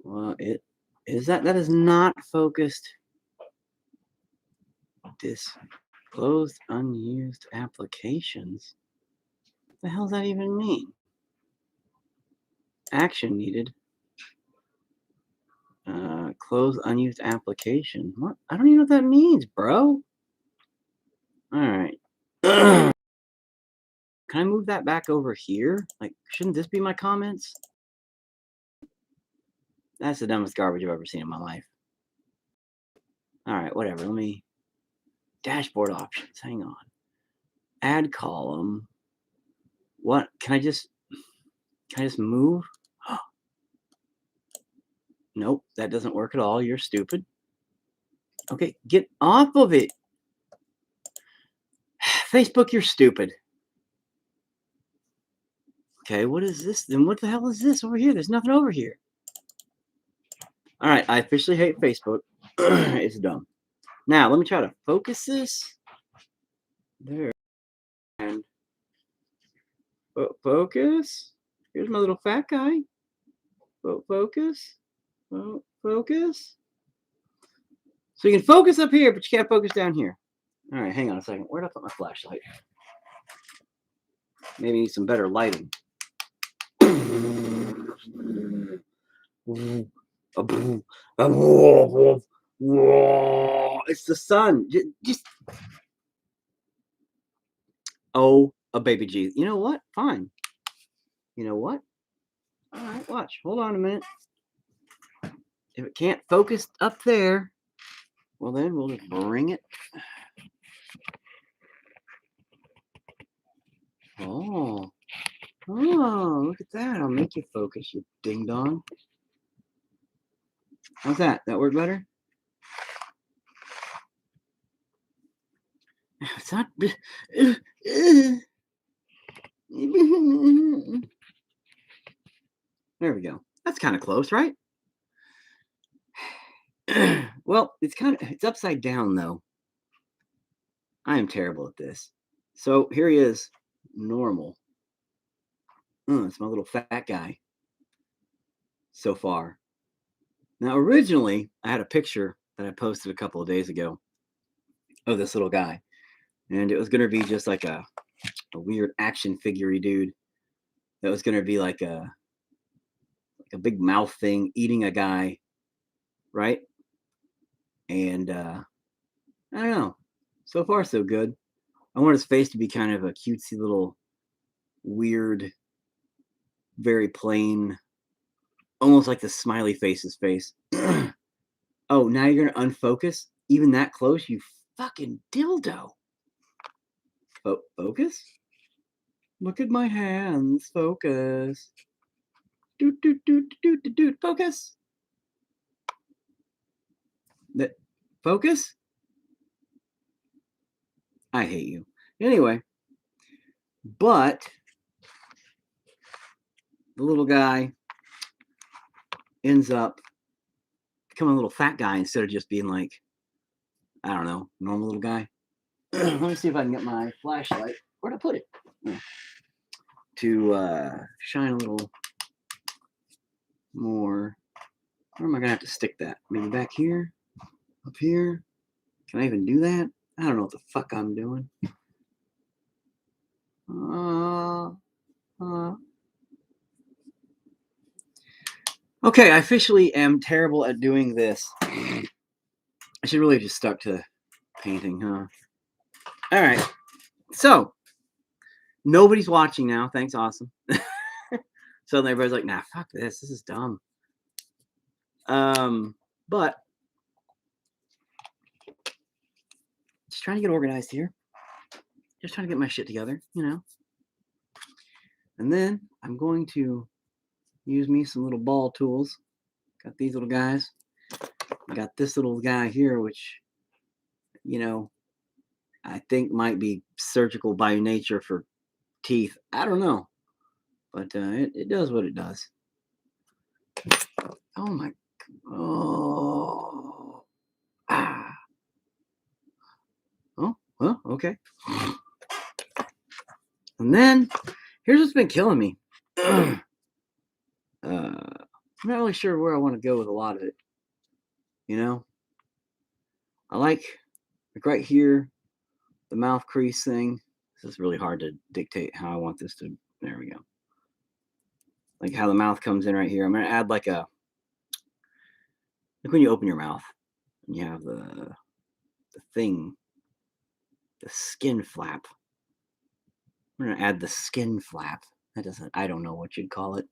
Well, it is that is not focused. Disclosed unused applications. What the hell does that even mean? Action needed. Close unused application. What? I don't even know what that means, bro. All right. Can I move that back over here? Like, shouldn't this be my comments? That's the dumbest garbage I've ever seen in my life. All right, whatever. Let me. Dashboard options. Hang on. Add column. What? Can I just move? Nope, that doesn't work at all. You're stupid. Okay, get off of it. Facebook, you're stupid. Okay, what is this? Then what the hell is this over here? There's nothing over here. All right, I officially hate Facebook. It's dumb. Now, let me try to focus this. There. And focus. Here's my little fat guy. Focus. Focus. So you can focus up here, but you can't focus down here. All right, hang on a second. Where'd I put my flashlight? Maybe need some better lighting. It's the sun. Just oh, a baby G. You know what? Fine. You know what? All right, watch. Hold on a minute. If it can't focus up there, well then we'll just bring it. Oh, look at that. I'll make you focus, you ding dong. How's that? That work better? It's not. There we go. That's kind of close, right? Well, it's upside down though. I am terrible at this. So here he is, normal. It's my little fat guy so far. Now, originally, I had a picture that I posted a couple of days ago of this little guy. And it was going to be just like a weird action figure-y dude that was going to be like a big mouth thing eating a guy, right? And I don't know. So far, so good. I want his face to be kind of a cutesy little weird, very plain, almost like the smiley face's face. Oh, now you're going to unfocus? Even that close, you fucking dildo. Focus? Look at my hands. Focus. Focus. Focus? I hate you. Anyway, but the little guy ends up becoming a little fat guy instead of just being like, I don't know, normal little guy. Let me see if I can get my flashlight. Where'd I put it? To shine a little more. Where am I going to have to stick that? Maybe back here? Up here? Can I even do that? I don't know what the fuck I'm doing. Okay, I officially am terrible at doing this. I should really have just stuck to painting, huh? All right. So, nobody's watching now. Thanks, awesome. Suddenly everybody's like, nah, fuck this. This is dumb. But just trying to get organized here. Just trying to get my shit together, you know. And then I'm going to use me some little ball tools. Got these little guys. I got this little guy here, which, you know, I think might be surgical by nature for teeth. I don't know. But it does what it does. Oh my. Oh. Ah. Oh, well, okay. And then, here's what's been killing me. I'm not really sure where I want to go with a lot of it. You know, I like right here, the mouth crease thing. This is really hard to dictate how I want this to. There we go. Like how the mouth comes in right here. I'm gonna add like when you open your mouth and you have the thing, the skin flap. I'm gonna add the skin flap. That doesn't. I don't know what you'd call it.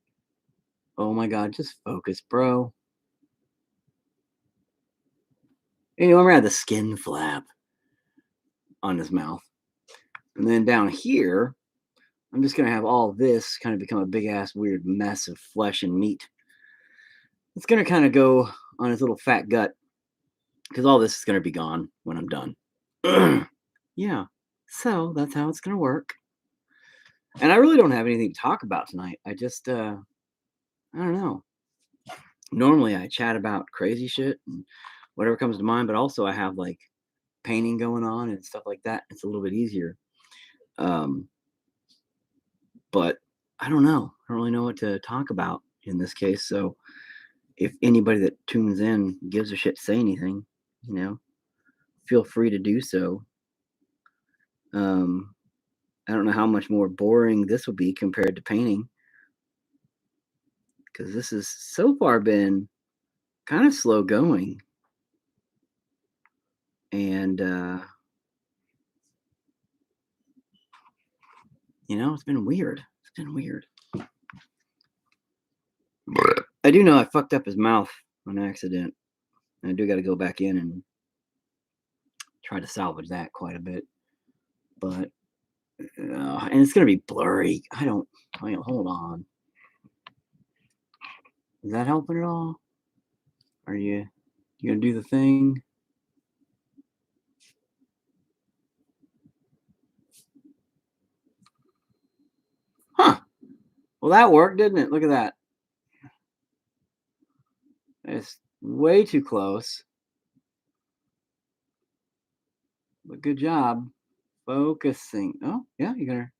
Oh my god, just focus, bro. Anyway, I'm gonna add the skin flap on his mouth. And then down here, I'm just going to have all this kind of become a big ass weird mess of flesh and meat. It's going to kind of go on his little fat gut because all this is going to be gone when I'm done. Yeah. So that's how it's going to work. And I really don't have anything to talk about tonight. I just, I don't know. Normally I chat about crazy shit and whatever comes to mind, but also I have like painting going on and stuff like that. It's a little bit easier. But I don't know. I don't really know what to talk about in this case. So if anybody that tunes in gives a shit to say anything, feel free to do so. I don't know how much more boring this will be compared to painting, because this has so far been kind of slow going. And, it's been weird. It's been weird. I do know I fucked up his mouth on accident. And I do got to go back in and try to salvage that quite a bit. But, and it's going to be blurry. Hold on. Is that helping at all? Are you going to do the thing? Huh. Well, that worked, didn't it? Look at that. It's way too close. But good job focusing. Oh, yeah, you're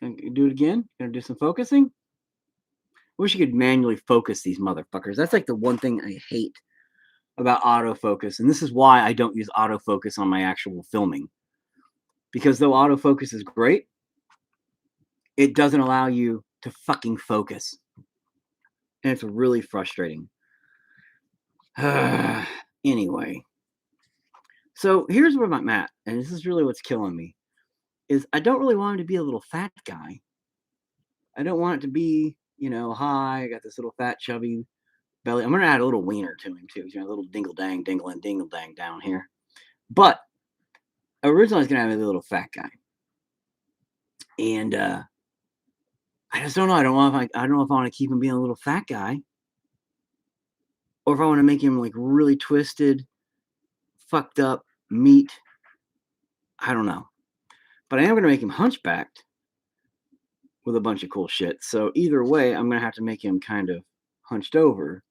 gonna do it again? Gonna do some focusing? Wish you could manually focus these motherfuckers. That's like the one thing I hate about autofocus. And this is why I don't use autofocus on my actual filming. Because though autofocus is great, it doesn't allow you to fucking focus. And it's really frustrating. Anyway. So here's where I'm at. And this is really what's killing me. Is I don't really want him to be a little fat guy. I don't want it to be, hi, I got this little fat chubby belly. I'm going to add a little wiener to him too. A little dingle dang down here. But originally I was going to have a little fat guy. And I just don't know. I don't know if I want to keep him being a little fat guy, or if I want to make him like really twisted, fucked up meat. I don't know. But I am going to make him hunchbacked with a bunch of cool shit. So either way, I'm going to have to make him kind of hunched over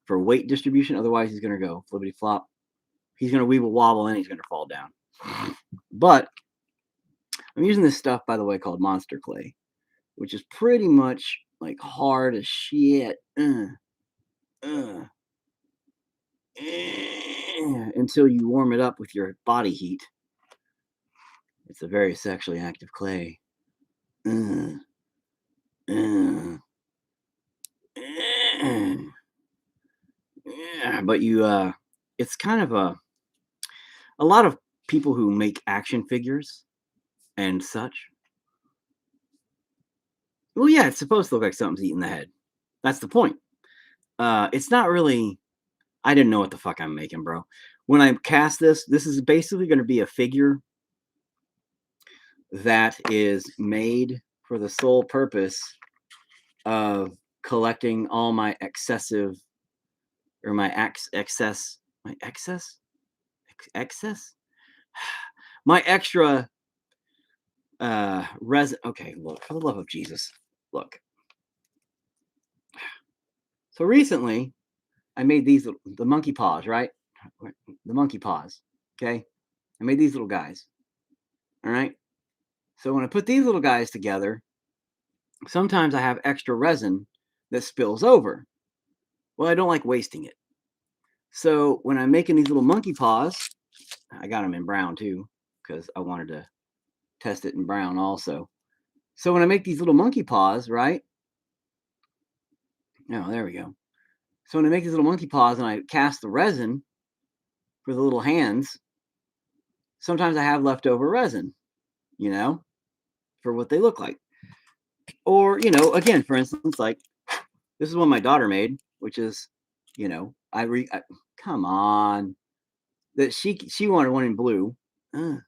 for weight distribution. Otherwise, he's going to go flippity flop. He's going to weeble wobble and he's going to fall down. But I'm using this stuff, by the way, called Monster Clay, which is pretty much like hard as shit. Until you warm it up with your body heat. It's a very sexually active clay. But it's kind of a lot of people who make action figures and such. Well, yeah, it's supposed to look like something's eating the head. That's the point. It's not really. I didn't know what the fuck I'm making, bro. When I cast this is basically going to be a figure that is made for the sole purpose of collecting all my excess, my extra resin. Okay, look, for the love of Jesus, look. So recently, I made the monkey paws, right? The monkey paws. Okay, I made these little guys. All right. So when I put these little guys together, sometimes I have extra resin that spills over. Well, I don't like wasting it. So when I'm making these little monkey paws, I got them in brown too, because I wanted to test it in brown also. So when I make these little monkey paws, right? Oh, there we go. So when I make these little monkey paws and I cast the resin for the little hands, sometimes I have leftover resin, you know, for what they look like. Or, again, for instance, like this is one my daughter made, which is, come on, that she wanted one in blue. Come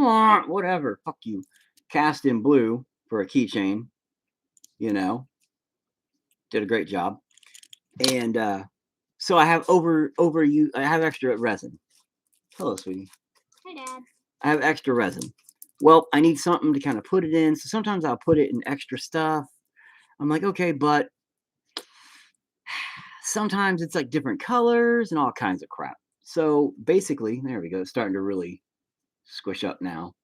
on, whatever, fuck you. Cast in blue for a keychain, did a great job. And so I have I have extra resin. Hello, sweetie. Hi, Dad. I have extra resin. Well, I need something to kind of put it in. So sometimes I'll put it in extra stuff. I'm like, okay, but sometimes it's like different colors and all kinds of crap. So basically, there we go. It's starting to really squish up now.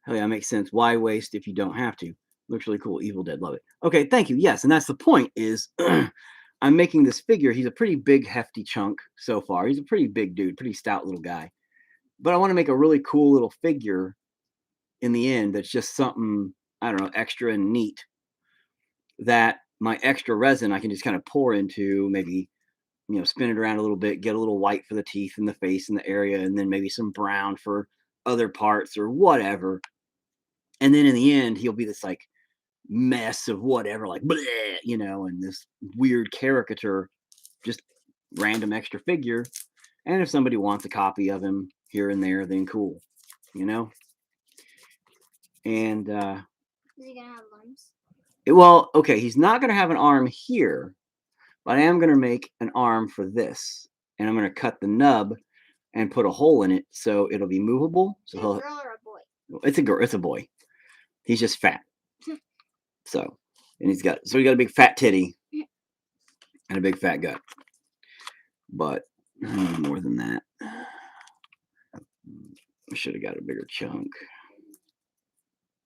Oh yeah, makes sense. Why waste if you don't have to? Looks really cool. Evil Dead, love it. Okay, thank you. Yes, and that's the point is I'm making this figure. He's a pretty big, hefty chunk so far. He's a pretty big dude, pretty stout little guy. But I want to make a really cool little figure in the end that's just something, I don't know, extra and neat that my extra resin I can just kind of pour into, maybe, spin it around a little bit, get a little white for the teeth and the face and the area, and then maybe some brown for other parts or whatever. And then in the end, he'll be this like mess of whatever, like, bleh, and this weird caricature, just random extra figure. And if somebody wants a copy of him here and there, then cool, And Is he gonna have limbs? well, okay, he's not gonna have an arm here, but I am gonna make an arm for this, and I'm gonna cut the nub and put a hole in it so it'll be movable. So Is it a girl or a boy? It's a girl. It's a boy. He's just fat. So, and he got a big fat titty and a big fat gut. But more than that, I should have got a bigger chunk.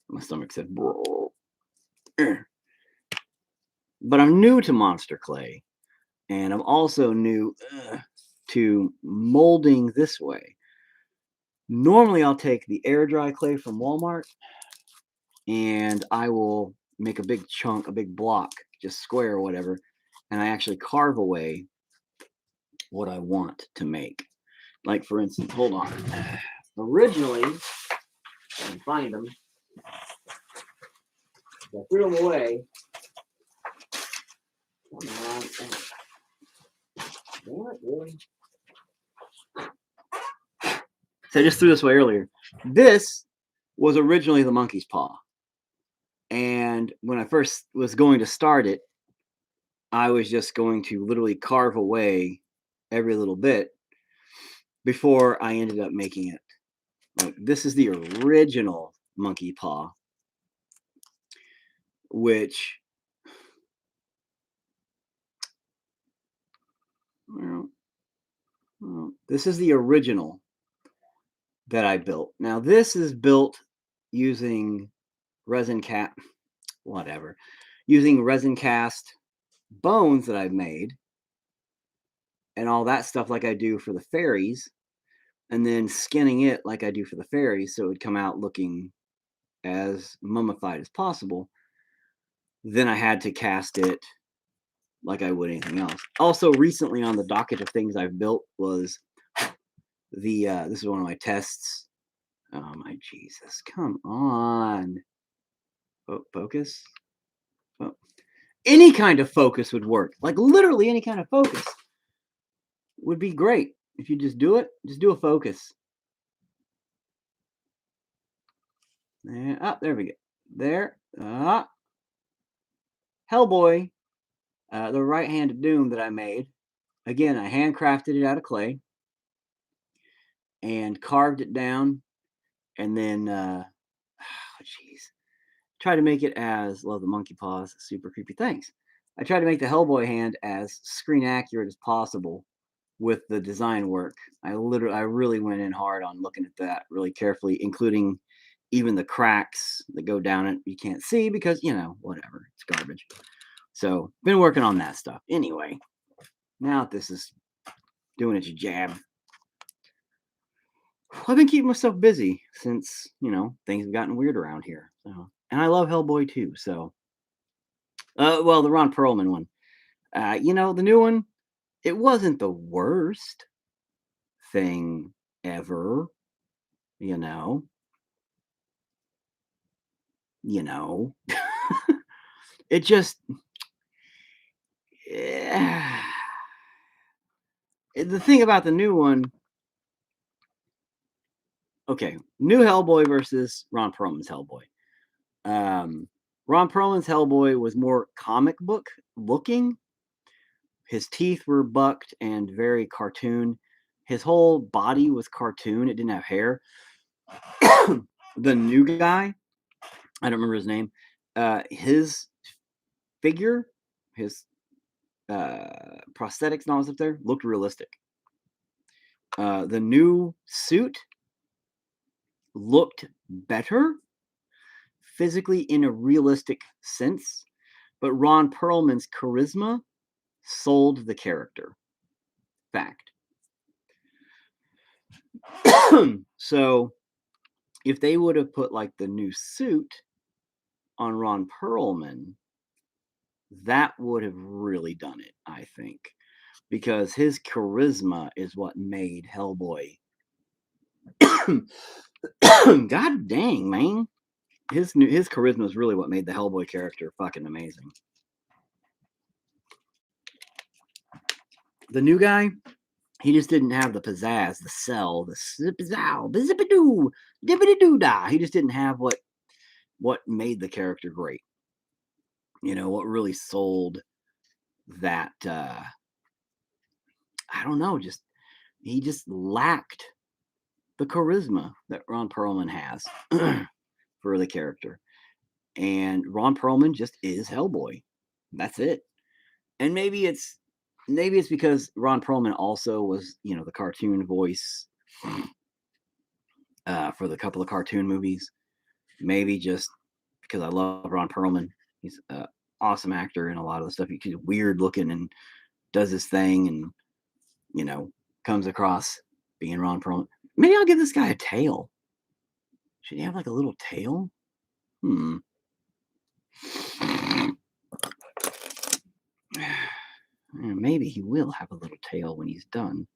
My stomach said, bro. But I'm new to Monster Clay, and I'm also new to molding this way. Normally, I'll take the air dry clay from Walmart, and I will make a big chunk, a big block, just square or whatever, and I actually carve away what I want to make. Like, for instance, hold on. Originally, I can find them. I threw them away. Come on. What, really? So I just threw this away earlier. This was originally the monkey's paw. And when I first was going to start it, I was just going to literally carve away every little bit before I ended up making it. Like, this is the original monkey paw, which, well, this is the original that I built. Now, this is built using resin cast bones that I've made and all that stuff like I do for the fairies, and then skinning it like I do for the fairies so it would come out looking as mummified as possible. Then I had to cast it like I would anything else. Also, recently on the docket of things I've built was this is one of my tests. Oh my Jesus, come on. Focus? Oh. Any kind of focus would work. Like literally any kind of focus would be great. If you just do it, just do a focus. There we go. There. Hellboy, the right hand of doom that I made. Again, I handcrafted it out of clay and carved it down, and then tried to make it as love the monkey paws, super creepy. Thanks. I tried to make the Hellboy hand as screen accurate as possible with the design work. I really went in hard on looking at that really carefully, including even the cracks that go down it you can't see because whatever, it's garbage. So, been working on that stuff. Anyway, now that this is doing its jab, I've been keeping myself busy since, things have gotten weird around here. So, and I love Hellboy too. So, well, the Ron Perlman one. The new one, it wasn't the worst thing ever, you know. You know. It just the thing about the new one, okay, new Hellboy versus Ron Perlman's Hellboy. Ron Perlman's Hellboy was more comic book looking. His teeth were bucked and very cartoon. His whole body was cartoon. It didn't have hair. The new guy, I don't remember his name. His figure, his prosthetics and all this up there looked realistic. The new suit looked better physically in a realistic sense, but Ron Perlman's charisma sold the character. Fact. So if they would have put like the new suit on Ron Perlman, that would have really done it, I think, because his charisma is what made Hellboy. God dang, man. His charisma is really what made the Hellboy character fucking amazing. The new guy, he just didn't have the pizzazz, the sell, the zip-zow, zip-a-doo, dippity-doo-dah. He just didn't have what made the character great. What really sold that, I don't know, he just lacked the charisma that Ron Perlman has for the character. And Ron Perlman just is Hellboy. That's it. And maybe it's because Ron Perlman also was, the cartoon voice for the couple of cartoon movies. Maybe just because I love Ron Perlman. He's an awesome actor in a lot of the stuff. He's weird looking and does his thing and, comes across being Ron Perlman. Maybe I'll give this guy a tail. Should he have like a little tail? Maybe he will have a little tail when he's done.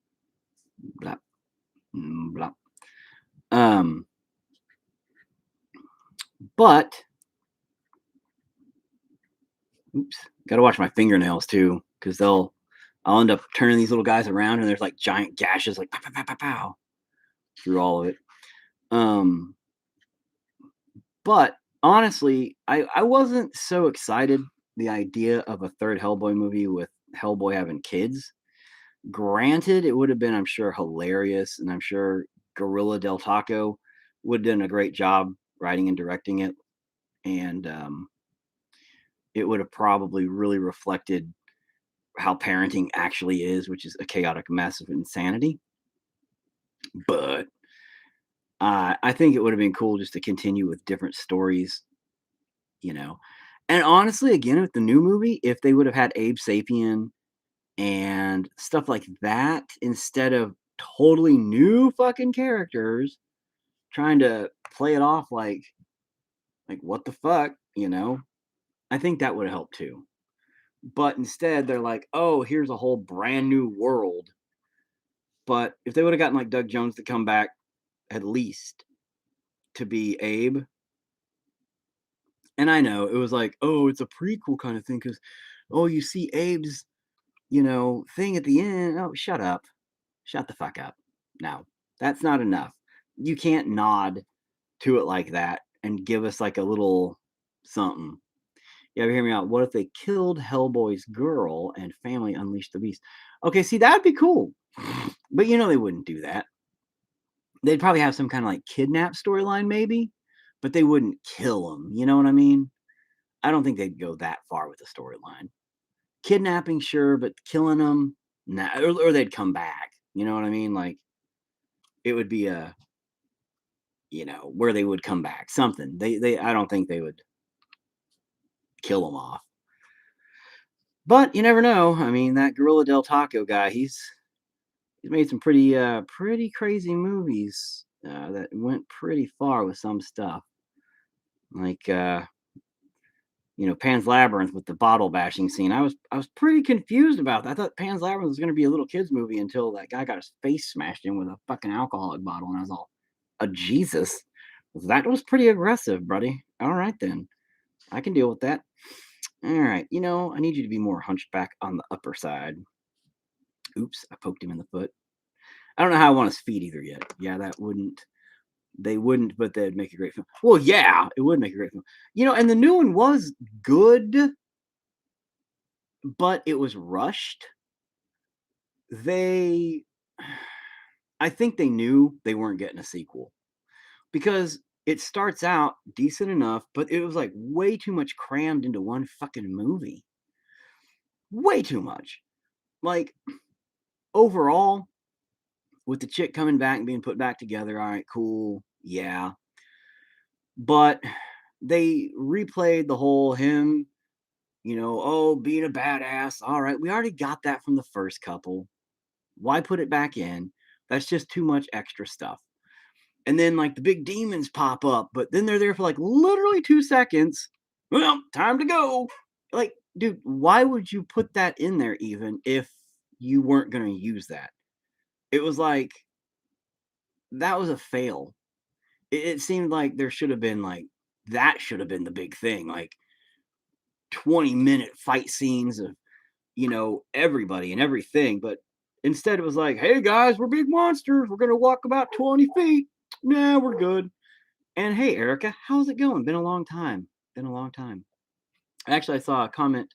Blah. Blah. But oops, gotta watch my fingernails too, because I'll end up turning these little guys around and there's like giant gashes like pow, pow, pow, pow, pow, through all of it. But honestly, I wasn't so excited the idea of a third Hellboy movie with Hellboy having kids. Granted, it would have been, I'm sure, hilarious, and I'm sure Gorilla Del Taco would have done a great job writing and directing it, and it would have probably really reflected how parenting actually is, which is a chaotic mess of insanity. But I think it would have been cool just to continue with different stories, And honestly, again, with the new movie, if they would have had Abe Sapien and stuff like that instead of totally new fucking characters trying to play it off like what the fuck, I think that would have helped too. But instead, they're like, oh, here's a whole brand new world. But if they would have gotten like Doug Jones to come back at least to be Abe, and I know it was like, oh, it's a prequel kind of thing because, oh, you see Abe's, thing at the end. Oh, shut up. Shut the fuck up. No, that's not enough. You can't nod to it like that and give us like a little something. You ever hear me out? What if they killed Hellboy's girl and family unleashed the beast? Okay, see, that'd be cool. But they wouldn't do that. They'd probably have some kind of like kidnap storyline, maybe, but they wouldn't kill him. You know what I mean? I don't think they'd go that far with the storyline. Kidnapping, sure, but killing them, nah, or they'd come back. You know what I mean? Like, it would be a, where they would come back. Something. I don't think they would kill them off. But you never know. I mean, that Gorilla Del Taco guy, he's made some pretty crazy movies that went pretty far with some stuff. Like Pan's Labyrinth with the bottle bashing scene. I was pretty confused about that. I thought Pan's Labyrinth was going to be a little kids movie until that guy got his face smashed in with a fucking alcoholic bottle, and I was all, "A Jesus, that was pretty aggressive, buddy." All right then, I can deal with that. All right, I need you to be more hunched back on the upper side. Oops, I poked him in the foot. I don't know how I want his feet either yet. Yeah, that wouldn't. They wouldn't, but they'd make a great film. Well, yeah, it would make a great film. And the new one was good, but it was rushed. They I think they knew they weren't getting a sequel because it starts out decent enough, but it was like way too much crammed into one fucking movie. Way too much. Like overall, with the chick coming back and being put back together, all right, cool. Yeah. But they replayed the whole him, oh, being a badass. All right, we already got that from the first couple. Why put it back in? That's just too much extra stuff. And then like the big demons pop up, but then they're there for like literally 2 seconds. Well, time to go. Like, dude, why would you put that in there even if you weren't going to use that? It was like that was a fail. It seemed like there should have been like that should have been the big thing, like 20-minute fight scenes of everybody and everything. But instead, it was like, hey guys, we're big monsters. We're gonna walk about 20 feet. Nah, we're good. And hey, Erica, how's it going? Been a long time. Been a long time. Actually, I saw a comment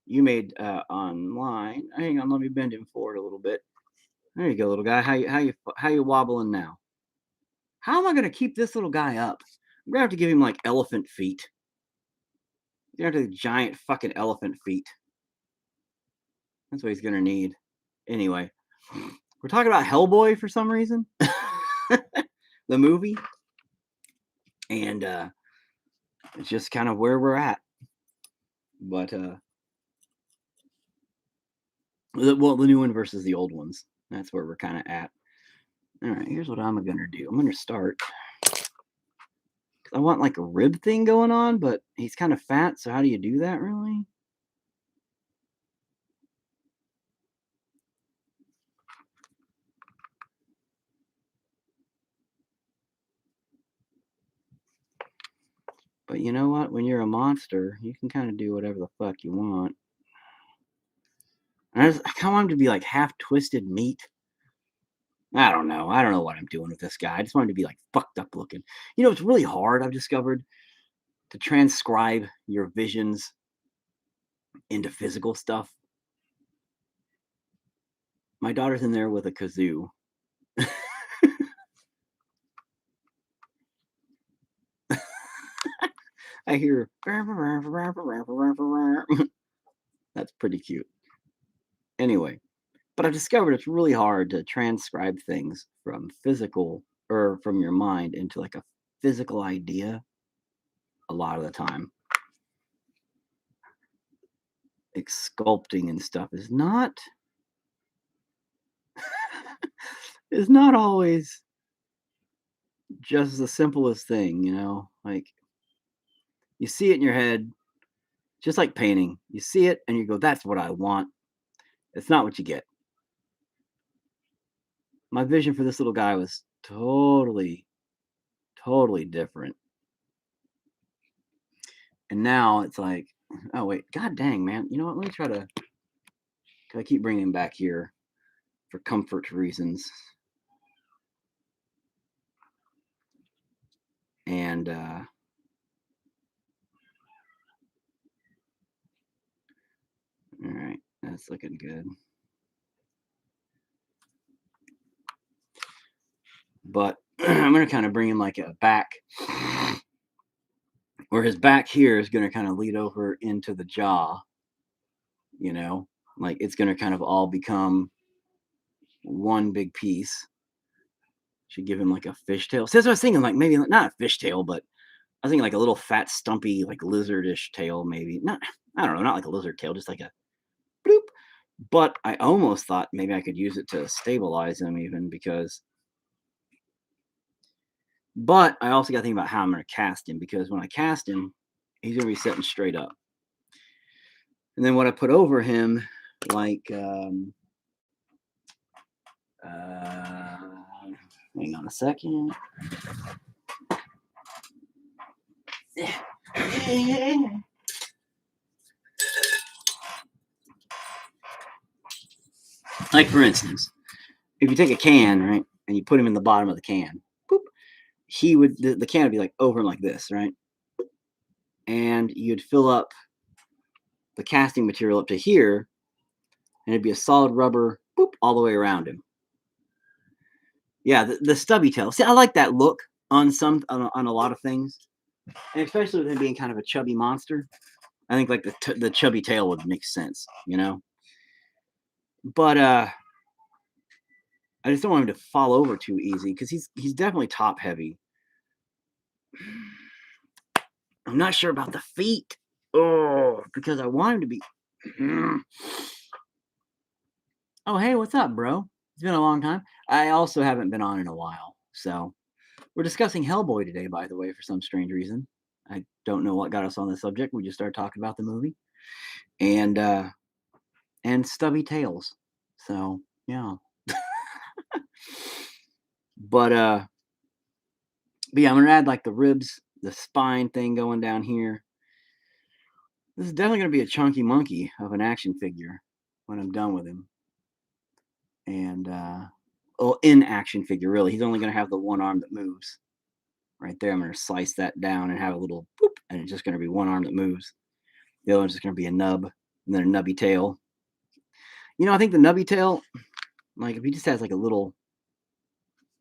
you made online. Hang on, let me bend him forward a little bit. There you go, little guy. How you wobbling now? How am I gonna keep this little guy up? I'm gonna have to give him like elephant feet. You're gonna have to giant fucking elephant feet. That's what he's gonna need. Anyway, we're talking about Hellboy for some reason. The movie. And it's just kind of where we're at. But the new one versus the old ones. That's where we're kind of at. All right, here's what I'm gonna do. I'm gonna start. I want like a rib thing going on, but he's kind of fat. So how do you do that, really? But you know what? When you're a monster, you can kind of do whatever the fuck you want. And I kind of want him to be like half twisted meat. I don't know. I don't know what I'm doing with this guy. I just want him to be like fucked up looking. It's really hard, I've discovered, to transcribe your visions into physical stuff. My daughter's in there with a kazoo. I hear that's pretty cute. Anyway, but I've discovered it's really hard to transcribe things from physical or from your mind into like a physical idea a lot of the time. Like sculpting and stuff is not always just the simplest thing, like you see it in your head, just like painting. You see it and you go, that's what I want. It's not what you get. My vision for this little guy was totally different. And now it's like, oh wait, god dang, man. You know what? Let me try to I keep bringing him back here for comfort reasons. And all right, that's looking good. But I'm going to kind of bring him like a back, where his back here is going to kind of lead over into the jaw, like it's going to kind of all become one big piece. Should give him like a fishtail. So that's what I was thinking, like maybe not a fishtail, but I was thinking like a little fat, stumpy, like lizardish tail, maybe. Not, I don't know, not like a lizard tail, just like a But I almost thought maybe I could use it to stabilize him even because. But I also got to think about how I'm going to cast him because when I cast him, he's going to be sitting straight up. And then what I put over him, like, hang on a second. Like, for instance, if you take a can, right, and you put him in the bottom of the can, boop, the can would be like over him like this, right? And you'd fill up the casting material up to here, and it'd be a solid rubber, boop, all the way around him. Yeah, the stubby tail. See, I like that look on on a lot of things, and especially with him being kind of a chubby monster. I think like the chubby tail would make sense, you know. But I just don't want him to fall over too easy because he's definitely top heavy. I'm not sure about the feet. Oh, because I want him to be. Oh, hey, what's up, bro? It's been a long time. I also haven't been on in a while, so we're discussing Hellboy today, by the way, for some strange reason. I don't know what got us on the subject. We just started talking about the movie and stubby tails. So yeah. But yeah, I'm gonna add like the ribs, the spine thing going down here. This is definitely gonna be a chunky monkey of an action figure when I'm done with him. And in action figure, really. He's only gonna have the one arm that moves. Right there, I'm gonna slice that down and have a little boop, and it's just gonna be one arm that moves. The other one's just gonna be a nub, and then a nubby tail. You know, I think the nubby tail, like if he just has like a little,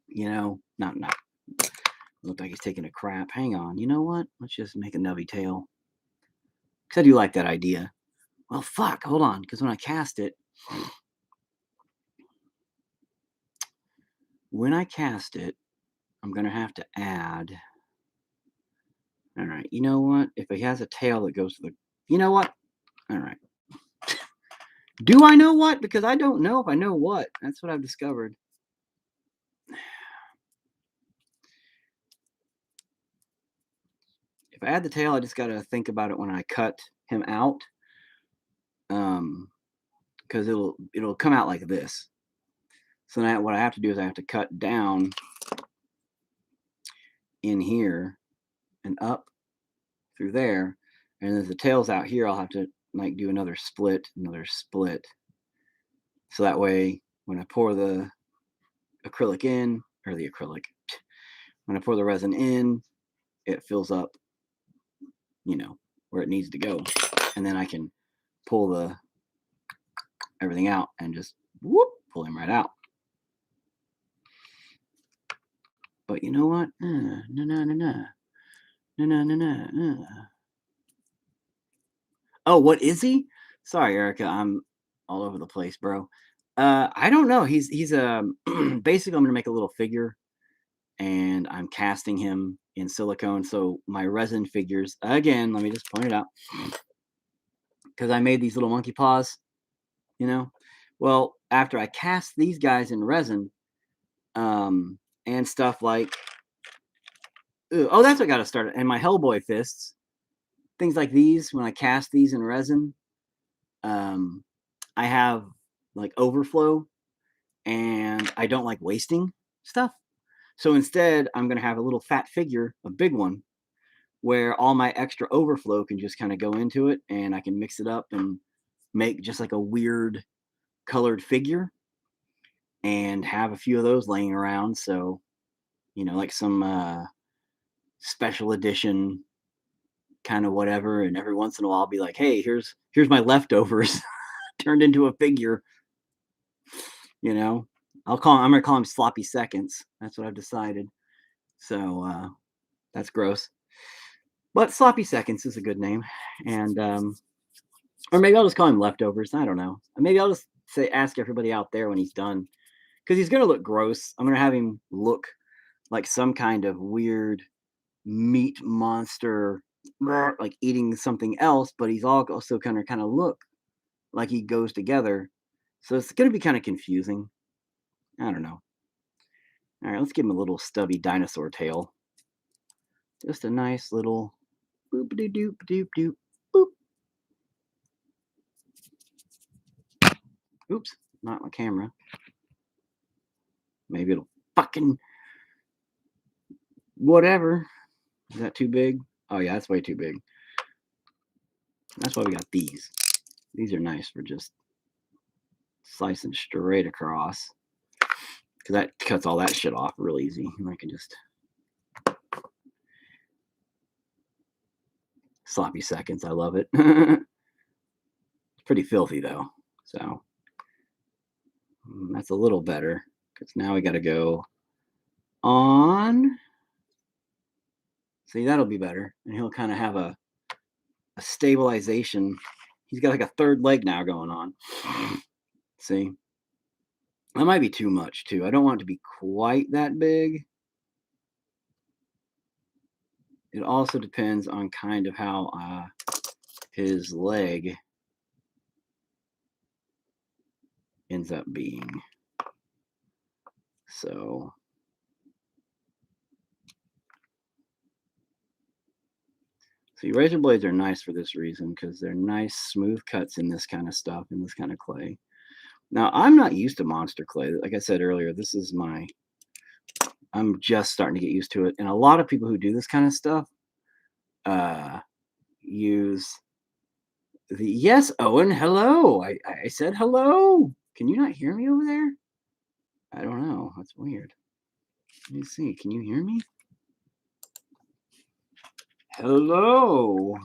not look like he's taking a crap. Hang on, you know what? Let's just make a nubby tail. Because I do like that idea. Well, fuck, hold on, because when I cast it, I'm gonna have to add. All right, you know what? If he has a tail that goes to the, you know what? All right. Do I know what? Because I don't know if I know what. That's what I've discovered. If I add the tail, I just got to think about it when I cut him out. Because it'll come out like this. So now what I have to do is I have to cut down in here and up through there. And as the tail's out here, I'll have to like do another split. So that way, when I pour the acrylic in, or the acrylic, when I pour the resin in, it fills up, where it needs to go. And then I can pull everything out and just whoop, pull him right out. But you know what? No. Oh, what is he? Sorry, Erica. I'm all over the place, bro. I don't know. He's basically I'm gonna make a little figure and I'm casting him in silicone. So my resin figures, again, let me just point it out. Because I made these little monkey paws, Well, after I cast these guys in resin, and stuff like, that's what got to start. And my Hellboy Fists, things like these, when I cast these in resin, I have like overflow and I don't like wasting stuff. So instead, I'm going to have a little fat figure, a big one, where all my extra overflow can just kind of go into it and I can mix it up and make just like a weird colored figure and have a few of those laying around. So, like some special edition kind of whatever. And every once in a while I'll be like, hey, here's my leftovers turned into a figure. I'm gonna call him Sloppy Seconds. That's what I've decided. So that's gross. But Sloppy Seconds is a good name. And or maybe I'll just call him Leftovers. I don't know. Maybe I'll just ask everybody out there when he's done. Because he's gonna look gross. I'm gonna have him look like some kind of weird meat monster, like eating something else, but he's also kind of look like he goes together. So it's going to be kind of confusing. I don't know. All right, let's give him a little stubby dinosaur tail. Just a nice little boop doop doop doop doop boop. Oops, not my camera. Maybe it'll fucking whatever. Is that too big? Oh yeah, that's way too big. That's why we got these. These are nice for just slicing straight across. Because that cuts all that shit off real easy. And I can just sloppy seconds. I love it. It's pretty filthy though. So that's a little better. Because now we got to go on. See, that'll be better. And he'll kind of have a stabilization. He's got like a third leg now going on. See? That might be too much too. I don't want it to be quite that big. It also depends on kind of how his leg ends up being. So see, razor blades are nice for this reason because they're nice, smooth cuts in this kind of stuff, in this kind of clay. Now, I'm not used to monster clay. Like I said earlier, this is I'm just starting to get used to it. And a lot of people who do this kind of stuff use the, yes, Owen, hello. I said hello. Can you not hear me over there? I don't know. That's weird. Let me see. Can you hear me? Hello.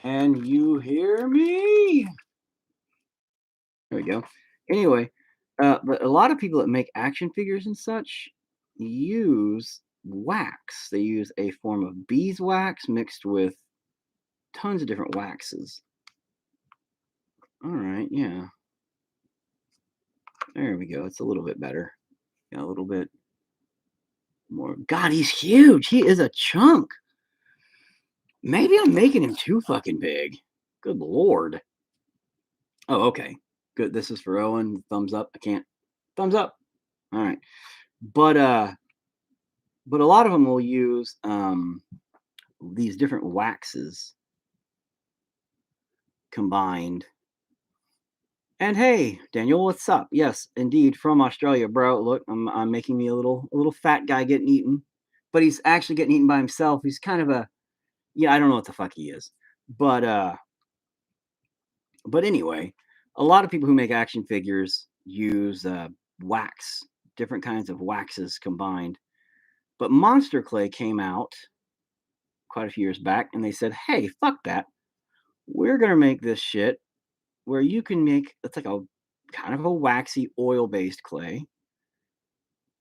Can you hear me? There we go. Anyway, but a lot of people that make action figures and such use wax. They use a form of beeswax mixed with tons of different waxes. All right, yeah. There we go. It's a little bit better. Yeah, a little bit more. God, he's huge. He is a chunk. Maybe I'm making him too fucking big. Good Lord. Oh, okay. Good. This is for Owen. Thumbs up. I can't. Thumbs up. All right. But a lot of them will use these different waxes combined. And hey, Daniel, what's up? Yes, indeed, from Australia, bro. Look, I'm making me a little fat guy getting eaten, but he's actually getting eaten by himself. He's kind of a, yeah, I don't know what the fuck he is, but anyway, a lot of people who make action figures use wax, different kinds of waxes combined. But Monster Clay came out quite a few years back, and they said, "Hey, fuck that. We're gonna make this shit where you can make, it's like a kind of a waxy oil-based clay,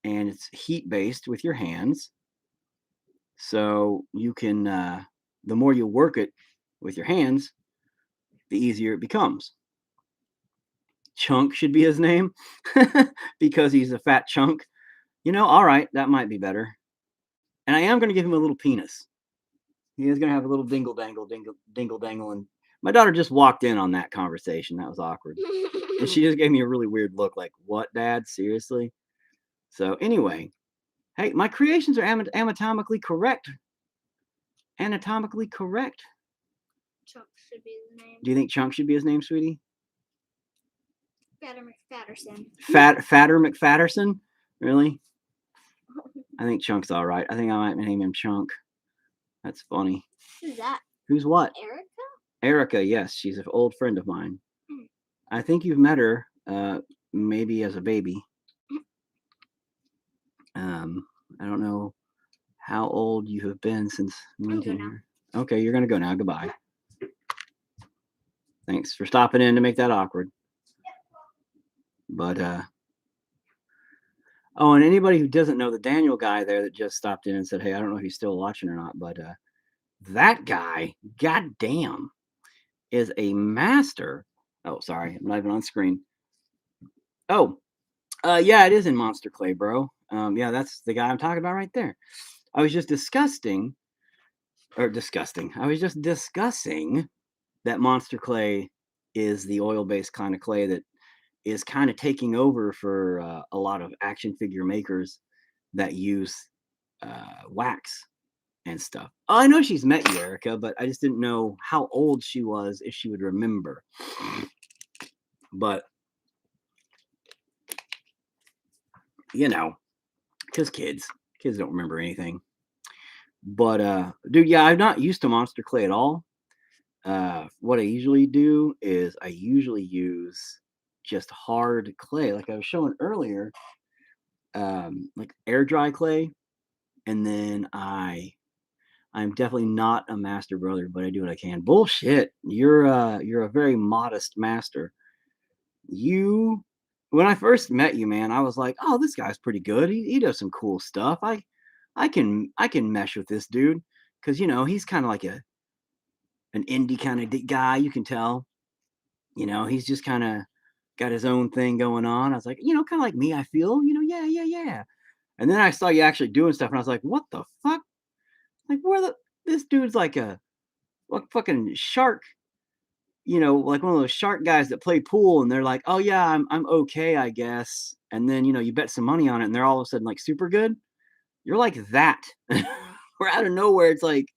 and it's heat-based with your hands. So you can, the more you work it with your hands, the easier it becomes." Chunk should be his name because he's a fat chunk. You know, all right, that might be better. And I am going to give him a little penis. He is going to have a little dingle dangle, dingle dangle. And my daughter just walked in on that conversation. That was awkward. And she just gave me a really weird look like, what, Dad? Seriously? So anyway, hey, my creations are anatomically correct. Anatomically correct. Chunk should be his name. Do you think Chunk should be his name, sweetie? Fatter McFatterson. Fatter McFatterson? Really? I think Chunk's all right. I think I might name him Chunk. That's funny. Who's that? Who's what? Erica? Erica, yes. She's an old friend of mine. I think you've met her maybe as a baby. I don't know how old you have been since meeting her. Okay, you're going to go now. Goodbye. Thanks for stopping in to make that awkward. But, oh, and anybody who doesn't know the Daniel guy there that just stopped in and said, hey, I don't know if he's still watching or not, but that guy, goddamn, is a master. Oh, sorry, I'm not even on screen. Oh, yeah, it is in Monster Clay, bro. Yeah, that's the guy I'm talking about right there. I was just discussing that Monster Clay is the oil-based kind of clay that is kind of taking over for a lot of action figure makers that use wax and stuff. Oh, I know she's met you, Erica, but I just didn't know how old she was, if she would remember. But you know, because kids don't remember anything. But dude, yeah, I'm not used to monster clay at all. What I usually do is I usually use just hard clay, like I was showing earlier, like air dry clay, and then I'm definitely not a master brother, but I do what I can. Bullshit. You're a very modest master. You When I first met you, man, I was like, "Oh, this guy's pretty good. He does some cool stuff. I can mesh with this dude because he's kind of like an indie kind of guy. You can tell. He's just kind of got his own thing going on. I was like, kind of like me. I feel, yeah, yeah, yeah. And then I saw you actually doing stuff, and I was like, what the fuck? Like, this dude's like a fucking shark, like one of those shark guys that play pool, and they're like, oh yeah, I'm okay, I guess. And then you bet some money on it, and they're all of a sudden like super good. You're like that. Where out of nowhere, it's like,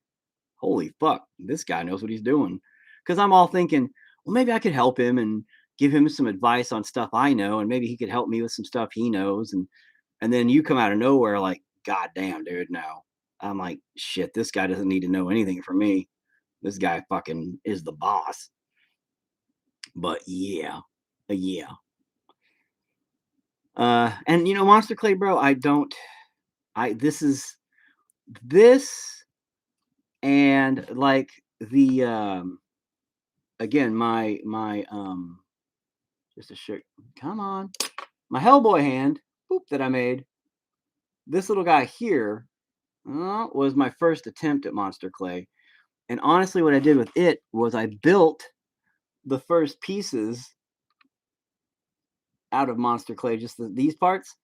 holy fuck, this guy knows what he's doing. Because I'm all thinking, well, maybe I could help him and give him some advice on stuff I know, and maybe he could help me with some stuff he knows. And then you come out of nowhere like, God damn, dude, no. I'm like, shit, this guy doesn't need to know anything from me. This guy fucking is the boss. But yeah, yeah. And Monster Clay, bro, this and like the again, my just a shirt. Come on. My Hellboy hand, boop, that I made. This little guy here was my first attempt at Monster Clay. And honestly, what I did with it was I built the first pieces out of Monster Clay, just these parts.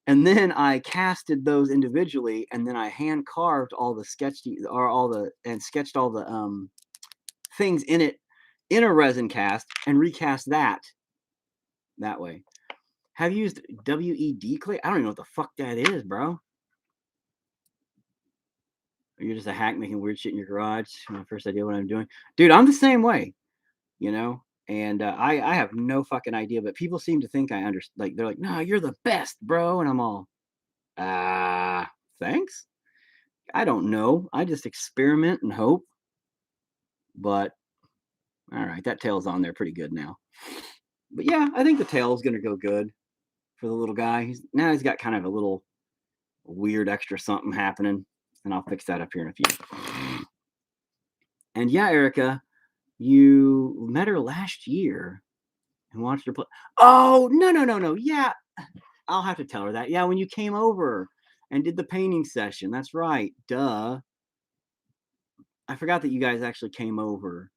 And then I casted those individually, and then I hand carved all the sketched all the things in it in a resin cast and recast that way. Have you used WED clay? I don't even know what the fuck that is, bro. Or you're just a hack making weird shit in your garage. My first idea what I'm doing, dude. I'm the same way, and I have no fucking idea. But people seem to think I understand. Like they're like, "No, you're the best, bro," and I'm all, thanks. I don't know. I just experiment and hope. But all right, that tail's on there pretty good now. But yeah, I think the tail's gonna go good for the little guy. He's got kind of a little weird extra something happening, and I'll fix that up here in a few. And yeah, Erica, you met her last year and watched her play. Oh, no. Yeah, I'll have to tell her that. Yeah, when you came over and did the painting session. That's right. Duh. I forgot that you guys actually came over.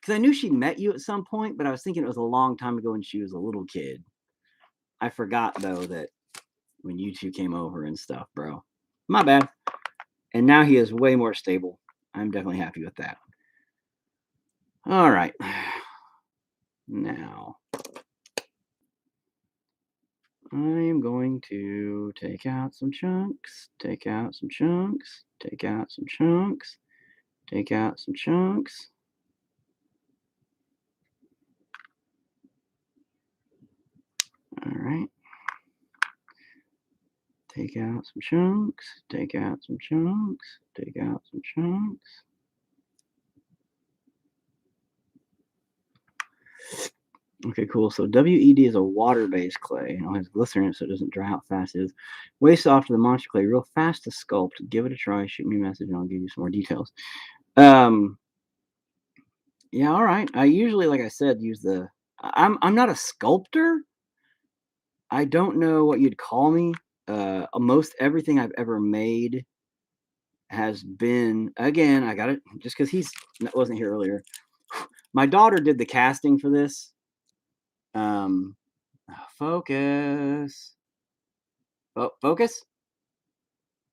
Because I knew she'd met you at some point, but I was thinking it was a long time ago when she was a little kid. I forgot, though, that when you two came over and stuff, bro. My bad. And now he is way more stable. I'm definitely happy with that. All right. Now, I'm going to take out some chunks, take out some chunks, take out some chunks, take out some chunks. All right. Take out some chunks, take out some chunks, take out some chunks. Okay, cool. So WED is a water-based clay. It has glycerin in it so it doesn't dry out fast. It is way softer than monster clay, real fast to sculpt. Give it a try. Shoot me a message and I'll give you some more details. Yeah, all right. I usually, like I said, use the I'm not a sculptor. I don't know what you'd call me. Most everything I've ever made has been, again, I got it just because he wasn't here earlier. My daughter did the casting for this. Focus. Focus.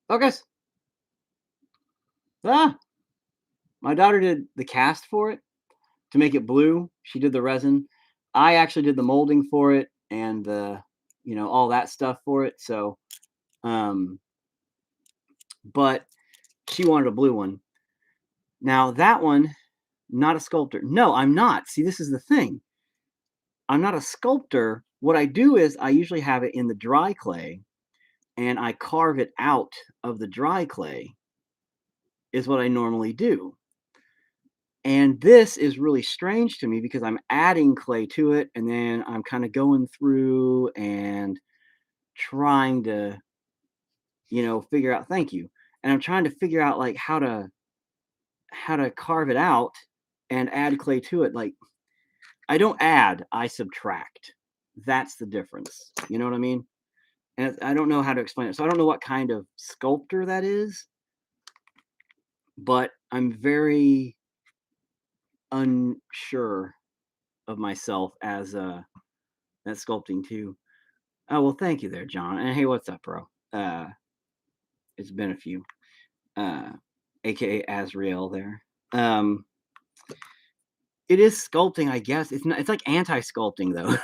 Focus. Ah, my daughter did the cast for it to make it blue. She did the resin. I actually did the molding for it and the, all that stuff for it. So, but she wanted a blue one. Now that one, not a sculptor. No, I'm not. See, this is the thing. I'm not a sculptor. What I do is I usually have it in the dry clay and I carve it out of the dry clay is what I normally do. And this is really strange to me because I'm adding clay to it and then I'm kind of going through and trying to, figure out, thank you. And I'm trying to figure out like how to carve it out and add clay to it. Like I don't add, I subtract. That's the difference. You know what I mean? And I don't know how to explain it. So I don't know what kind of sculptor that is, but I'm very unsure of myself as that sculpting too. Oh well, thank you there, John. And hey, what's up, bro? It's been a few, aka Azrael there. It is sculpting, I guess. It's not. It's like anti-sculpting though.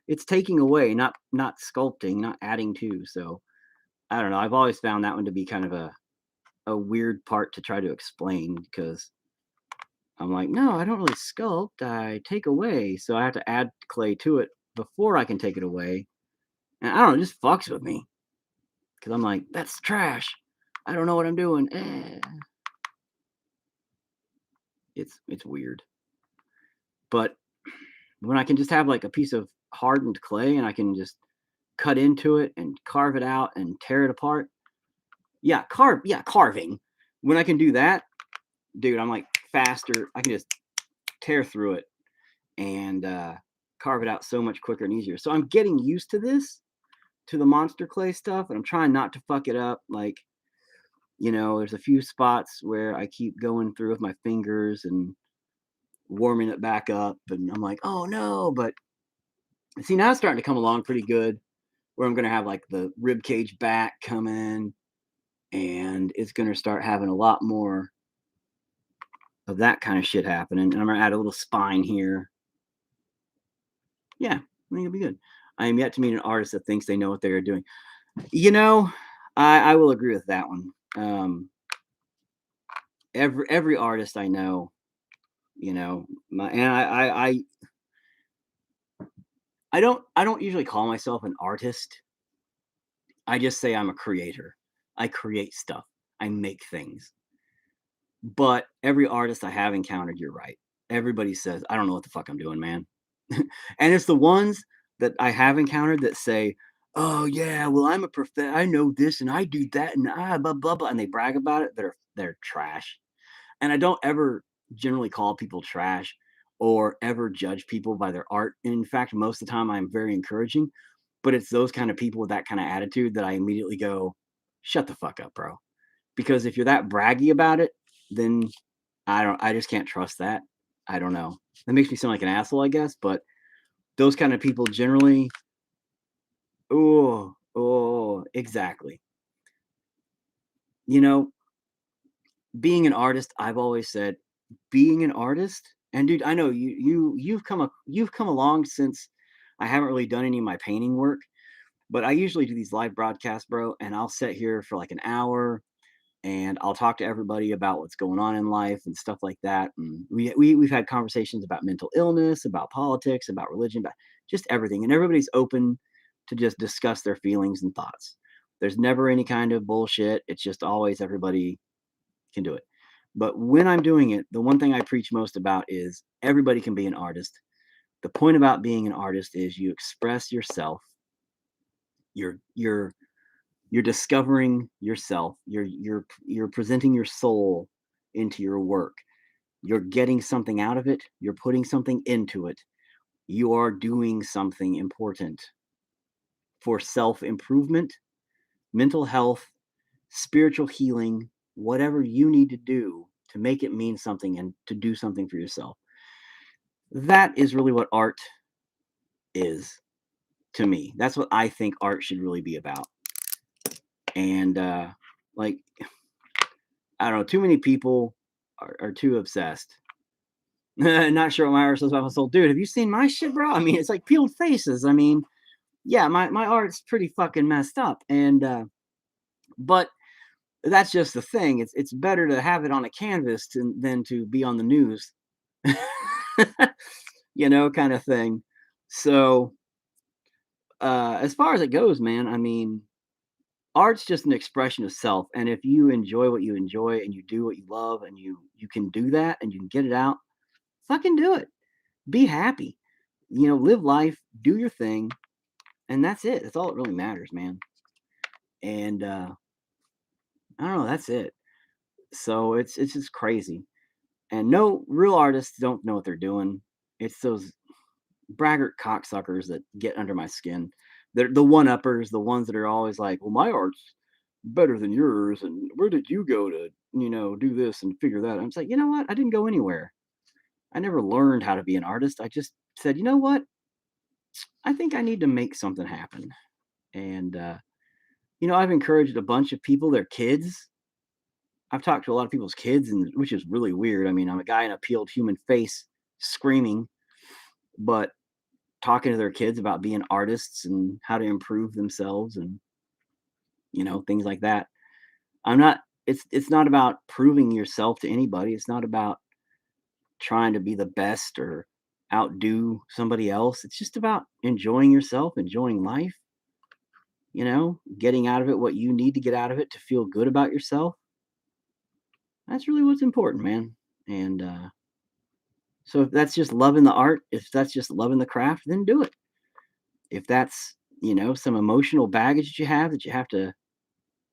It's taking away, not sculpting, not adding to. So I don't know. I've always found that one to be kind of a weird part to try to explain because I'm like, no, I don't really sculpt. I take away. So I have to add clay to it before I can take it away. And I don't know, it just fucks with me. Because I'm like, that's trash. I don't know what I'm doing. It's weird. But when I can just have like a piece of hardened clay and I can just cut into it and carve it out and tear it apart. Yeah, carving. When I can do that, dude, I'm like faster. I can just tear through it and carve it out so much quicker and easier. So I'm getting used to this, to the monster clay stuff, and I'm trying not to fuck it up. Like, there's a few spots where I keep going through with my fingers and warming it back up, and I'm like, oh no, but see, now it's starting to come along pretty good, where I'm going to have like the rib cage back coming, and it's going to start having a lot more of that kind of shit happening. And I'm going to add a little spine here. Yeah, I think it'll be good. I am yet to meet an artist that thinks they know what they are doing. I will agree with that one. Every artist I know, I don't usually call myself an artist. I just say I'm a creator. I create stuff. I make things. But every artist I have encountered, you're right. Everybody says, I don't know what the fuck I'm doing, man. And it's the ones that I have encountered that say, oh yeah, well I'm I know this and I do that and blah blah blah, and they brag about it. They're trash. And I don't ever generally call people trash or ever judge people by their art. And in fact, most of the time I'm very encouraging, but it's those kind of people with that kind of attitude that I immediately go, shut the fuck up, bro. Because if you're that braggy about it, then I just can't trust that. I don't know. That makes me sound like an asshole, I guess, but those kind of people generally, exactly. Being an artist, I've always said, being an artist, and dude, I know you've come along since I haven't really done any of my painting work, but I usually do these live broadcasts, bro, and I'll sit here for like an hour and I'll talk to everybody about what's going on in life and stuff like that. And we've had conversations about mental illness, about politics, about religion, about just everything. And everybody's open to just discuss their feelings and thoughts. There's never any kind of bullshit. It's just always everybody can do it. But when I'm doing it, the one thing I preach most about is everybody can be an artist. The point about being an artist is you express yourself. You're discovering yourself. You're presenting your soul into your work. You're getting something out of it. You're putting something into it. You are doing something important for self-improvement, mental health, spiritual healing, whatever you need to do to make it mean something and to do something for yourself. That is really what art is to me. That's what I think art should really be about. And like, I don't know, too many people are too obsessed Not sure what my art says about my soul. Dude, have you seen my shit, bro? I mean, it's like peeled faces. I mean, yeah, my art's pretty fucking messed up. And but that's just the thing. It's better to have it on a canvas than to be on the news. Kind of thing. So as far as it goes, man, I mean, art's just an expression of self. And if you enjoy what you enjoy and you do what you love and you can do that and you can get it out, fucking do it. Be happy. Live life, do your thing, and that's it. That's all that really matters, man. And I don't know, that's it. So it's just crazy. And no real artists don't know what they're doing. It's those braggart cocksuckers that get under my skin. They're the one uppers, the ones that are always like, well, my art's better than yours, and where did you go to, do this and figure that? I'm just like, you know what? I didn't go anywhere. I never learned how to be an artist. I just said, you know what? I think I need to make something happen. And I've encouraged a bunch of people, their kids. I've talked to a lot of people's kids, and which is really weird. I mean, I'm a guy in a peeled human face screaming, but talking to their kids about being artists and how to improve themselves and things like that. I'm not it's not about proving yourself to anybody. It's not about trying to be the best or outdo somebody else. It's just about enjoying yourself, enjoying life, getting out of it what you need to get out of it to feel good about yourself. That's really what's important, man. And so if that's just loving the art, if that's just loving the craft, then do it. If that's, some emotional baggage that you have to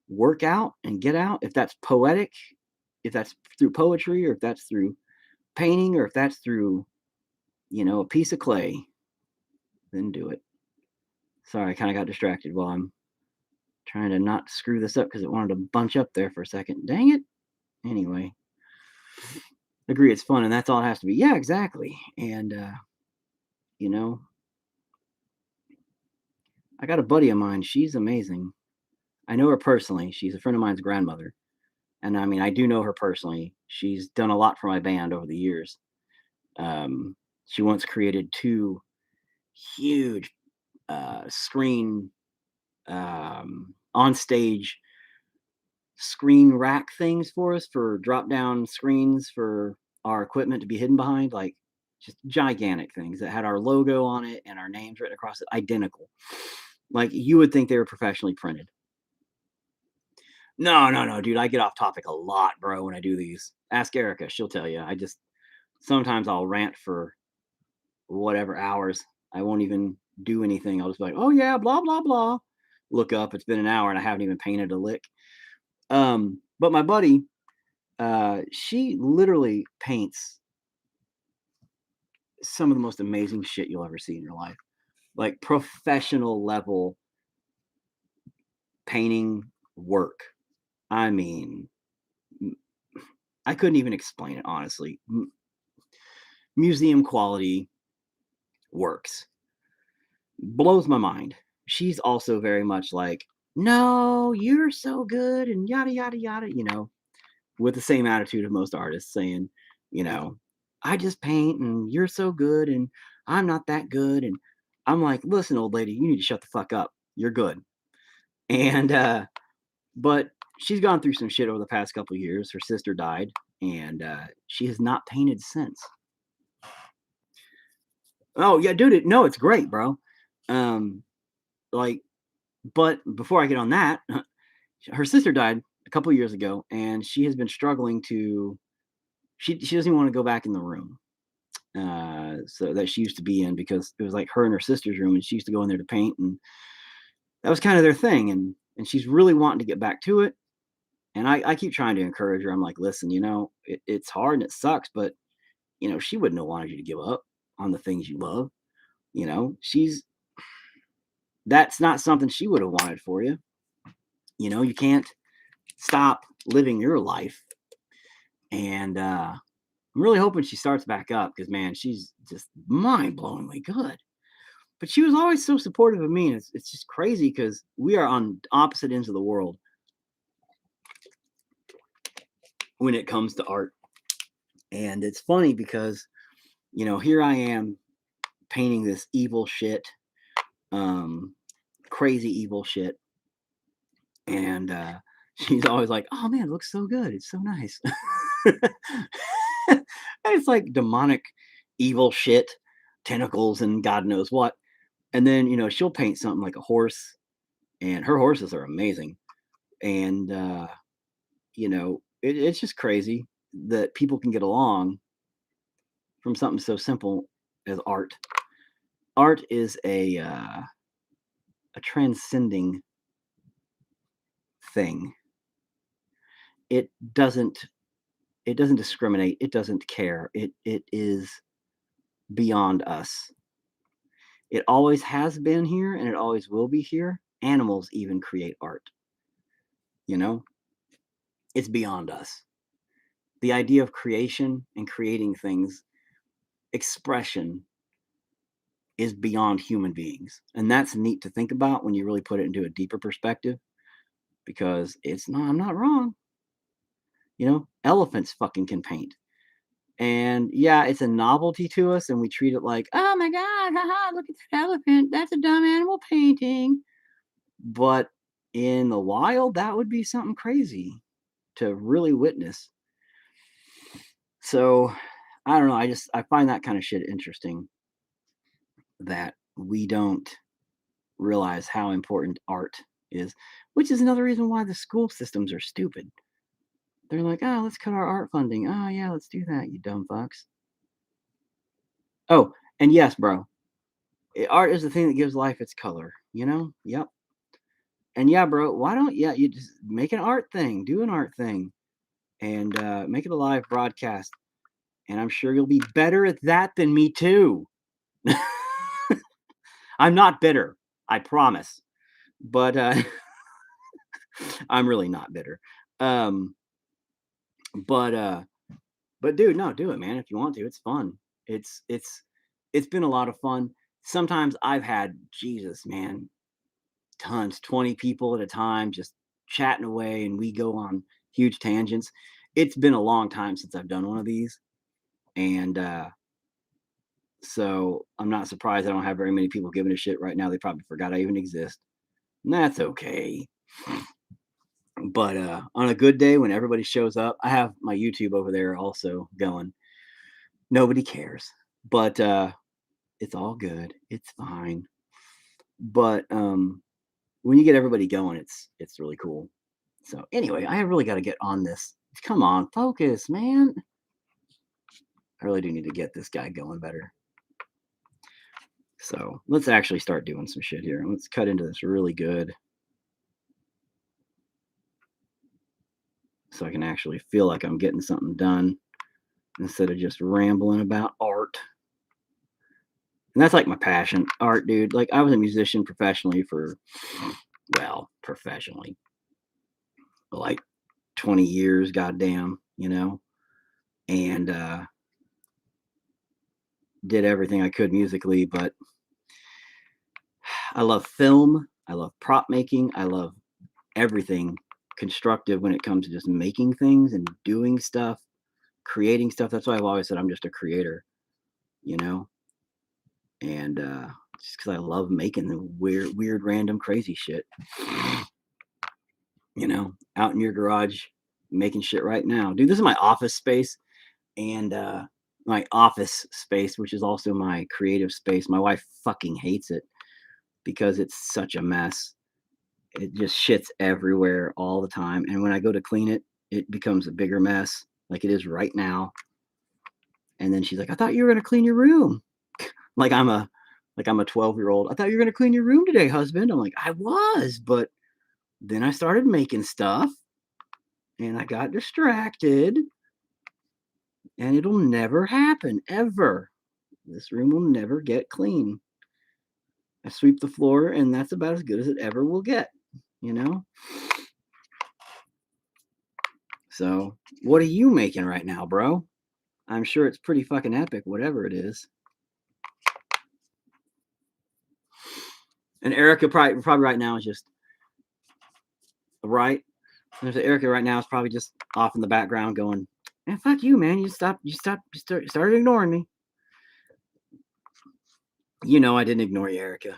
work out and get out, if that's poetic, if that's through poetry, or if that's through painting, or if that's through, a piece of clay, then do it. Sorry, I kind of got distracted while I'm trying to not screw this up because it wanted to bunch up there for a second. Dang it. Anyway, agree it's fun and that's all it has to be. Yeah, exactly. And, you know, I got a buddy of mine. She's amazing. I know her personally. She's a friend of mine's grandmother. And I mean, I do know her personally. She's done a lot for my band over the years. She once created two huge screen on stage screen rack things for us for drop down screens for our equipment to be hidden behind, like just gigantic things that had our logo on it and our names written across it, identical. Like you would think they were professionally printed. No, no, no, dude. I get off topic a lot, bro, when I do these. Ask Erica. She'll tell you. I just sometimes I'll rant for whatever hours. I won't even do anything. I'll just be like, oh yeah, blah, blah, blah. Look up, it's been an hour and I haven't even painted a lick. But my buddy, she literally paints some of the most amazing shit you'll ever see in your life. Like professional level painting work. I mean, I couldn't even explain it honestly. Museum quality works. Blows my mind. She's also very much like, no, you're so good and yada yada yada, with the same attitude of most artists saying, you know, I just paint and you're so good and I'm not that good. And I'm like, listen, old lady, you need to shut the fuck up. You're good. And but she's gone through some shit over the past couple of years. Her sister died and she has not painted since. Oh yeah, dude, no, it's great, bro. Um like but before I get on that, her sister died a couple years ago and she has been struggling to she doesn't even want to go back in the room so that she used to be in because it was like her and her sister's room and she used to go in there to paint and that was kind of their thing and she's really wanting to get back to it and I keep trying to encourage her. I'm like, listen, it's hard and it sucks, but she wouldn't have wanted you to give up on the things you love. She's that's not something she would have wanted for you. You can't stop living your life. And I'm really hoping she starts back up because, man, she's just mind-blowingly good. But she was always so supportive of me, and it's just crazy because we are on opposite ends of the world when it comes to art. And it's funny because here I am painting this evil shit, crazy evil shit. And she's always like, oh man, it looks so good. It's so nice. It's like demonic evil shit, tentacles and God knows what. And then, she'll paint something like a horse, and her horses are amazing. And, it's just crazy that people can get along from something so simple as art. Art is a transcending thing. It doesn't discriminate. It doesn't care. It is beyond us. It always has been here and it always will be here. Animals even create art. It's beyond us. The idea of creation and creating things, expression, is beyond human beings. And that's neat to think about when you really put it into a deeper perspective, because I'm not wrong. Elephants fucking can paint. And yeah, it's a novelty to us, and we treat it like, oh my God, haha, look at that elephant. That's a dumb animal painting. But in the wild, that would be something crazy to really witness. So I don't know. I find that kind of shit interesting, that we don't realize how important art is, which is another reason why the school systems are stupid. They're like, oh, let's cut our art funding. Oh, yeah, let's do that, you dumb fucks. Oh, and yes, bro, art is the thing that gives life its color, Yep. And yeah, bro, why don't you just make an art thing, do an art thing, and make it a live broadcast. And I'm sure you'll be better at that than me too. I'm not bitter, I promise. But I'm really not bitter. Um, but dude, no, do it, man. If you want to, it's fun. It's been a lot of fun. Sometimes I've had, Jesus, man, tons, 20 people at a time, just chatting away, and we go on huge tangents. It's been a long time since I've done one of these. And so I'm not surprised I don't have very many people giving a shit right now. They probably forgot I even exist. And that's okay. But on a good day when everybody shows up, I have my YouTube over there also going. Nobody cares. But it's all good. It's fine. But when you get everybody going, it's really cool. So anyway, I really got to get on this. Come on, focus, man. I really do need to get this guy going better. So let's actually start doing some shit here. Let's cut into this really good, so I can actually feel like I'm getting something done instead of just rambling about art. And that's like my passion, art, dude. Like, I was a musician professionally for, like 20 years, goddamn, and did everything I could musically. But I love film, I love prop making, I love everything constructive when it comes to just making things and doing stuff, creating stuff. That's why I've always said I'm just a creator, and just because I love making the weird, random, crazy shit. Out in your garage, making shit right now, dude. This is my office space, and my office space, which is also my creative space. My wife fucking hates it because it's such a mess. It just shits everywhere all the time, and when I go to clean it, it becomes a bigger mess, like it is right now. And then she's like, "I thought you were gonna clean your room." like I'm a 12-year-old. "I thought you were gonna clean your room today, husband." I'm like, "I was, but then I started making stuff and I got distracted, and it'll never happen, ever. This room will never get clean. I sweep the floor, and that's about as good as it ever will get, you know?" So, what are you making right now, bro? I'm sure it's pretty fucking epic, whatever it is. And Erica probably right now is just right. There's Erica right now is probably just off in the background going, "Man, fuck you, man. You started ignoring me." I didn't ignore you, Erica.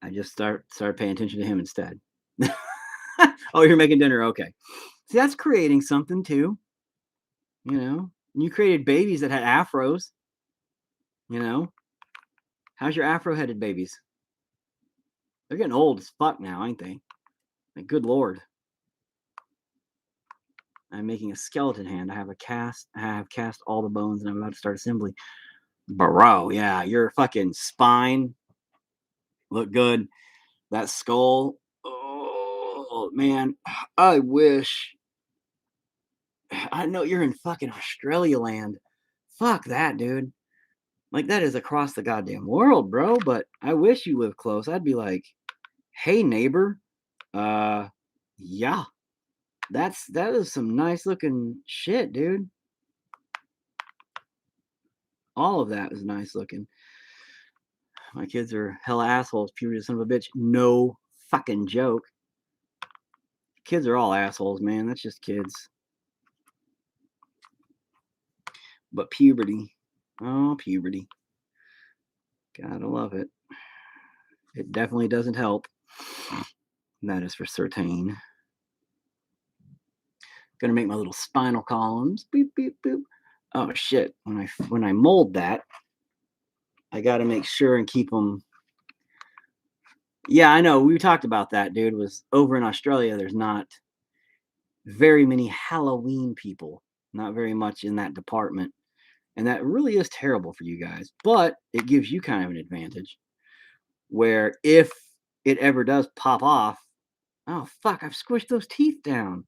I just started paying attention to him instead. Oh, you're making dinner. Okay. See, that's creating something too. You created babies that had afros. You know, how's your afro-headed babies? They're getting old as fuck now, ain't they? Like, good lord. I'm making a skeleton hand. I have cast all the bones, and I'm about to start assembly. Bro, yeah, your fucking spine look good. That skull. Oh man, I wish. I know you're in fucking Australia land. Fuck that, dude. Like, that is across the goddamn world, bro. But I wish you lived close. I'd be like, hey neighbor, uh, yeah, that is some nice looking shit, dude. All of that is nice looking. My kids are hella assholes. Puberty, son of a bitch. No fucking joke. Kids are all assholes, man. That's just kids. But puberty. Oh, puberty. Gotta love it. It definitely doesn't help. That is for certain. Gonna make my little spinal columns. Boop, boop, boop. Oh shit. When I mold that, I gotta make sure and keep them. Yeah, I know. We talked about that, dude. Was over in Australia, there's not very many Halloween people. Not very much in that department. And that really is terrible for you guys. But it gives you kind of an advantage where if it ever does pop off, oh fuck, I've squished those teeth down.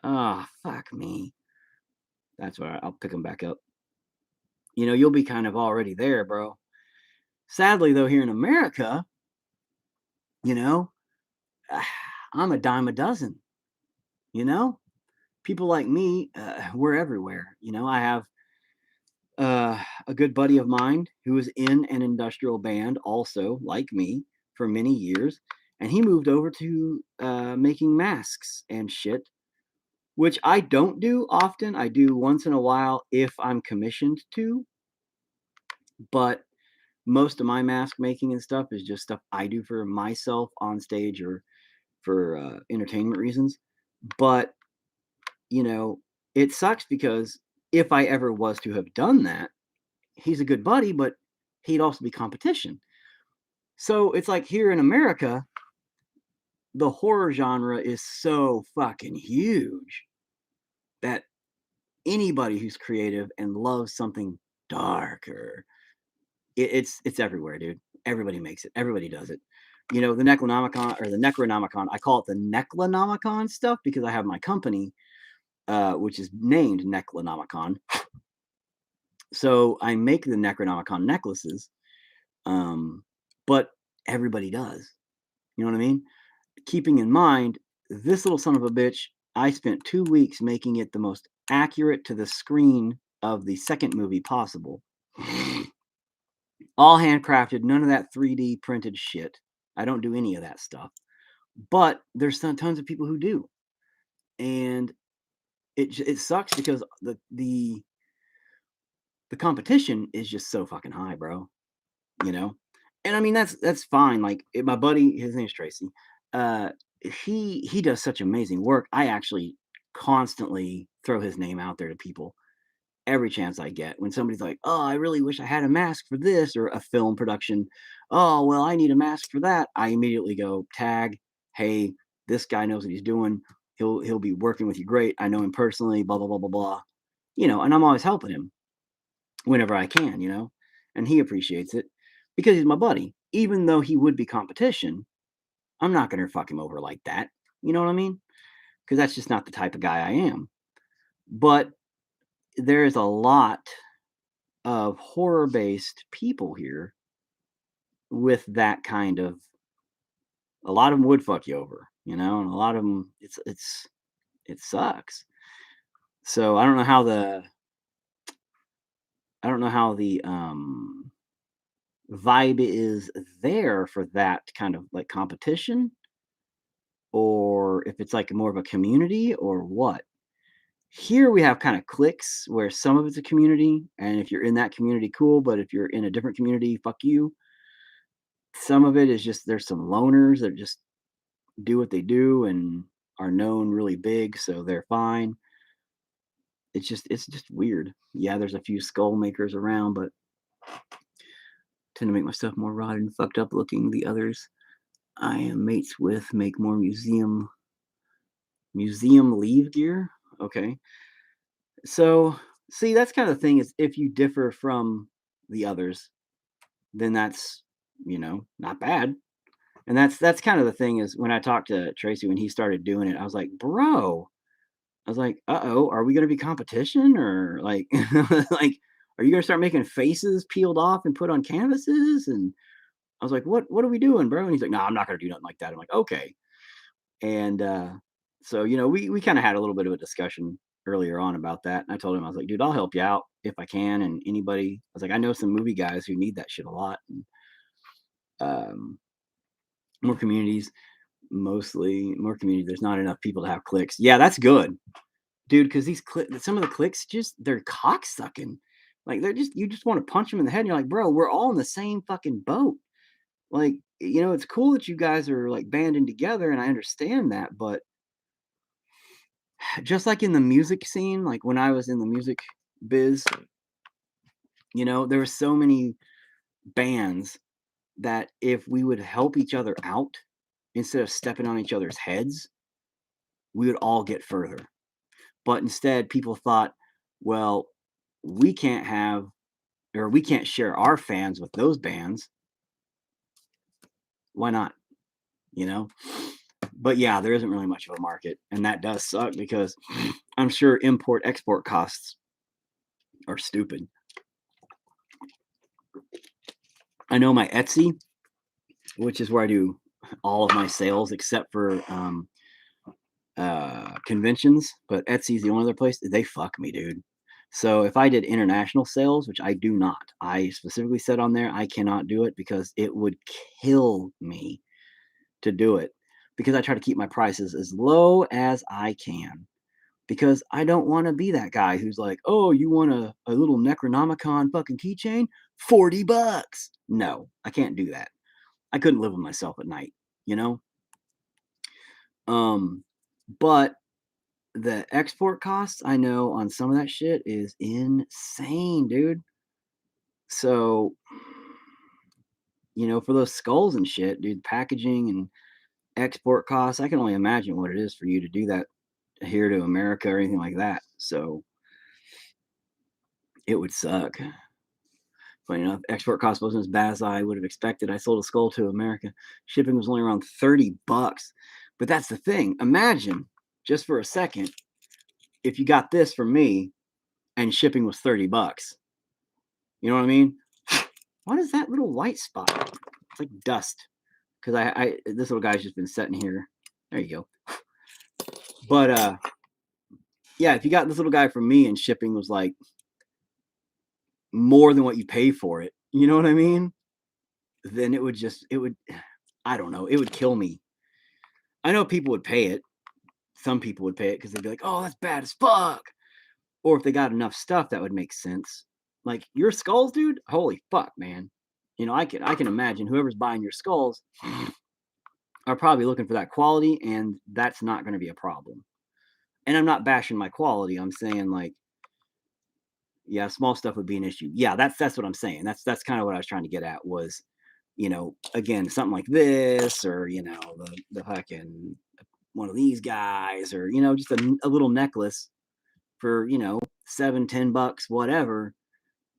Oh, fuck me. That's why I'll pick them back up. You'll be kind of already there, bro. Sadly, though, here in America, you know, I'm a dime a dozen. You know, people like me, we're everywhere. I have a good buddy of mine who was in an industrial band, also like me, for many years, and he moved over to making masks and shit, which I don't do often. I do once in a while if I'm commissioned to, but most of my mask making and stuff is just stuff I do for myself on stage or for entertainment reasons. But, you know, it sucks because if I ever was to have done that, he's a good buddy, but he'd also be competition. So it's like here in America, the horror genre is so fucking huge that anybody who's creative and loves something darker, it's everywhere, dude. Everybody makes it. Everybody does it. The Necronomicon. I call it the Necronomicon stuff because I have my company, which is named Necronomicon. So I make the Necronomicon necklaces, but everybody does. You know what I mean? Keeping in mind, this little son of a bitch, I spent 2 weeks making it the most accurate to the screen of the second movie possible. All handcrafted, none of that 3D printed shit. I don't do any of that stuff. But there's tons of people who do. And it sucks because the competition is just so fucking high, bro. You know? And I mean that's fine. Like my buddy, his name's Tracy. Uh he does such amazing work. I actually constantly throw his name out there to people every chance I get. When somebody's like, "Oh, I really wish I had a mask for this," or a film production, "Oh, well, I need a mask for that." I immediately go tag, "Hey, this guy knows what he's doing. He'll be working with you great. I know him personally, blah blah blah blah blah." And I'm always helping him whenever I can, and he appreciates it because he's my buddy. Even though he would be competition, I'm not going to fuck him over like that. You know what I mean? Because that's just not the type of guy I am. But there is a lot of horror based people here with that kind of a lot of them would fuck you over, and a lot of them it sucks. So I don't know how the vibe is there for that kind of like competition, or if it's like more of a community or what. Here we have kind of cliques where some of it's a community, and if you're in that community, cool. But if you're in a different community, fuck you. Some of it is just there's some loners that just do what they do and are known really big, so they're fine. It's just weird. Yeah, there's a few skull makers around, but tend to make my stuff more rotted and fucked up looking. The others I am mates with make more museum leave gear. Okay. So see, that's kind of the thing is if you differ from the others, then that's not bad. And that's kind of the thing is when I talked to Tracy when he started doing it, I was like, bro, I was like, uh-oh, are we gonna be competition or like like are you gonna start making faces peeled off and put on canvases? And I was like, what are we doing, bro? And he's like, no, I'm not gonna do nothing like that. I'm like, okay. And so we kind of had a little bit of a discussion earlier on about that. And I told him, I was like, dude, I'll help you out if I can. And anybody, I was like, I know some movie guys who need that shit a lot. And um more communities, mostly more communities. There's not enough people to have clicks. Yeah, that's good, dude. Because some of the clicks just they're cock sucking. Like they're just you just want to punch them in the head. And you're like, bro, we're all in the same fucking boat. Like it's cool that you guys are like banding together, and I understand that, but just like in the music scene, like when I was in the music biz, there were so many bands that if we would help each other out instead of stepping on each other's heads, we would all get further. But instead, people thought, well, we can't have or we can't share our fans with those bands. Why not? You know? But yeah, there isn't really much of a market. And that does suck because I'm sure import export costs are stupid. I know my Etsy, which is where I do all of my sales except for conventions, but Etsy's the only other place they fuck me, dude. So if I did international sales, which I do not, I specifically said on there I cannot do it because it would kill me to do it because I try to keep my prices as low as I can because I don't want to be that guy who's like, oh, you want a little Necronomicon fucking keychain? $40. No, I can't do that. I couldn't live with myself at night, you know? Um, but the export costs I know on some of that shit is insane, dude. So, for those skulls and shit, dude, packaging and export costs, I can only imagine what it is for you to do that here to America or anything like that. So it would suck. Funny enough, export cost wasn't as bad as I would have expected. I sold a skull to America. Shipping was only around $30. But that's the thing. Imagine, just for a second, if you got this from me and shipping was $30. You know what I mean? What is that little white spot? It's like dust. Because this little guy's just been sitting here. There you go. But yeah, if you got this little guy from me and shipping was like more than what you pay for it, you know what I mean? Then I don't know, it would kill me. I know people would pay it. Some people would pay it because they'd be like, oh, that's bad as fuck. Or if they got enough stuff, that would make sense. Like your skulls, dude. Holy fuck, man. I can imagine whoever's buying your skulls are probably looking for that quality, and that's not going to be a problem. And I'm not bashing my quality. I'm saying like, yeah, small stuff would be an issue. Yeah, that's what I'm saying. That's kind of what I was trying to get at was, again, something like this, or the fucking one of these guys, or just a little necklace for $7-10, whatever,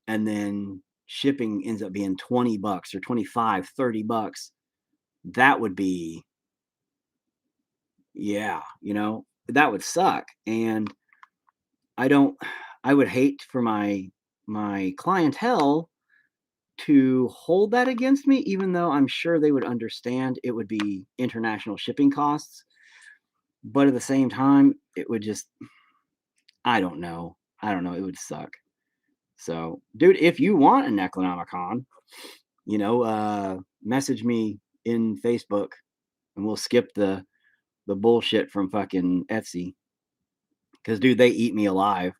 and then shipping ends up being $20 or 25-30. That would be, yeah, that would suck. And I would hate for my clientele to hold that against me, even though I'm sure they would understand it would be international shipping costs. But at the same time, it would just, I don't know. It would suck. So, dude, if you want a Necronomicon, message me in Facebook and we'll skip the bullshit from fucking Etsy. Because, dude, they eat me alive.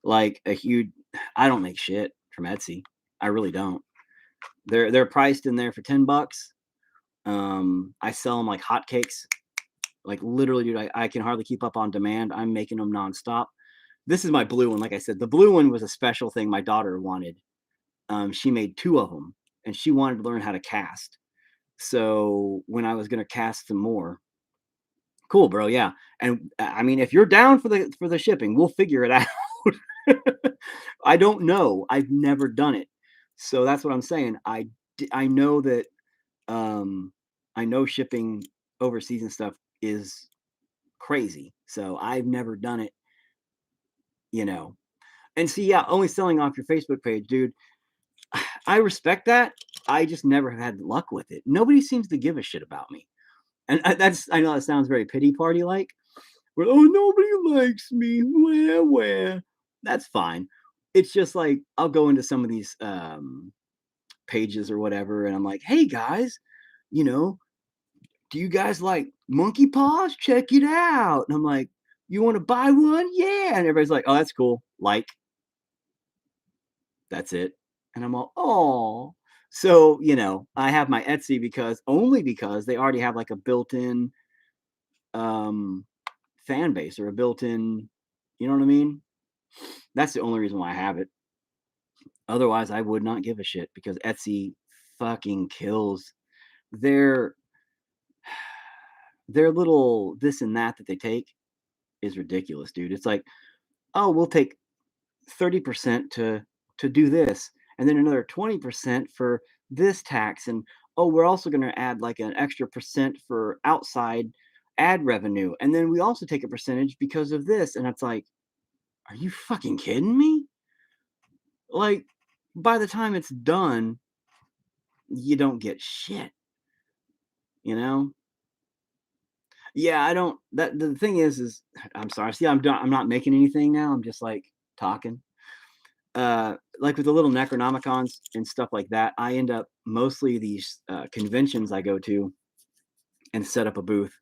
Like a huge, I don't make shit from Etsy. I really don't. They're priced in there for $10. I sell them like hotcakes. Like literally, dude, I can hardly keep up on demand. I'm making them nonstop. This is my blue one. Like I said, the blue one was a special thing my daughter wanted. She made 2 of them, and she wanted to learn how to cast. So when I was gonna cast some more, cool, bro, yeah. And I mean, if you're down for the shipping, we'll figure it out. I don't know. I've never done it, so that's what I'm saying. I know that I know shipping overseas and stuff is crazy, so I've never done it. You know, and see, yeah, only selling off your Facebook page, dude. I respect that. I just never have had luck with it. Nobody seems to give a shit about me. And I know that sounds very pity party like. Where, oh, nobody likes me. Where? That's fine. It's just like I'll go into some of these pages or whatever, and I'm like, hey guys, you know, do you guys like monkey paws? Check it out. And I'm like, you want to buy one? Yeah. And everybody's like, oh, that's cool. Like, that's it. And I'm all, oh. So, I have my Etsy only because they already have like a built-in um fan base or a built-in, you know what I mean? That's the only reason why I have it. Otherwise, I would not give a shit because Etsy fucking kills. Their their little this and that they take is ridiculous, dude. It's like, oh, we'll take 30% to do this, and then another 20% for this tax, and oh, we're also going to add like an extra percent for outside ad revenue, and then we also take a percentage because of this, and it's like, are you fucking kidding me? Like, by the time it's done, you don't get shit, you know? Yeah, I don't. That the thing is, I'm sorry. See, I'm not making anything now. I'm just like talking. Like with the little Necronomicons and stuff like that, I end up mostly these conventions I go to and set up a booth.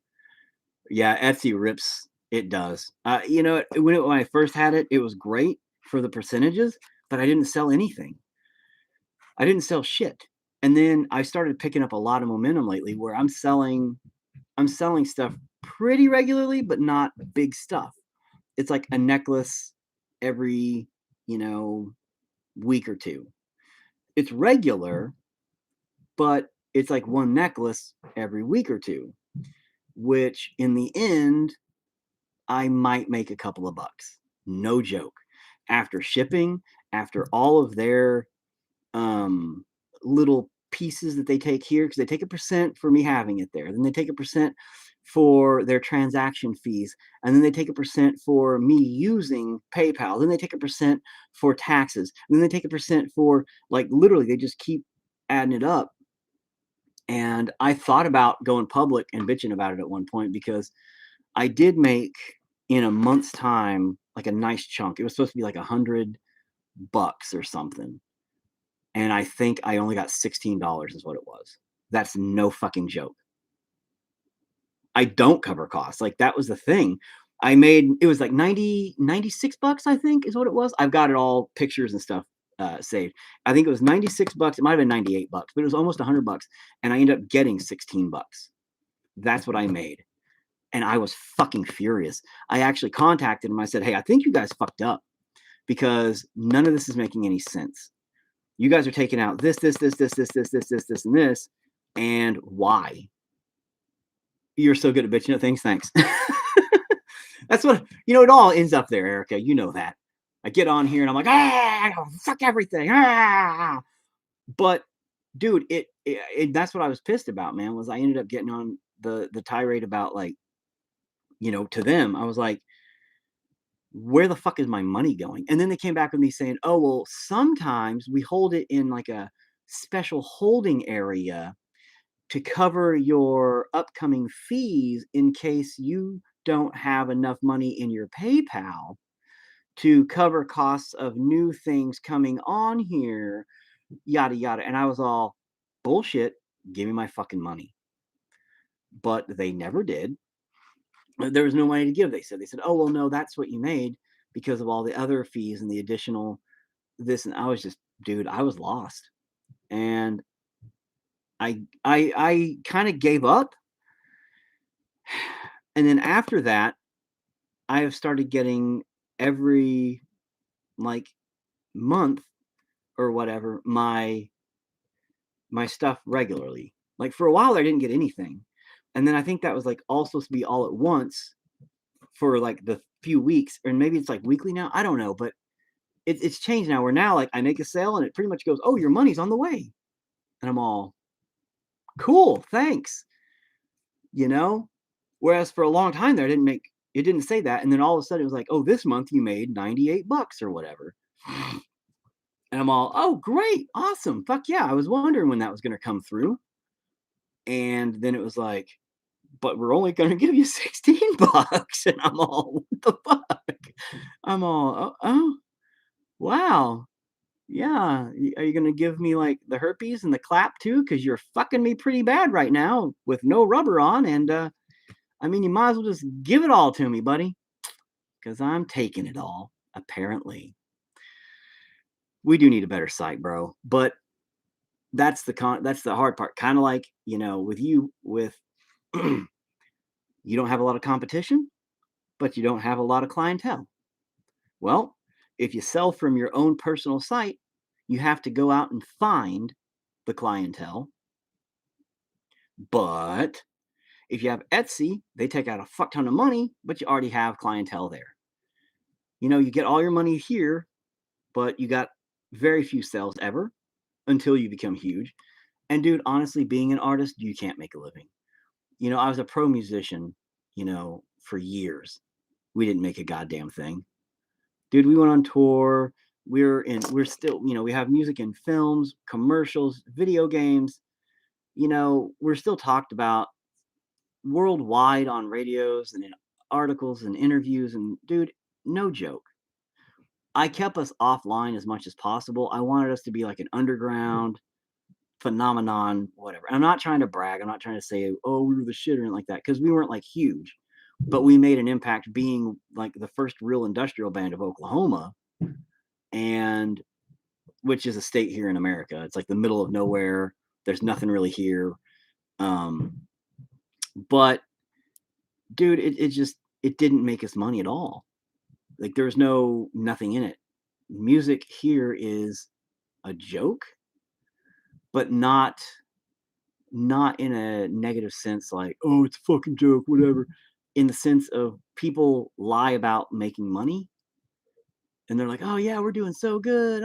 Yeah, Etsy rips. It does. When I first had it, it was great for the percentages, but I didn't sell anything. I didn't sell shit. And then I started picking up a lot of momentum lately where I'm selling stuff pretty regularly, but not big stuff. It's like a necklace every, week or two. It's regular, but it's like one necklace every week or two, which in the end, I might make a couple of bucks. No joke. After shipping, after all of their little pieces that they take here, because they take a percent for me having it there. Then they take a percent for their transaction fees. And then they take a percent for me using PayPal. Then they take a percent for taxes. And then they take a percent for, like, literally, they just keep adding it up. And I thought about going public and bitching about it at one point because I did make in a month's time like a nice chunk. It was supposed to be like $100 or something. And I think I only got $16 is what it was. That's no fucking joke. I don't cover costs. Like, that was the thing. It was like 96 bucks, I think is what it was. I've got it all pictures and stuff saved. I think it was 96 bucks. It might have been 98 bucks, but it was almost $100. And I ended up getting 16 bucks. That's what I made. And I was fucking furious. I actually contacted him. I said, hey, I think you guys fucked up because none of this is making any sense. You guys are taking out this, and this, and why? You're so good at bitching at things. Thanks. That's what, it all ends up there, Erica. You know that. I get on here and I'm like, fuck everything. But dude, that's what I was pissed about, man, was I ended up getting on the tirade about, like, to them. I was like, where the fuck is my money going? And then they came back with me saying, oh, well, sometimes we hold it in like a special holding area to cover your upcoming fees in case you don't have enough money in your PayPal to cover costs of new things coming on here, yada, yada. And I was all, bullshit, give me my fucking money. But they never did. There was no money to give. They said, oh, well, no, that's what you made because of all the other fees and the additional this. And I was just, dude, I was lost. And I kind of gave up. And then after that, I have started getting every like month or whatever my stuff regularly. Like for a while I didn't get anything. And then I think that was like all supposed to be all at once for like the few weeks, or maybe it's like weekly now. I don't know, but it's changed now where now like I make a sale and it pretty much goes, oh, your money's on the way. And I'm all cool, thanks. You know? Whereas for a long time there, it didn't say that. And then all of a sudden it was like, oh, this month you made $98 or whatever. And I'm all, oh, great, awesome, fuck yeah. I was wondering when that was going to come through. And then it was like, but we're only going to give you $16. And I'm all, what the fuck? I'm all, oh, wow. Yeah. Are you going to give me like the herpes and the clap too? Because you're fucking me pretty bad right now with no rubber on. And I mean, you might as well just give it all to me, buddy. Because I'm taking it all, apparently. We do need a better site, bro. But that's the hard part. Kind of like, with you, you don't have a lot of competition, but you don't have a lot of clientele. Well, if you sell from your own personal site, you have to go out and find the clientele. But if you have Etsy, they take out a fuck ton of money, but you already have clientele there. You get all your money here, but you got very few sales ever until you become huge. And dude, honestly, being an artist, you can't make a living. I was a pro musician, for years. We didn't make a goddamn thing. Dude, we went on tour. We're still, we have music in films, commercials, video games. We're still talked about worldwide on radios and in articles and interviews. And dude, no joke. I kept us offline as much as possible. I wanted us to be like an underground phenomenon, whatever. I'm not trying to brag. I'm not trying to say, oh, we were the shit or anything like that, because we weren't like huge, but we made an impact being like the first real industrial band of Oklahoma, and which is a state here in America. It's like the middle of nowhere. There's nothing really here. But dude, it didn't make us money at all. Like there's nothing in it. Music here is a joke, but not in a negative sense, like, oh, it's a fucking joke, whatever. In the sense of people lie about making money. And they're like, oh yeah, we're doing so good.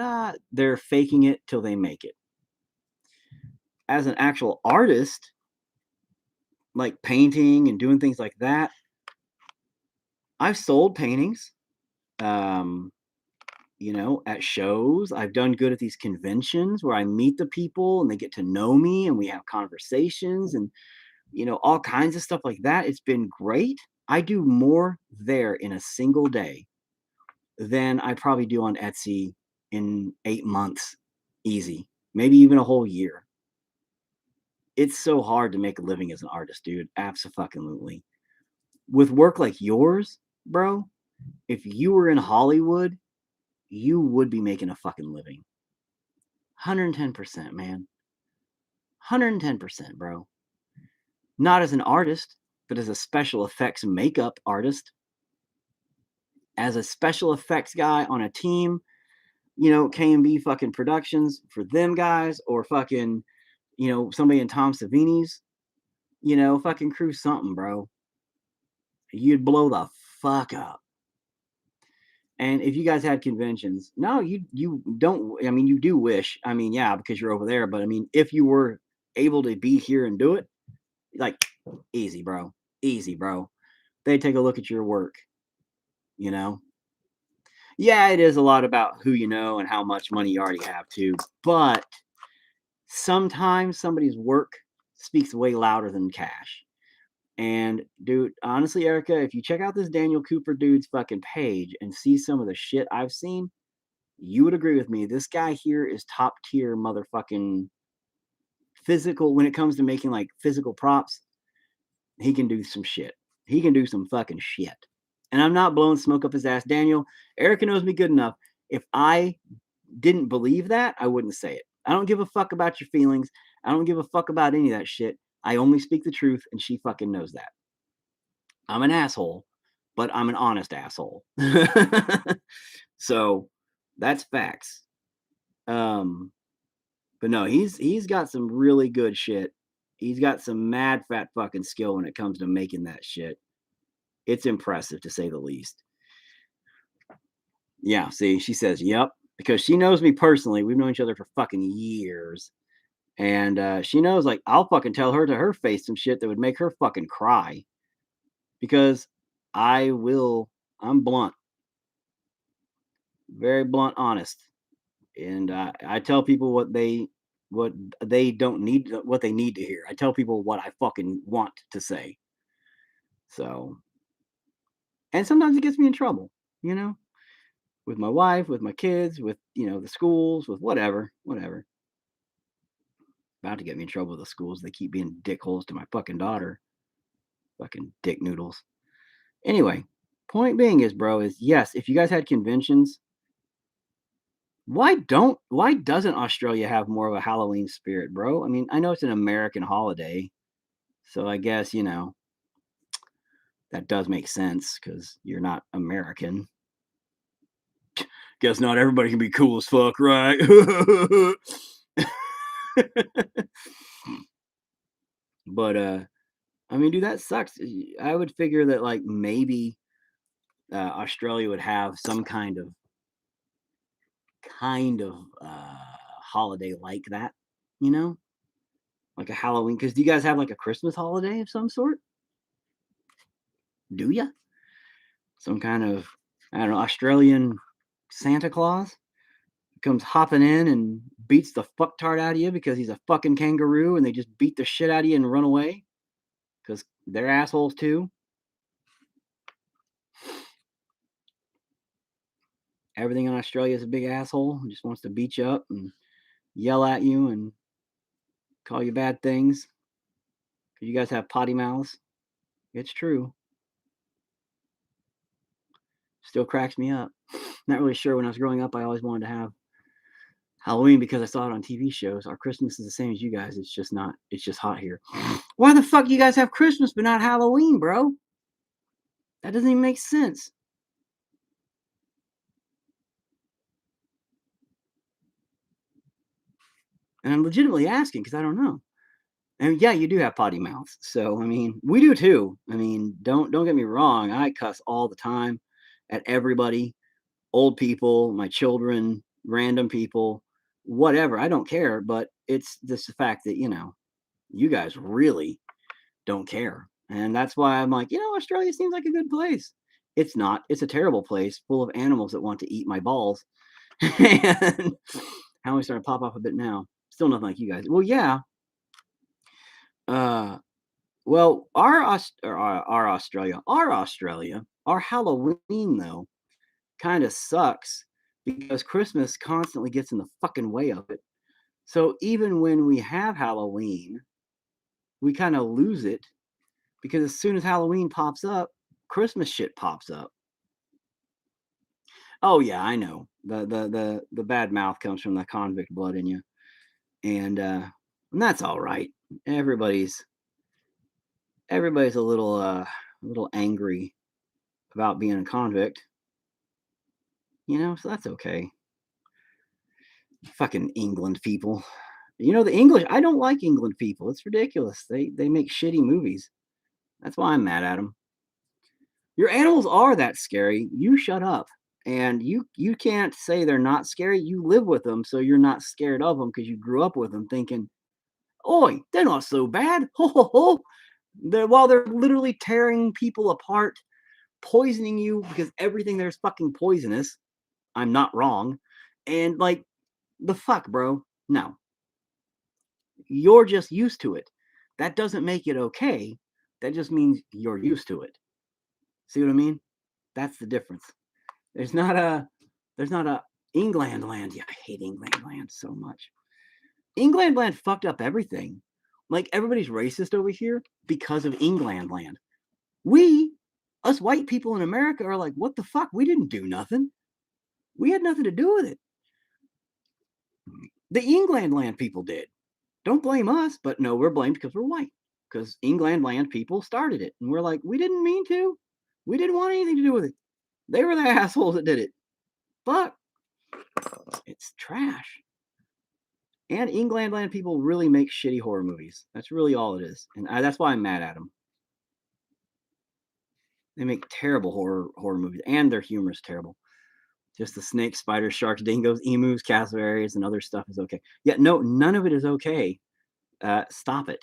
They're faking it till they make it. As an actual artist, like painting and doing things like that, I've sold paintings. At shows. I've done good at these conventions where I meet the people and they get to know me and we have conversations and, all kinds of stuff like that. It's been great. I do more there in a single day than I probably do on Etsy in 8 months. Easy. Maybe even a whole year. It's so hard to make a living as an artist, dude. Abso-fucking-lutely. With work like yours, bro, if you were in Hollywood, you would be making a fucking living. 110%, man. 110%, bro. Not as an artist, but as a special effects makeup artist. As a special effects guy on a team, K&B fucking Productions for them guys, or fucking, somebody in Tom Savini's, fucking crew something, bro. You'd blow the fuck up. And if you guys had conventions, no, you don't. I mean, you do wish. I mean, yeah, because you're over there. But I mean, if you were able to be here and do it, like, easy, bro. Easy, bro. They take a look at your work. Yeah, it is a lot about who you know and how much money you already have too. But sometimes somebody's work speaks way louder than cash. And dude, honestly, Erica, if you check out this Daniel Cooper dude's fucking page and see some of the shit I've seen, you would agree with me. This guy here is top tier motherfucking physical. When it comes to making like physical props, he can do some shit. he can do some fucking shit. And I'm not blowing smoke up his ass. Daniel, Erica knows me good enough. If I didn't believe that, I wouldn't say it. I don't give a fuck about your feelings. I don't give a fuck about any of that shit. I only speak the truth, and she fucking knows that. I'm an asshole, but I'm an honest asshole. So that's facts. But no, he's got some really good shit. He's got some mad fat fucking skill when it comes to making that shit. It's impressive to say the least. Yeah, see, she says, yep, because she knows me personally. We've known each other for fucking years. And she knows, like, I'll fucking tell her to her face some shit that would make her fucking cry. Because I'm blunt. Very blunt, honest. And I tell people what they don't need, what they need to hear. I tell people what I fucking want to say. So, and sometimes it gets me in trouble, with my wife, with my kids, with, the schools, with whatever. About to get me in trouble with the schools. They keep being dickholes to my fucking daughter. Fucking dick noodles. Anyway, point being is, bro, is yes, if you guys had conventions, why doesn't Australia have more of a Halloween spirit, bro? I mean, I know it's an American holiday, so I guess, that does make sense because you're not American. Guess not everybody can be cool as fuck, right? But I mean, dude, that sucks. I would figure that, like, maybe Australia would have some kind of holiday like that, like a Halloween. Because do you guys have like a Christmas holiday of some sort? Do you? Some kind of, I don't know, Australian Santa Claus comes hopping in and beats the fucktard out of you because he's a fucking kangaroo, and they just beat the shit out of you and run away because they're assholes too. Everything in Australia is a big asshole. He just wants to beat you up and yell at you and call you bad things. Because you guys have potty mouths. It's true. Still cracks me up. Not really sure. When I was growing up, I always wanted to have Halloween because I saw it on TV shows. Our Christmas is the same as you guys. It's just not. It's just hot here. Why the fuck you guys have Christmas but not Halloween, bro? That doesn't even make sense. And I'm legitimately asking because I don't know. And yeah, you do have potty mouths. So I mean, we do too. I mean, don't get me wrong. I cuss all the time at everybody, old people, my children, random people, whatever. I don't care. But it's just the fact that you guys really don't care, and that's why I'm like, Australia seems like a good place. It's not. It's a terrible place full of animals that want to eat my balls. And how am I starting to pop off a bit now? Still nothing like you guys. Well, yeah. Well, our Australia, our Halloween though, kind of sucks because Christmas constantly gets in the fucking way of it. So even when we have Halloween, we kind of lose it because as soon as Halloween pops up, Christmas shit pops up. Oh yeah, I know. The bad mouth comes from the convict blood in you, and that's all right. Everybody's a little angry about being a convict, so that's okay. Fucking England people. The English, I don't like England people. It's ridiculous. They make shitty movies. That's why I'm mad at them. Your animals are that scary. You shut up. And you can't say they're not scary. You live with them, so you're not scared of them because you grew up with them thinking, oi, they're not so bad. Ho, ho, ho. While they're literally tearing people apart, poisoning you because everything there's fucking poisonous. I'm not wrong. And like, the fuck, bro? No. You're just used to it. That doesn't make it okay. That just means you're used to it. See what I mean? That's the difference. There's not a England land. Yeah, I hate England land so much. England land fucked up everything. Like, everybody's racist over here because of England land. Us white people in America are like, what the fuck? We didn't do nothing. We had nothing to do with it. The England land people did. Don't blame us, but no, we're blamed because we're white. Because England land people started it. And we're like, we didn't mean to. We didn't want anything to do with it. They were the assholes that did it. But it's trash. And England land people really make shitty horror movies. That's really all it is. And that's why I'm mad at them. They make terrible horror movies. And their humor is terrible. Just the snakes, spiders, sharks, dingoes, emus, cassowaries, and other stuff is okay. Yeah, no, none of it is okay. Stop it.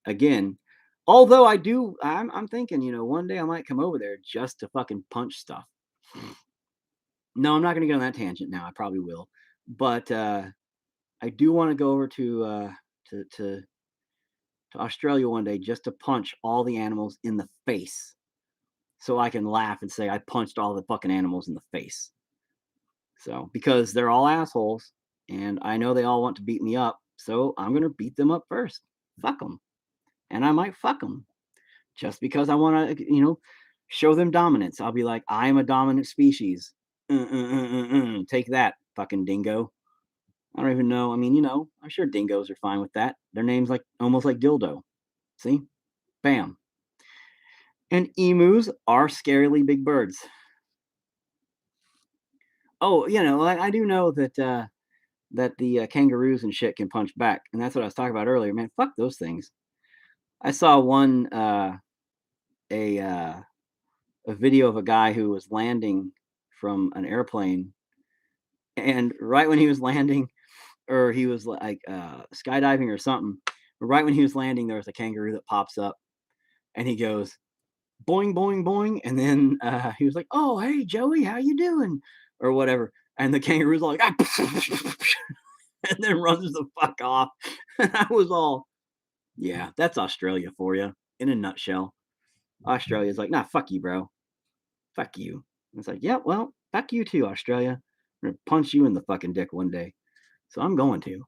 Again, although I'm thinking, one day I might come over there just to fucking punch stuff. No, I'm not going to get on that tangent now. I probably will, but I do want to go over to Australia one day just to punch all the animals in the face, so I can laugh and say I punched all the fucking animals in the face. So because they're all assholes, and I know they all want to beat me up, so I'm gonna beat them up first. Fuck them, and I might fuck them just because I want to, show them dominance. I'll be like, I am a dominant species. Take that, fucking dingo. I don't even know. I mean, I'm sure dingoes are fine with that. Their name's like almost like dildo. See? Bam. And emus are scarily big birds. Oh, I do know that the kangaroos and shit can punch back, and that's what I was talking about earlier. Man, fuck those things. I saw one a video of a guy who was landing from an airplane, and right when he was landing, or he was like skydiving or something, but right when he was landing, there was a kangaroo that pops up, and he goes boing boing boing, and then he was like, "Oh, hey Joey, how you doing?" or whatever, and the kangaroo's like, ah, and then runs the fuck off. And I was all, yeah, that's Australia for you in a nutshell. Australia's like, nah, fuck you, bro. Fuck you. And it's like, yeah, well, fuck you too, Australia. I'm gonna punch you in the fucking dick one day. So I'm going to.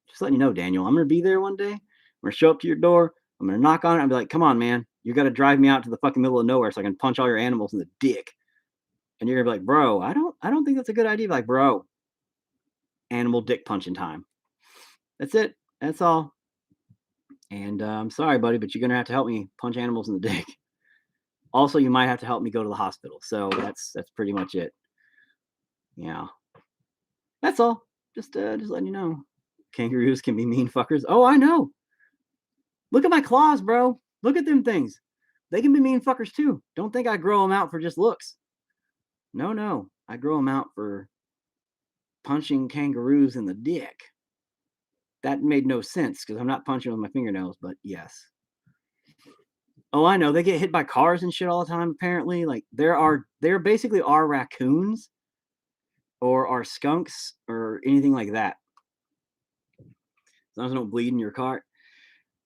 Just letting you know, Daniel, I'm gonna be there one day. I'm gonna show up to your door. I'm gonna knock on it. I'll be like, come on, man. You gotta drive me out to the fucking middle of nowhere so I can punch all your animals in the dick. And you're gonna be like, bro, I don't think that's a good idea. Like, bro, animal dick punching time. That's it. That's all. And I'm sorry, buddy, but you're gonna have to help me punch animals in the dick. Also, you might have to help me go to the hospital. So that's pretty much it. Yeah, that's all. Just letting you know, kangaroos can be mean fuckers. Oh, I know. Look at my claws, bro. Look at them things. They can be mean fuckers too. Don't think I grow them out for just looks. No, I grow them out for punching kangaroos in the dick. That made no sense because I'm not punching with my fingernails, but yes. Oh, I know. They get hit by cars and shit all the time, apparently. Like there basically are raccoons or are skunks or anything like that. As long as I don't bleed in your car.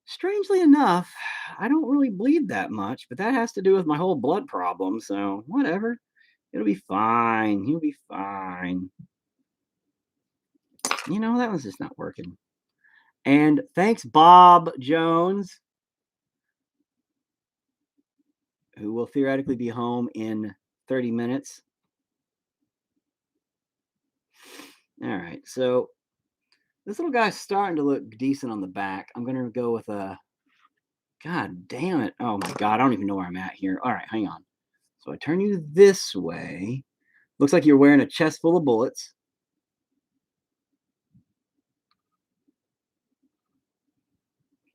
Strangely enough, I don't really bleed that much, but that has to do with my whole blood problem. So whatever. It'll be fine. He'll be fine. That one's just not working. And thanks, Bob Jones, who will theoretically be home in 30 minutes. All right, so this little guy's starting to look decent on the back. I'm going to go with a... God damn it. Oh, my God. I don't even know where I'm at here. All right, hang on. So I turn you this way. Looks like you're wearing a chest full of bullets.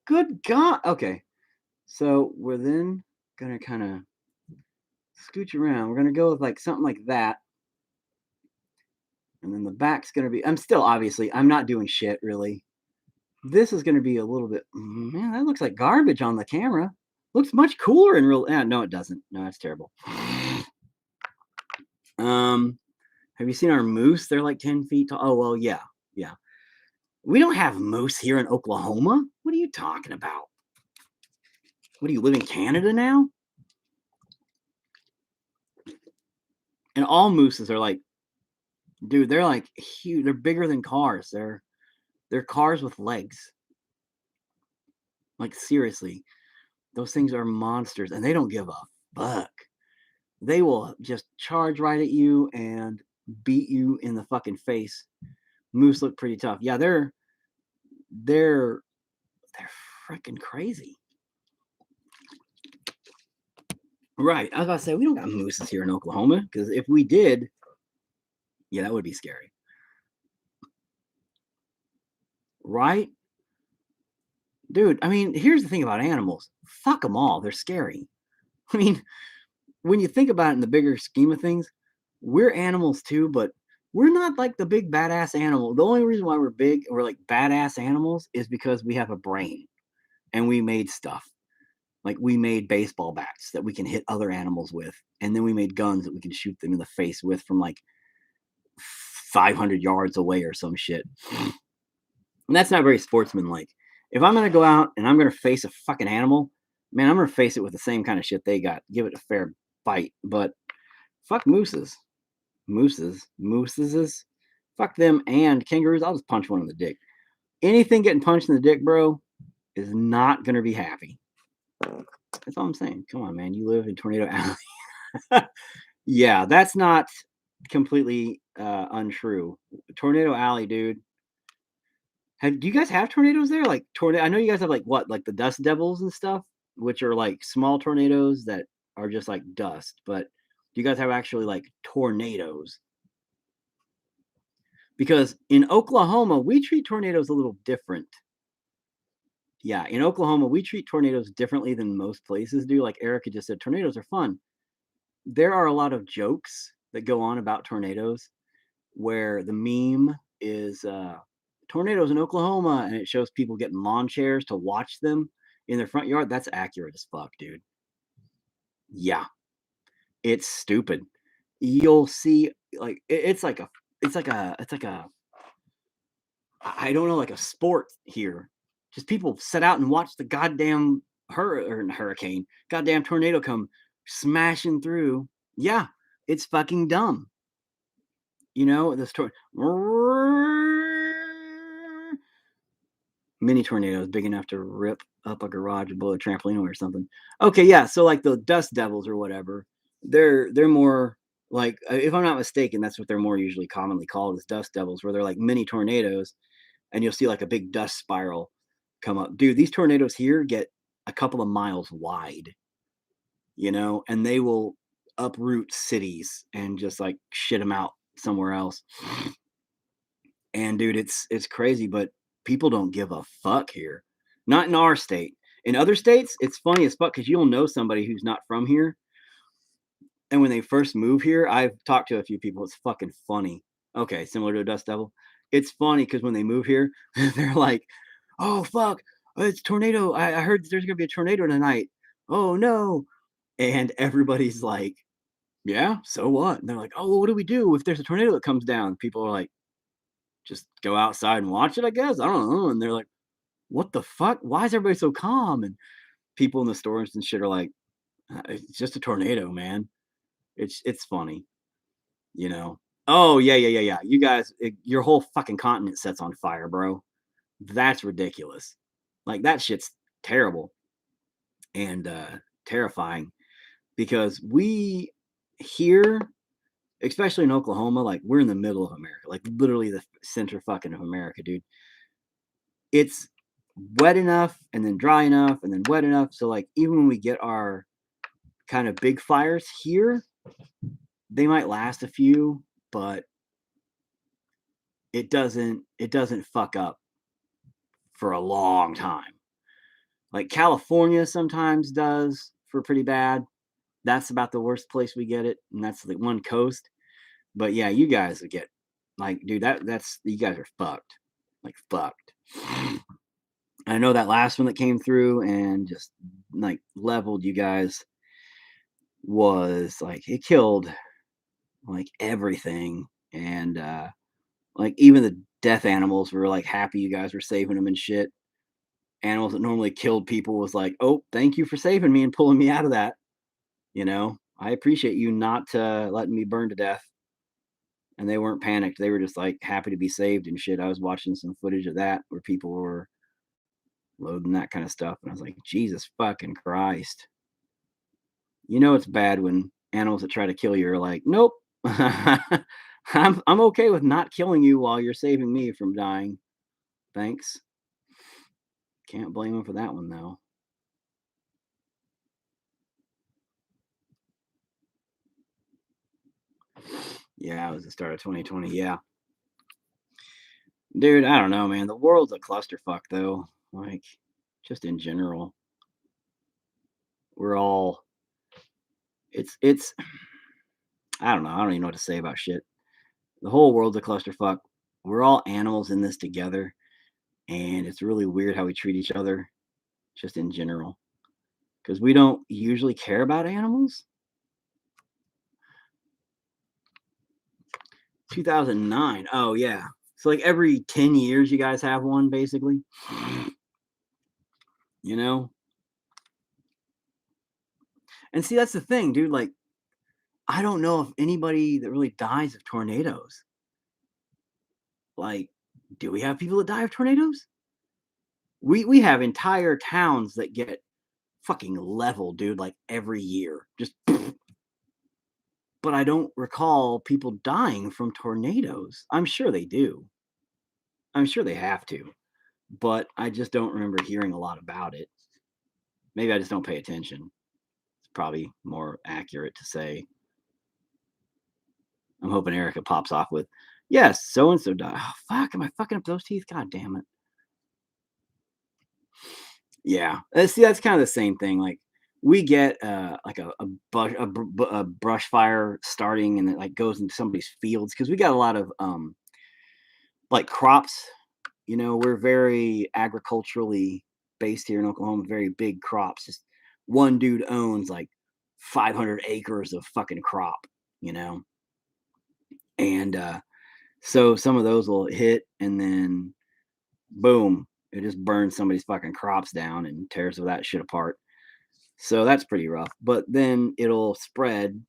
Good God. Okay. So we're then going to kind of scooch around. We're going to go with like something like that. And then the back's going to be... I'm not doing shit, really. This is going to be a little bit... Man, that looks like garbage on the camera. Looks much cooler in real... no, it doesn't. No, that's terrible. Have you seen our moose? They're like 10 feet tall. Oh, well, yeah. We don't have moose here in Oklahoma. What are you talking about? What, do you live in Canada now? And all mooses are like... Dude, they're like huge. They're bigger than cars. They're cars with legs. Like, seriously. Those things are monsters, and they don't give a fuck. They will just charge right at you and beat you in the fucking face. Moose look pretty tough. Yeah, they're freaking crazy. Right. I was about to say, we don't got mooses here in Oklahoma, because if we did, yeah, that would be scary. Right? Dude, I mean, here's the thing about animals. Fuck them all. They're scary. I mean, when you think about it in the bigger scheme of things, we're animals too, but we're not like the big badass animal. The only reason why we're big, we're like badass animals, is because we have a brain and we made stuff. Like we made baseball bats that we can hit other animals with, and then we made guns that we can shoot them in the face with from like 500 yards away or some shit. And that's not very sportsmanlike. If I'm gonna go out and I'm gonna face a fucking animal, man, I'm gonna face it with the same kind of shit they got. Give it a fair fight. But fuck mooses. Mooses. Fuck them and kangaroos. I'll just punch one in the dick. Anything getting punched in the dick, bro, is not gonna be happy. That's all I'm saying. Come on, man. You live in Tornado Alley. Yeah, that's not completely untrue. Tornado Alley, dude. Do you guys have tornadoes there? Like tornado? I know you guys have like what, like the dust devils and stuff, which are like small tornadoes that are just like dust. But do you guys have actually like tornadoes? Because in Oklahoma, we treat tornadoes a little different. Yeah, in Oklahoma, we treat tornadoes differently than most places do. Like Erica just said, tornadoes are fun. There are a lot of jokes that go on about tornadoes where the meme is tornadoes in Oklahoma, and it shows people getting lawn chairs to watch them in their front yard. That's accurate as fuck, dude. Yeah, it's stupid. You'll see, like it's like a I don't know, like a sport here. Just people set out and watch the goddamn hurricane, goddamn tornado come smashing through. Yeah, it's fucking dumb. You know, this mini tornadoes big enough to rip up a garage and blow a trampoline away or something. Okay, yeah. So like the dust devils or whatever, they're more like, if I'm not mistaken, that's what they're more usually commonly called, is dust devils, where they're like mini tornadoes, and you'll see like a big dust spiral come up. Dude, these tornadoes here get a couple of miles wide, you know, and they will uproot cities and just like shit them out somewhere else. And dude, it's crazy, but people don't give a fuck here. Not in our state. In other states, it's funny as fuck because you'll know somebody who's not from here. And when they first move here, I've talked to a few people. It's fucking funny. Okay, similar to a dust devil. It's funny because when they move here, they're like, "Oh fuck, it's tornado! I heard there's gonna be a tornado tonight. Oh no!" And everybody's like, "Yeah, so what?" And they're like, "Oh, well, what do we do if there's a tornado that comes down?" People are like, just go outside and watch it, I guess. I don't know. And they're like, what the fuck? Why is everybody so calm? And people in the stores and shit are like, it's just a tornado, man. It's funny, you know. Oh yeah. You guys, your whole fucking continent sets on fire, bro. That's ridiculous. Like that shit's terrible and terrifying, because we here, especially in Oklahoma, like we're in the middle of America, like literally the center fucking of America, dude. It's wet enough and then dry enough and then wet enough. So like even when we get our kind of big fires here, they might last a few, but it doesn't fuck up for a long time. Like California sometimes does for pretty bad. That's about the worst place we get it, and that's the one coast. But yeah, you guys would get like, dude, that's you guys are fucked. Like fucked. I know that last one that came through and just like leveled you guys was like, it killed like everything. And like even the death animals were like happy you guys were saving them and shit. Animals that normally killed people was like, oh, thank you for saving me and pulling me out of that. You know, I appreciate you not letting me burn to death. And they weren't panicked. They were just like happy to be saved and shit. I was watching some footage of that where people were loading that kind of stuff. And I was like, Jesus fucking Christ. You know it's bad when animals that try to kill you are like, nope. I'm okay with not killing you while you're saving me from dying. Thanks. Can't blame them for that one though. Yeah, it was the start of 2020. Yeah. Dude, I don't know, man. The world's a clusterfuck though. Like, just in general. We're all it's I don't know. I don't even know what to say about shit. The whole world's a clusterfuck. We're all animals in this together. And it's really weird how we treat each other, just in general. Because we don't usually care about animals. 2009. Oh, yeah. So, like, every 10 years, you guys have one, basically. You know? And see, that's the thing, dude. Like, I don't know if anybody that really dies of tornadoes. Like, do we have people that die of tornadoes? We have entire towns that get fucking leveled, dude, like every year. Just but I don't recall people dying from tornadoes. I'm sure they do. I'm sure they have to, but I just don't remember hearing a lot about it. Maybe I just don't pay attention. It's probably more accurate to say. I'm hoping Erica pops off with, yes, so and so died. Oh, fuck, am I fucking up those teeth? God damn it. Yeah. See, that's kind of the same thing. Like, we get like a brush fire starting and it like goes into somebody's fields because we got a lot of like crops. You know, we're very agriculturally based here in Oklahoma, very big crops. Just one dude owns like 500 acres of fucking crop, you know? And so some of those will hit and then boom, it just burns somebody's fucking crops down and tears that shit apart. So that's pretty rough. But then it'll spread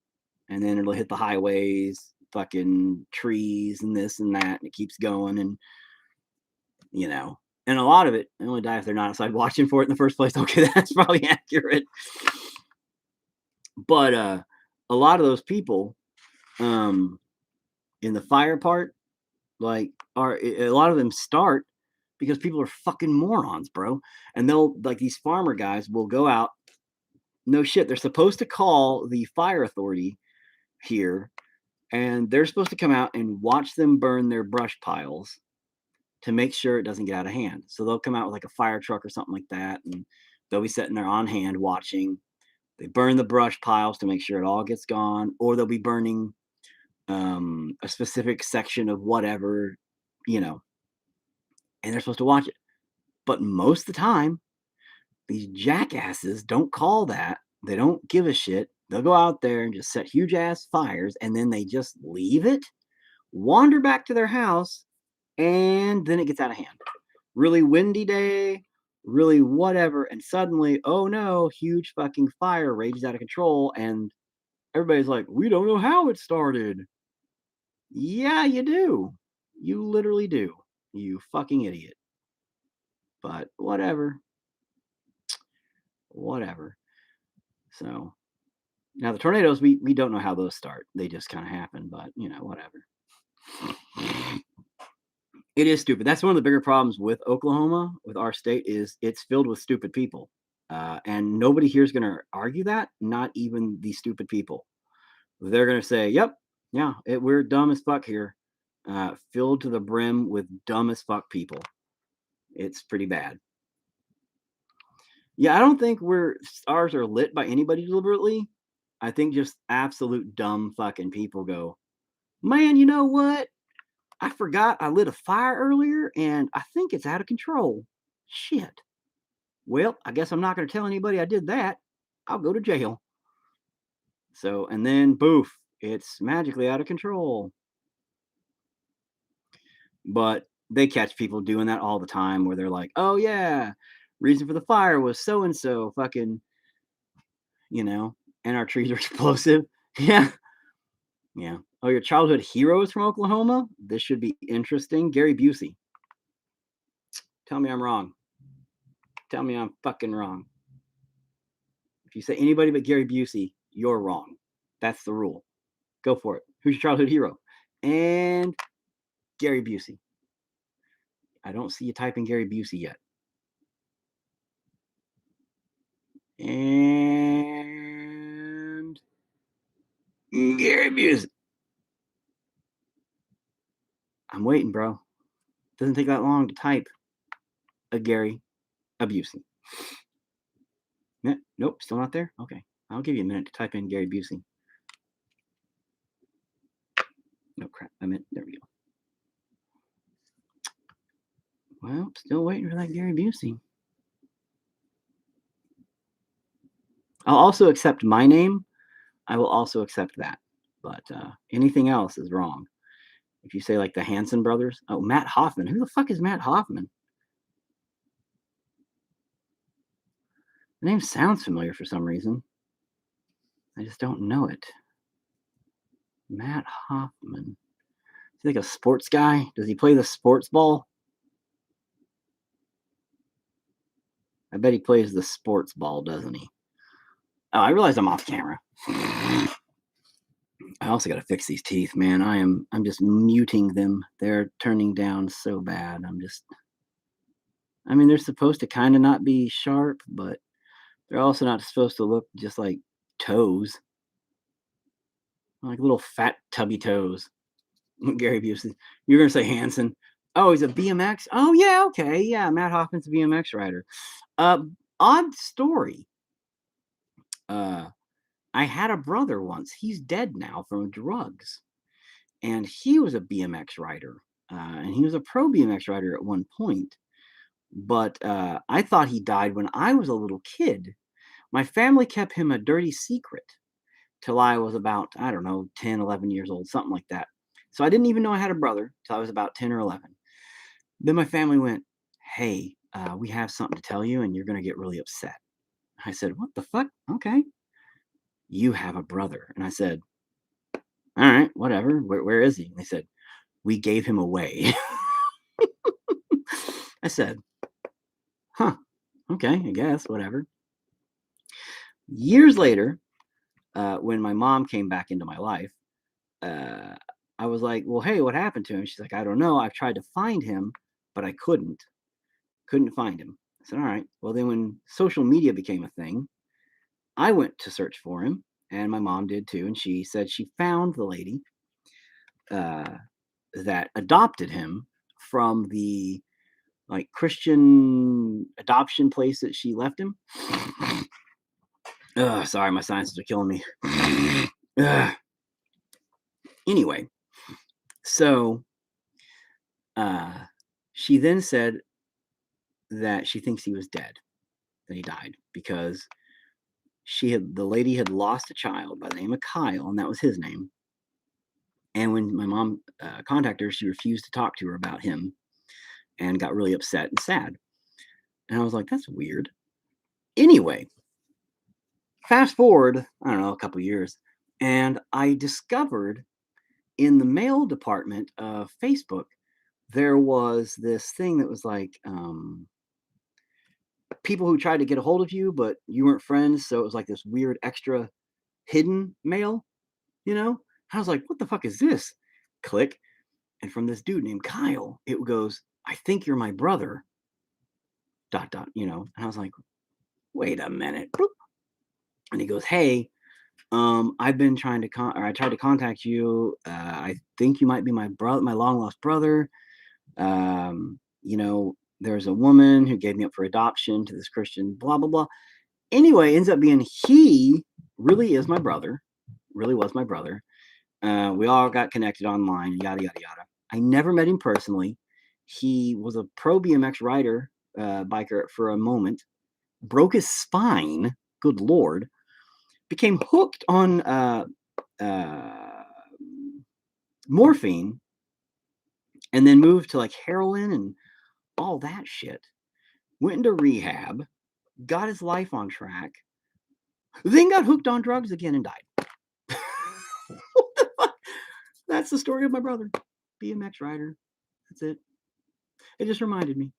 and then it'll hit the highways, fucking trees and this and that. And it keeps going. And, you know, and a lot of it, they only die if they're not outside watching for it in the first place. Okay, that's probably accurate. But a lot of those people um, in the fire part, like, are a lot of them start because people are fucking morons, bro. And they'll, like, these farmer guys will go out. No shit. They're supposed to call the fire authority here and they're supposed to come out and watch them burn their brush piles to make sure it doesn't get out of hand. So they'll come out with like a fire truck or something like that, and they'll be sitting there on hand watching. They burn the brush piles to make sure it all gets gone, or they'll be burning a specific section of whatever, you know, and they're supposed to watch it. But most of the time, these jackasses don't call that. They don't give a shit. They'll go out there and just set huge ass fires, and then they just leave it, wander back to their house, and then it gets out of hand. Really windy day, really whatever, and suddenly, oh no, huge fucking fire rages out of control, and everybody's like, we don't know how it started. Yeah, you do. You literally do. You fucking idiot. But whatever. Whatever. So now the tornadoes, we don't know how those start. They just kind of happen, but you know, whatever. It is stupid. That's one of the bigger problems with Oklahoma, with our state, is it's filled with stupid people. And nobody here is going to argue that, not even the stupid people. They're going to say, yep, yeah, we're dumb as fuck here. Filled to the brim with dumb as fuck people. It's pretty bad. Yeah, I don't think ours are lit by anybody deliberately. I think just absolute dumb fucking people go, man, you know what? I forgot I lit a fire earlier and I think it's out of control. Shit. Well, I guess I'm not going to tell anybody I did that. I'll go to jail. So, and then boof, it's magically out of control. But they catch people doing that all the time where they're like, oh, yeah, reason for the fire was so and so fucking, you know, and our trees are explosive. Yeah. Yeah. Oh, your childhood heroes from Oklahoma? This should be interesting. Gary Busey. Tell me I'm wrong. Tell me I'm fucking wrong. If you say anybody but Gary Busey, you're wrong. That's the rule. Go for it. Who's your childhood hero? And Gary Busey. I don't see you typing Gary Busey yet. And Gary Busey. I'm waiting, bro. Doesn't take that long to type a Gary Busey. Nope, still not there? Okay. I'll give you a minute to type in Gary Busey. No crap. There we go. Well, still waiting for that Gary Busey. I'll also accept my name. I will also accept that. But anything else is wrong. If you say like the Hanson brothers. Oh, Matt Hoffman. Who the fuck is Matt Hoffman? The name sounds familiar for some reason. I just don't know it. Matt Hoffman. Is he like a sports guy? Does he play the sports ball? I bet he plays the sports ball, doesn't he? Oh, I realize I'm off camera. I also got to fix these teeth, man. I'm just muting them. They're turning down so bad. I mean, they're supposed to kind of not be sharp, but they're also not supposed to look just like toes. Like little fat tubby toes. Gary Busey. You're going to say Hanson. Oh, he's a BMX? Oh, yeah, okay. Yeah, Matt Hoffman's a BMX rider. Odd story. I had a brother once. He's dead now from drugs. And he was a BMX rider. And he was a pro BMX rider at one point. But I thought he died when I was a little kid. My family kept him a dirty secret till I was about, I don't know, 10, 11 years old, something like that. So I didn't even know I had a brother till I was about 10 or 11. Then my family went, hey, we have something to tell you and you're going to get really upset. I said, what the fuck? Okay. You have a brother. And I said, all right, whatever. Where is he? And they said, we gave him away. I said, huh, okay, I guess, whatever. Years later, when my mom came back into my life, I was like, well, hey, what happened to him? She's like, I don't know. I've tried to find him, but I couldn't find him. I said, all right. Well, then when social media became a thing, I went to search for him, and my mom did too. And she said she found the lady that adopted him from the like Christian adoption place that she left him. Sorry, my sinuses are killing me. Anyway, so she then said that she thinks he was dead, that he died, because the lady had lost a child by the name of Kyle, and that was his name. And when my mom contacted her, she refused to talk to her about him and got really upset and sad. And I was like, that's weird. Anyway, fast forward, I don't know, a couple years, and I discovered in the mail department of Facebook, there was this thing that was like people who tried to get a hold of you, but you weren't friends. So it was like this weird extra hidden mail, you know? I was like, what the fuck is this? Click. And from this dude named Kyle, it goes, I think you're my brother. ... And I was like, wait a minute. Boop. And he goes, hey, I've been trying to I tried to contact you. I think you might be my brother, my long lost brother. There's a woman who gave me up for adoption to this Christian, blah, blah, blah. Anyway, ends up being he really is my brother, really was my brother. We all got connected online, yada, yada, yada. I never met him personally. He was a pro BMX rider, biker for a moment, broke his spine, good Lord, became hooked on morphine, and then moved to like heroin and all that shit. Went into rehab, got his life on track, then got hooked on drugs again and died. What the fuck? That's the story of my brother. BMX rider. That's it. It just reminded me.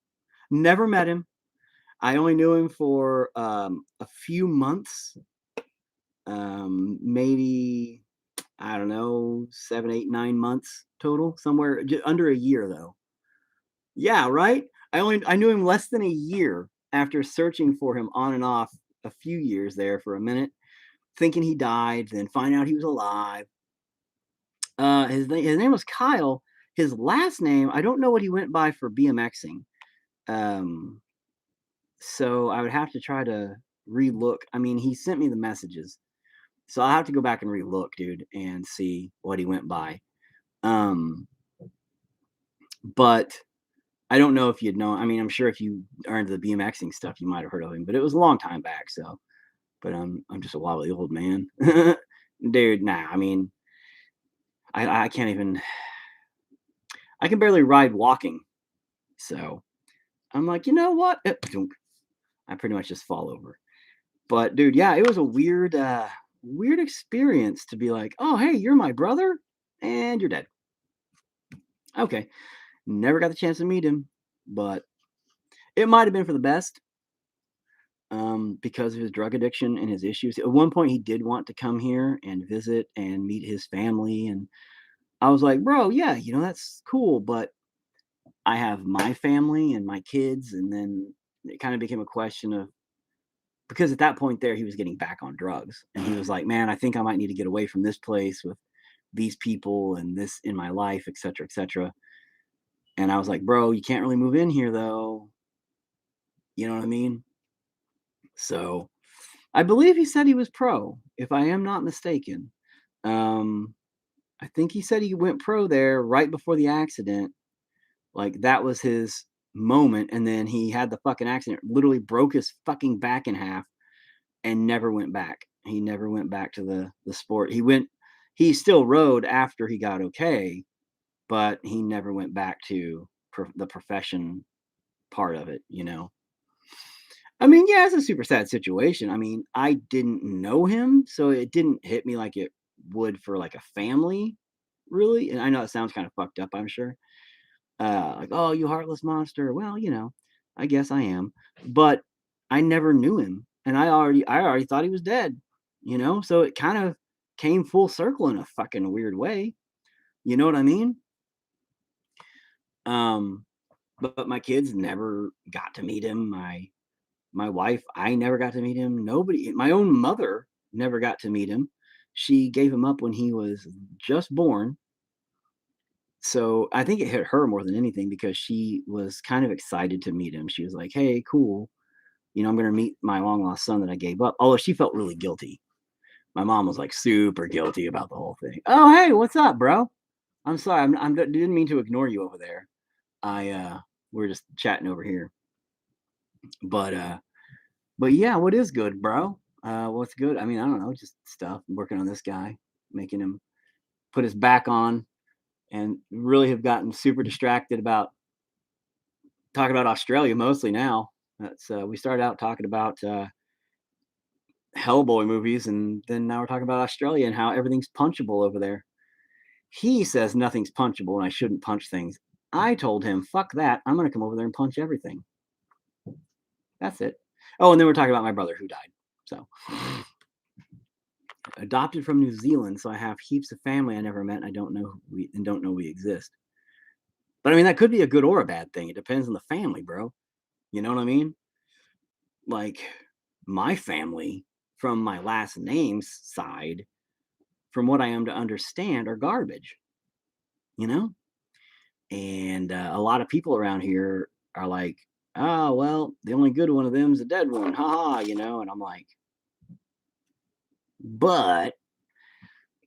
Never met him. I only knew him for a few months, maybe I don't know, 7, 8, 9 months total, somewhere under a year though. Yeah, right. I knew him less than a year after searching for him on and off a few years there for a minute, thinking he died, then find out he was alive. His name was Kyle. His last name, I don't know what he went by for BMXing. Um, so I would have to try to relook. I mean, he sent me the messages, so I'll have to go back and relook, dude, and see what he went by. Um, but I don't know if you'd know. I mean, I'm sure if you are into the BMXing stuff, you might have heard of him, but it was a long time back. So, but I'm just a wobbly old man, dude. Nah, I mean, I can't even. I can barely ride walking. So I'm like, you know what? I pretty much just fall over. But dude, yeah, it was a weird experience to be like, oh hey, you're my brother, and you're dead. Okay, never got the chance to meet him, but it might have been for the best. Because of his drug addiction and his issues. At one point, he did want to come here and visit and meet his family, and I was like, "Bro, yeah, that's cool, but I have my family and my kids." And then it kind of became a question of because at that point there, he was getting back on drugs, and he was like, "Man, I think I might need to get away from this place with these people and this in my life, etc., etc." And I was like, "Bro, you can't really move in here, though." You know what I mean? So I believe he said he was pro, if I am not mistaken. Um, I think he said he went pro there right before the accident. Like that was his moment, and then he had the fucking accident, literally broke his fucking back in half, and never went back. He never went back to the sport. He still rode after he got okay, but he never went back to the profession part of it. I mean, yeah, it's a super sad situation. I mean, I didn't know him, so it didn't hit me like it would for like a family, really. And I know it sounds kind of fucked up, I'm sure. Like, oh, you heartless monster. Well, I guess I am. But I never knew him. And I already thought he was dead. So it kind of came full circle in a fucking weird way. You know what I mean? Um, but my kids never got to meet him. My wife, I never got to meet him. Nobody, my own mother never got to meet him. She gave him up when he was just born. So I think it hit her more than anything because she was kind of excited to meet him. She was like, hey, cool. I'm going to meet my long lost son that I gave up. Although she felt really guilty. My mom was like super guilty about the whole thing. Oh, hey, what's up, bro? I'm sorry. Didn't mean to ignore you over there. We're just chatting over here. But, uh, But yeah, what is good, bro? What's good? I mean, I don't know, just stuff. I'm working on this guy, making him put his back on, and really have gotten super distracted about talking about Australia mostly now. That's we started out talking about Hellboy movies, and then now we're talking about Australia and how everything's punchable over there. He says nothing's punchable and I shouldn't punch things. I told him, fuck that. I'm gonna come over there and punch everything. That's it. Oh, and then we're talking about my brother who died. So adopted from New Zealand, so I have heaps of family I never met. And I don't know we exist. But I mean, that could be a good or a bad thing. It depends on the family, bro. You know what I mean? Like my family from my last name's side, from what I am to understand, are garbage. You know, and a lot of people around here are like, oh well, the only good one of them's a dead one, haha. And I'm like, but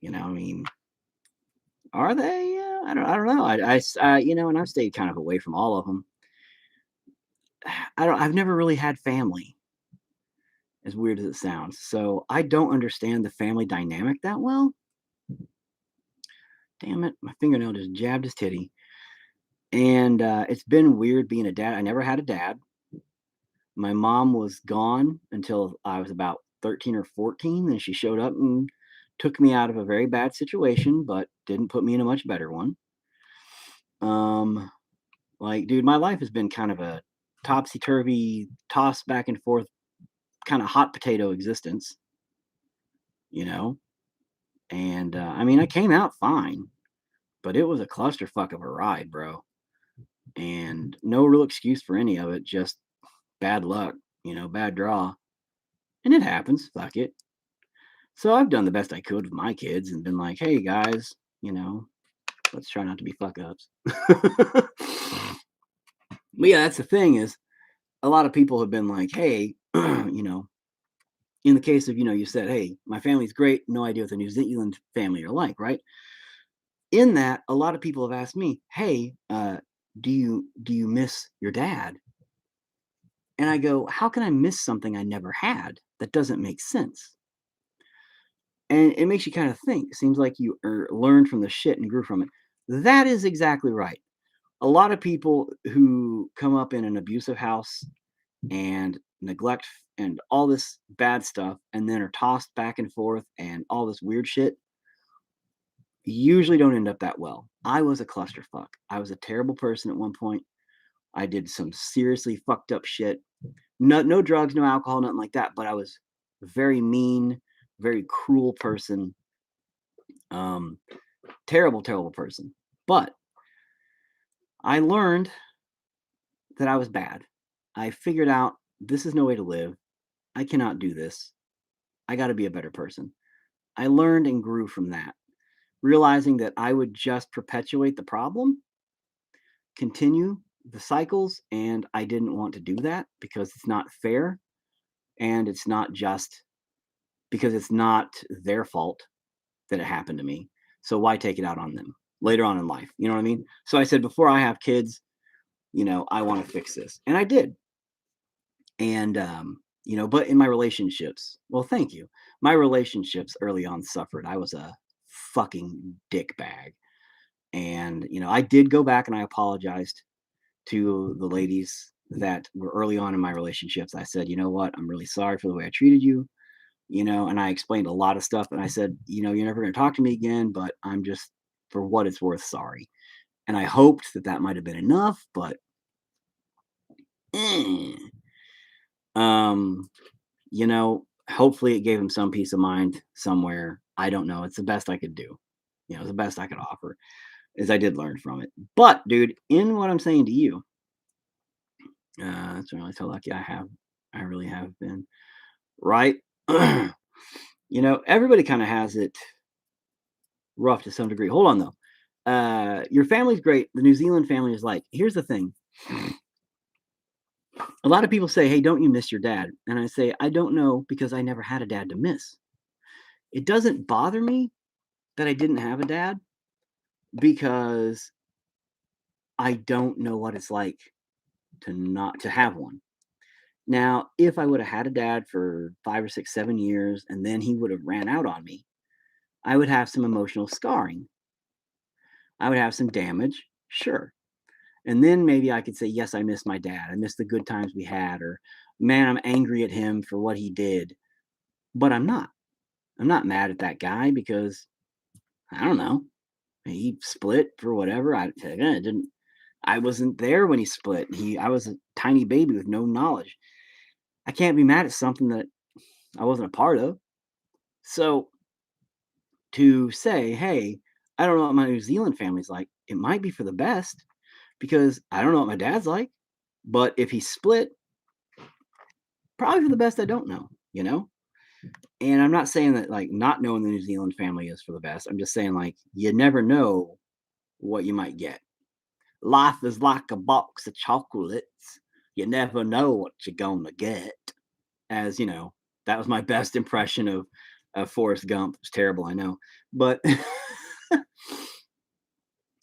I mean, are they? I don't know. And I've stayed kind of away from all of them. I've never really had family, as weird as it sounds. So I don't understand the family dynamic that well. Damn it, my fingernail just jabbed his titty. And it's been weird being a dad. I never had a dad. My mom was gone until I was about 13 or 14. Then she showed up and took me out of a very bad situation, but didn't put me in a much better one. Like, dude, my life has been kind of a topsy-turvy, tossed back and forth, kind of hot potato existence, you know? And I mean, I came out fine, but it was a clusterfuck of a ride, bro. And no real excuse for any of it, just bad luck, bad draw. And it happens, fuck it. So I've done the best I could with my kids and been like, hey guys, let's try not to be fuck ups. But yeah, that's the thing is a lot of people have been like, hey, in the case of, you said, hey, my family's great, no idea what the New Zealand family are like, right? In that, a lot of people have asked me, hey, do you miss your dad? And I go, how can I miss something I never had? That doesn't make sense. And it makes you kind of think. It seems like you learned from the shit and grew from it. That is exactly right. A lot of people who come up in an abusive house and neglect and all this bad stuff and then are tossed back and forth and all this weird shit usually don't end up that well. I was a clusterfuck. I was a terrible person at one point. I did some seriously fucked up shit. No drugs, no alcohol, nothing like that. But I was a very mean, very cruel person. Terrible, terrible person. But I learned that I was bad. I figured out this is no way to live. I cannot do this. I got to be a better person. I learned and grew from that, realizing that I would just perpetuate the problem, continue the cycles, and I didn't want to do that because it's not fair and it's not just because it's not their fault that it happened to me. So why take it out on them later on in life? You know what I mean? So I said, before I have kids, I want to fix this. And I did. And, but in my relationships, well, thank you. My relationships early on suffered. I was a fucking dick bag. And, I did go back and I apologized to the ladies that were early on in my relationships. I said, you know what? I'm really sorry for the way I treated you, and I explained a lot of stuff. And I said, you're never going to talk to me again, but I'm just, for what it's worth, sorry. And I hoped that might have been enough, but eh. Hopefully it gave him some peace of mind somewhere. I don't know. It's the best I could do. It's the best I could offer, is I did learn from it. But dude, in what I'm saying to you, that's really so lucky I really have been. Right? Everybody kind of has it rough to some degree. Hold on though. Your family's great. The New Zealand family is like, here's the thing. A lot of people say, hey, don't you miss your dad? And I say, I don't know, because I never had a dad to miss. It doesn't bother me that I didn't have a dad, because I don't know what it's like to not to have one. Now, if I would have had a dad for 5 or 6, 7 years, and then he would have ran out on me, I would have some emotional scarring. I would have some damage, sure. And then maybe I could say, yes, I miss my dad. I miss the good times we had, or man, I'm angry at him for what he did. But I'm not. I'm not mad at that guy because, I don't know, he split for whatever. I wasn't there when he split. I was a tiny baby with no knowledge. I can't be mad at something that I wasn't a part of. So to say, hey, I don't know what my New Zealand family's like, it might be for the best, because I don't know what my dad's like. But if he split, probably for the best, I don't know, And I'm not saying that like not knowing the New Zealand family is for the best. I'm just saying, like, you never know what you might get. Life is like a box of chocolates. You never know what you're gonna get. As that was my best impression of Forrest Gump. It's terrible, I know, but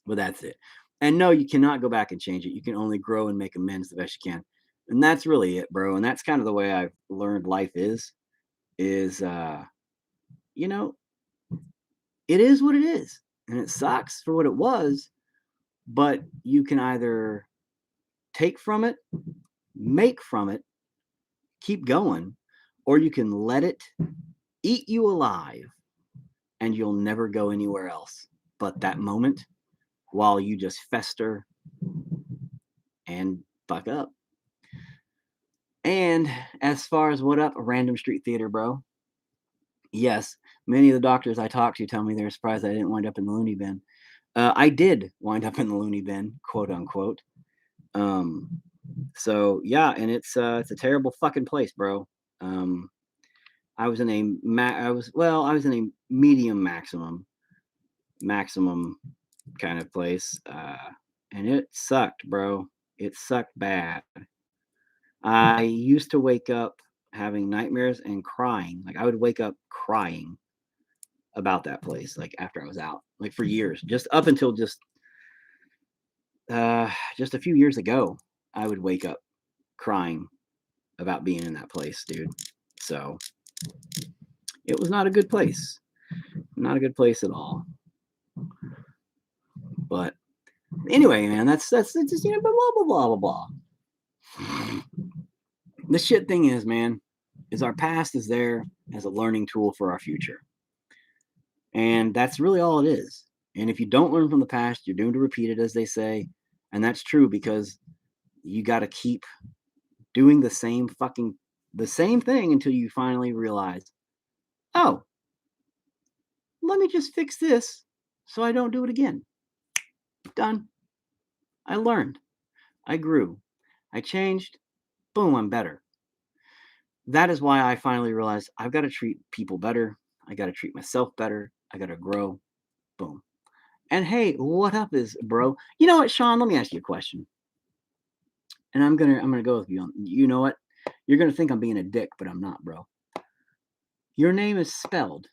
but that's it. And no, you cannot go back and change it. You can only grow and make amends the best you can. And that's really it, bro. And that's kind of the way I've learned life is you know, it is what it is. And it sucks for what it was, but you can either take from it, make from it, keep going, or you can let it eat you alive and you'll never go anywhere else but that moment, while you just fester and fuck up. And as far as what up, a random street theater, bro. Yes, many of the doctors I talked to tell me they're surprised I didn't wind up in the loony bin. I did wind up in the loony bin, quote unquote. So yeah, and it's a terrible fucking place, bro. I was in I was in a medium maximum kind of place, and it sucked, bro. It sucked bad. I used to wake up having nightmares and crying. Like I would wake up crying about that place, like after I was out, like for years, just up until just a few years ago, I would wake up crying about being in that place, dude. So it was not a good place. Not a good place at all. But anyway, man, that's just blah blah blah blah blah. The shit thing is, man, is our past is there as a learning tool for our future. And that's really all it is. And if you don't learn from the past, you're doomed to repeat it, as they say. And that's true because you got to keep doing the same thing until you finally realize, oh, let me just fix this so I don't do it again. Done. I learned. I grew. I changed. Boom, I'm better. That is why I finally realized I've got to treat people better. I got to treat myself better. I got to grow. Boom. And hey, what up is, bro? You know what, Sean? Let me ask you a question. And I'm gonna go with you on. You know what? You're gonna think I'm being a dick, but I'm not, bro. Your name is spelled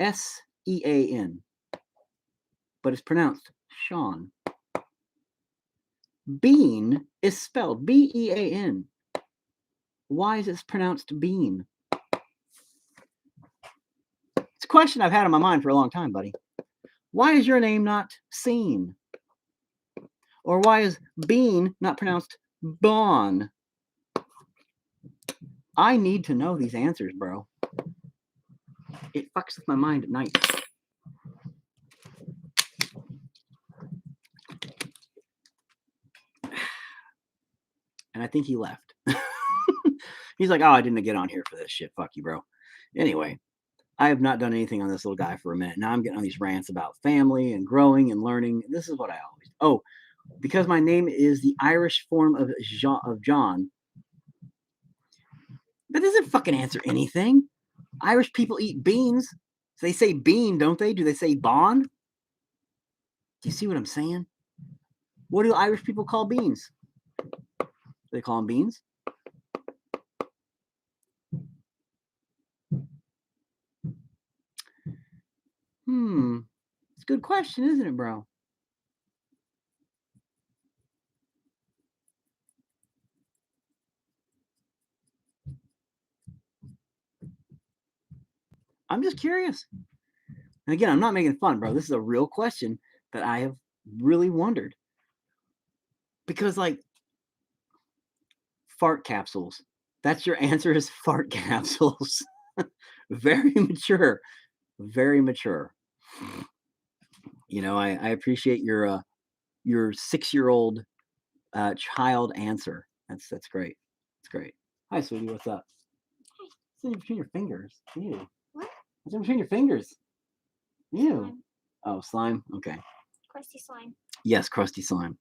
Sean, but it's pronounced Sean. Bean is spelled Bean. Why is it pronounced bean? It's a question I've had on my mind for a long time, buddy. Why is your name not seen? Or why is bean not pronounced bon? I need to know these answers, bro. It fucks with my mind at night. And I think he left. He's like, oh, I didn't get on here for this shit. Fuck you, bro. Anyway, I have not done anything on this little guy for a minute. Now I'm getting on these rants about family and growing and learning. This is what I always. Oh, because my name is the Irish form of John. That doesn't fucking answer anything. Irish people eat beans. So they say bean, don't they? Do they say bon? Do you see what I'm saying? What do Irish people call beans? Do they call them beans? It's a good question, isn't it, bro? I'm just curious. And again, I'm not making fun, bro. This is a real question that I have really wondered. Because, like, fart capsules. That's your answer is fart capsules. Very mature. Very mature. You know, I appreciate your 6-year-old child answer. That's great. It's great. Hi, sweetie. What's up? What's in between your fingers? Ew. What? What's in between your fingers? Ew. Slime. Oh, slime. Okay. Crusty slime. Yes, crusty slime.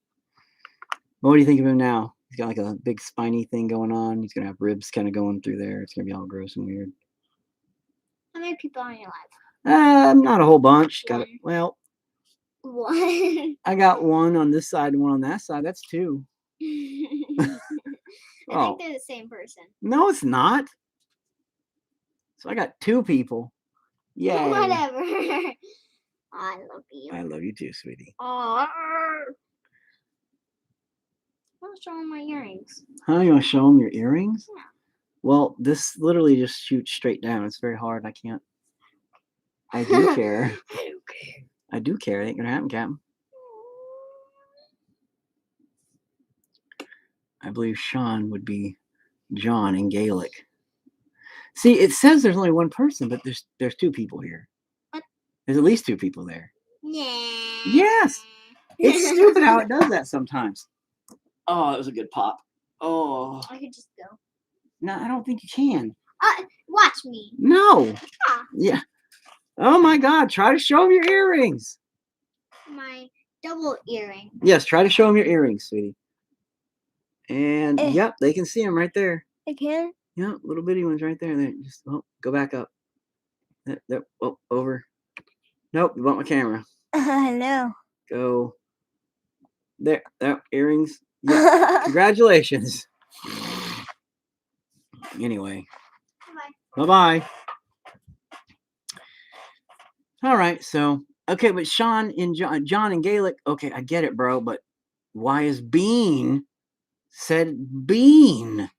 What do you think of him now? He's got like a big spiny thing going on. He's gonna have ribs kind of going through there. It's gonna be all gross and weird. How many people are in your life? Not a whole bunch. Got it. One. Well, One. I got one on this side and one on that side. That's two. I Oh, think they're the same person. no, it's not. So I got two people. Yay. Whatever. I love you. I love you too, sweetie. Oh. I'll show them my earrings. Huh? You want to show them your earrings? Yeah. Well, this literally just shoots straight down. It's very hard. I can't. I do care. I don't care. I do care. It ain't gonna happen, Captain. I believe Sean would be John in Gaelic. See, it says there's only one person, but there's two people here. What? There's at least two people there. Yeah. Yes. It's stupid how it does that sometimes. Oh, that was a good pop. Oh. I could just go. No, I don't think you can. Watch me. No. Ah. Yeah. Oh my God! Try to show him your earrings. My double earring. Yes, try to show him your earrings, sweetie. And yep, they can see them right there. I can. Yep, little bitty ones right there. There, just go back up. There, over. Nope, you want my camera. No. Go. There, earrings. Yeah. Congratulations. Anyway. Bye. Bye. All right, so okay, but Sean in John in Gaelic. Okay, I get it, bro. But why is bean said bean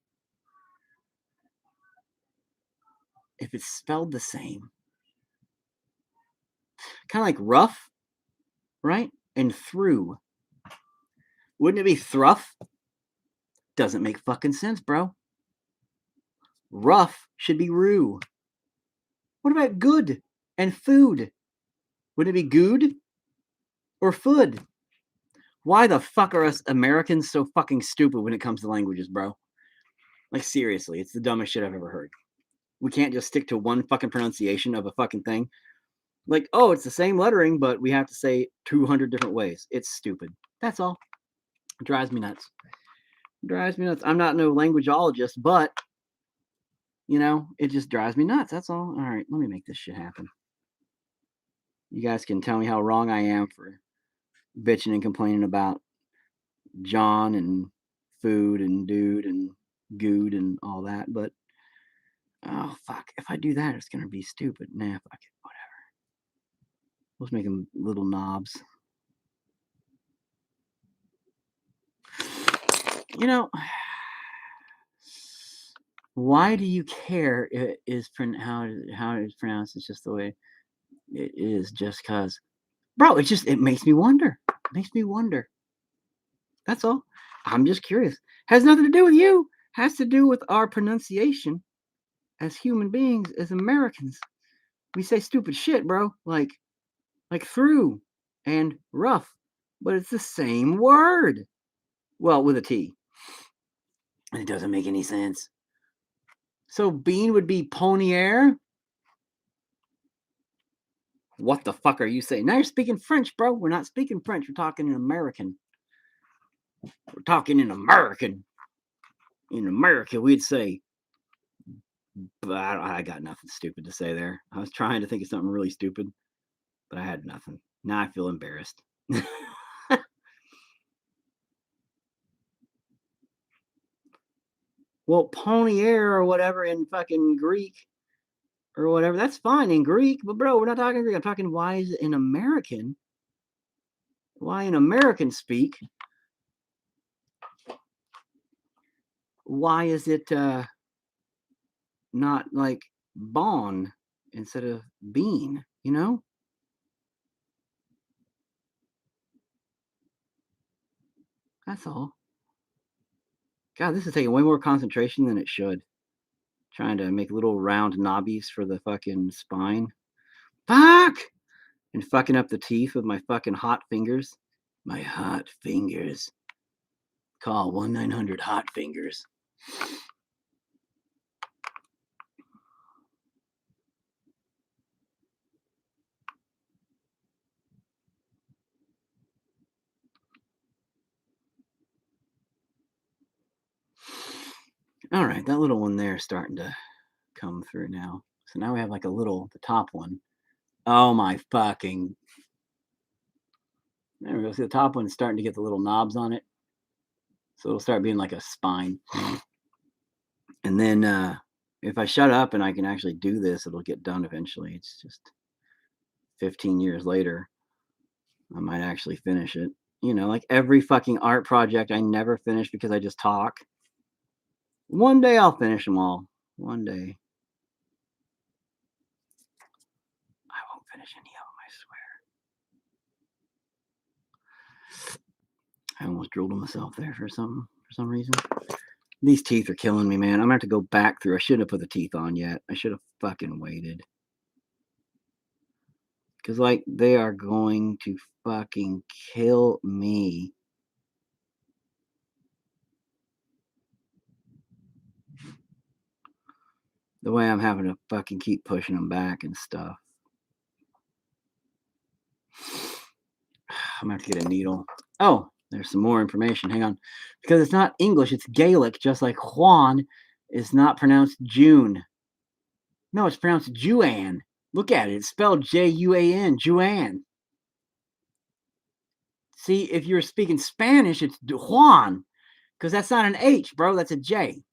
if it's spelled the same? Kind of like rough, right? And through. Wouldn't it be thruff? Doesn't make fucking sense, bro. Rough should be rue. What about good and food? Wouldn't it be good or food? Why the fuck are us Americans so fucking stupid when it comes to languages, bro? Like, seriously, it's the dumbest shit I've ever heard. We can't just stick to one fucking pronunciation of a fucking thing. Like, oh, it's the same lettering, but we have to say 200 different ways. It's stupid. That's all. It drives me nuts. I'm not no languageologist, but, you know, it just drives me nuts. That's all. All right, let me make this shit happen. You guys can tell me how wrong I am for bitching and complaining about John and food and dude and good and all that, but oh fuck, if I do that, it's gonna be stupid. Nah, fuck it, whatever. Let's make them little knobs. You know, why do you care? How it's pronounced? It's just the way it is. Just cause, bro, it makes me wonder. That's all. I'm just curious. Has nothing to do with you. Has to do with our pronunciation as human beings, as Americans. We say stupid shit, bro. Like through and rough, but it's the same word. Well, with a T. And it doesn't make any sense. So bean would be ponier. What the fuck are you saying? Now you're speaking French, bro. We're not speaking French. We're talking in American. In America, we'd say, but I got nothing stupid to say there. I was trying to think of something really stupid, but I had nothing. Now I feel embarrassed. Well, ponier or whatever in fucking Greek or whatever, that's fine in Greek, but bro, we're not talking Greek. I'm talking why is it in American? Why in American speak? Why is it not like bon instead of bean, you know? That's all. God, this is taking way more concentration than it should. Trying to make little round knobbies for the fucking spine. Fuck! And fucking up the teeth with my fucking hot fingers. My hot fingers. Call 1-900 hot fingers. All right, that little one there is starting to come through now. So now we have like the top one. Oh my fucking. There we go. See, the top one's starting to get the little knobs on it. So it'll start being like a spine. And then if I shut up and I can actually do this, it'll get done eventually. It's just 15 years later, I might actually finish it. You know, like every fucking art project I never finish because I just talk. One day I'll finish them all. One day. I won't finish any of them, I swear. I almost drilled myself there for some reason. These teeth are killing me, man. I'm gonna have to go back through. I shouldn't have put the teeth on yet. I should have fucking waited. Because, like, they are going to fucking kill me. The way I'm having to fucking keep pushing them back and stuff. I'm gonna have to get a needle. Oh, there's some more information. Hang on. Because it's not English, it's Gaelic, just like Juan is not pronounced June. No, it's pronounced Juan. Look at it. It's spelled Juan, Juan. See, if you're speaking Spanish, it's Juan. Because that's not an H, bro. That's a J.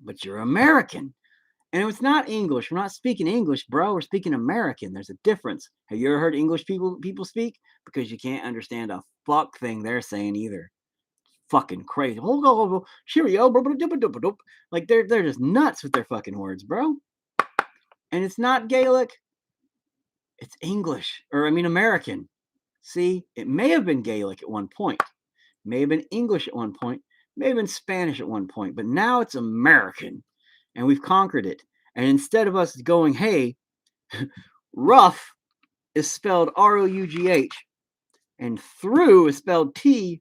But you're American. And it's not English. We're not speaking English, bro. We're speaking American. There's a difference. Have you ever heard English people speak? Because you can't understand a fuck thing they're saying either. Fucking crazy. Cheerio. Like they're just nuts with their fucking words, bro. And it's not Gaelic. It's English. Or I mean American. See, it may have been Gaelic at one point. May have been English at one point. May have been Spanish at one point. But now it's American. And we've conquered it. And instead of us going, hey, rough is spelled Rough, and through is spelled Truogh,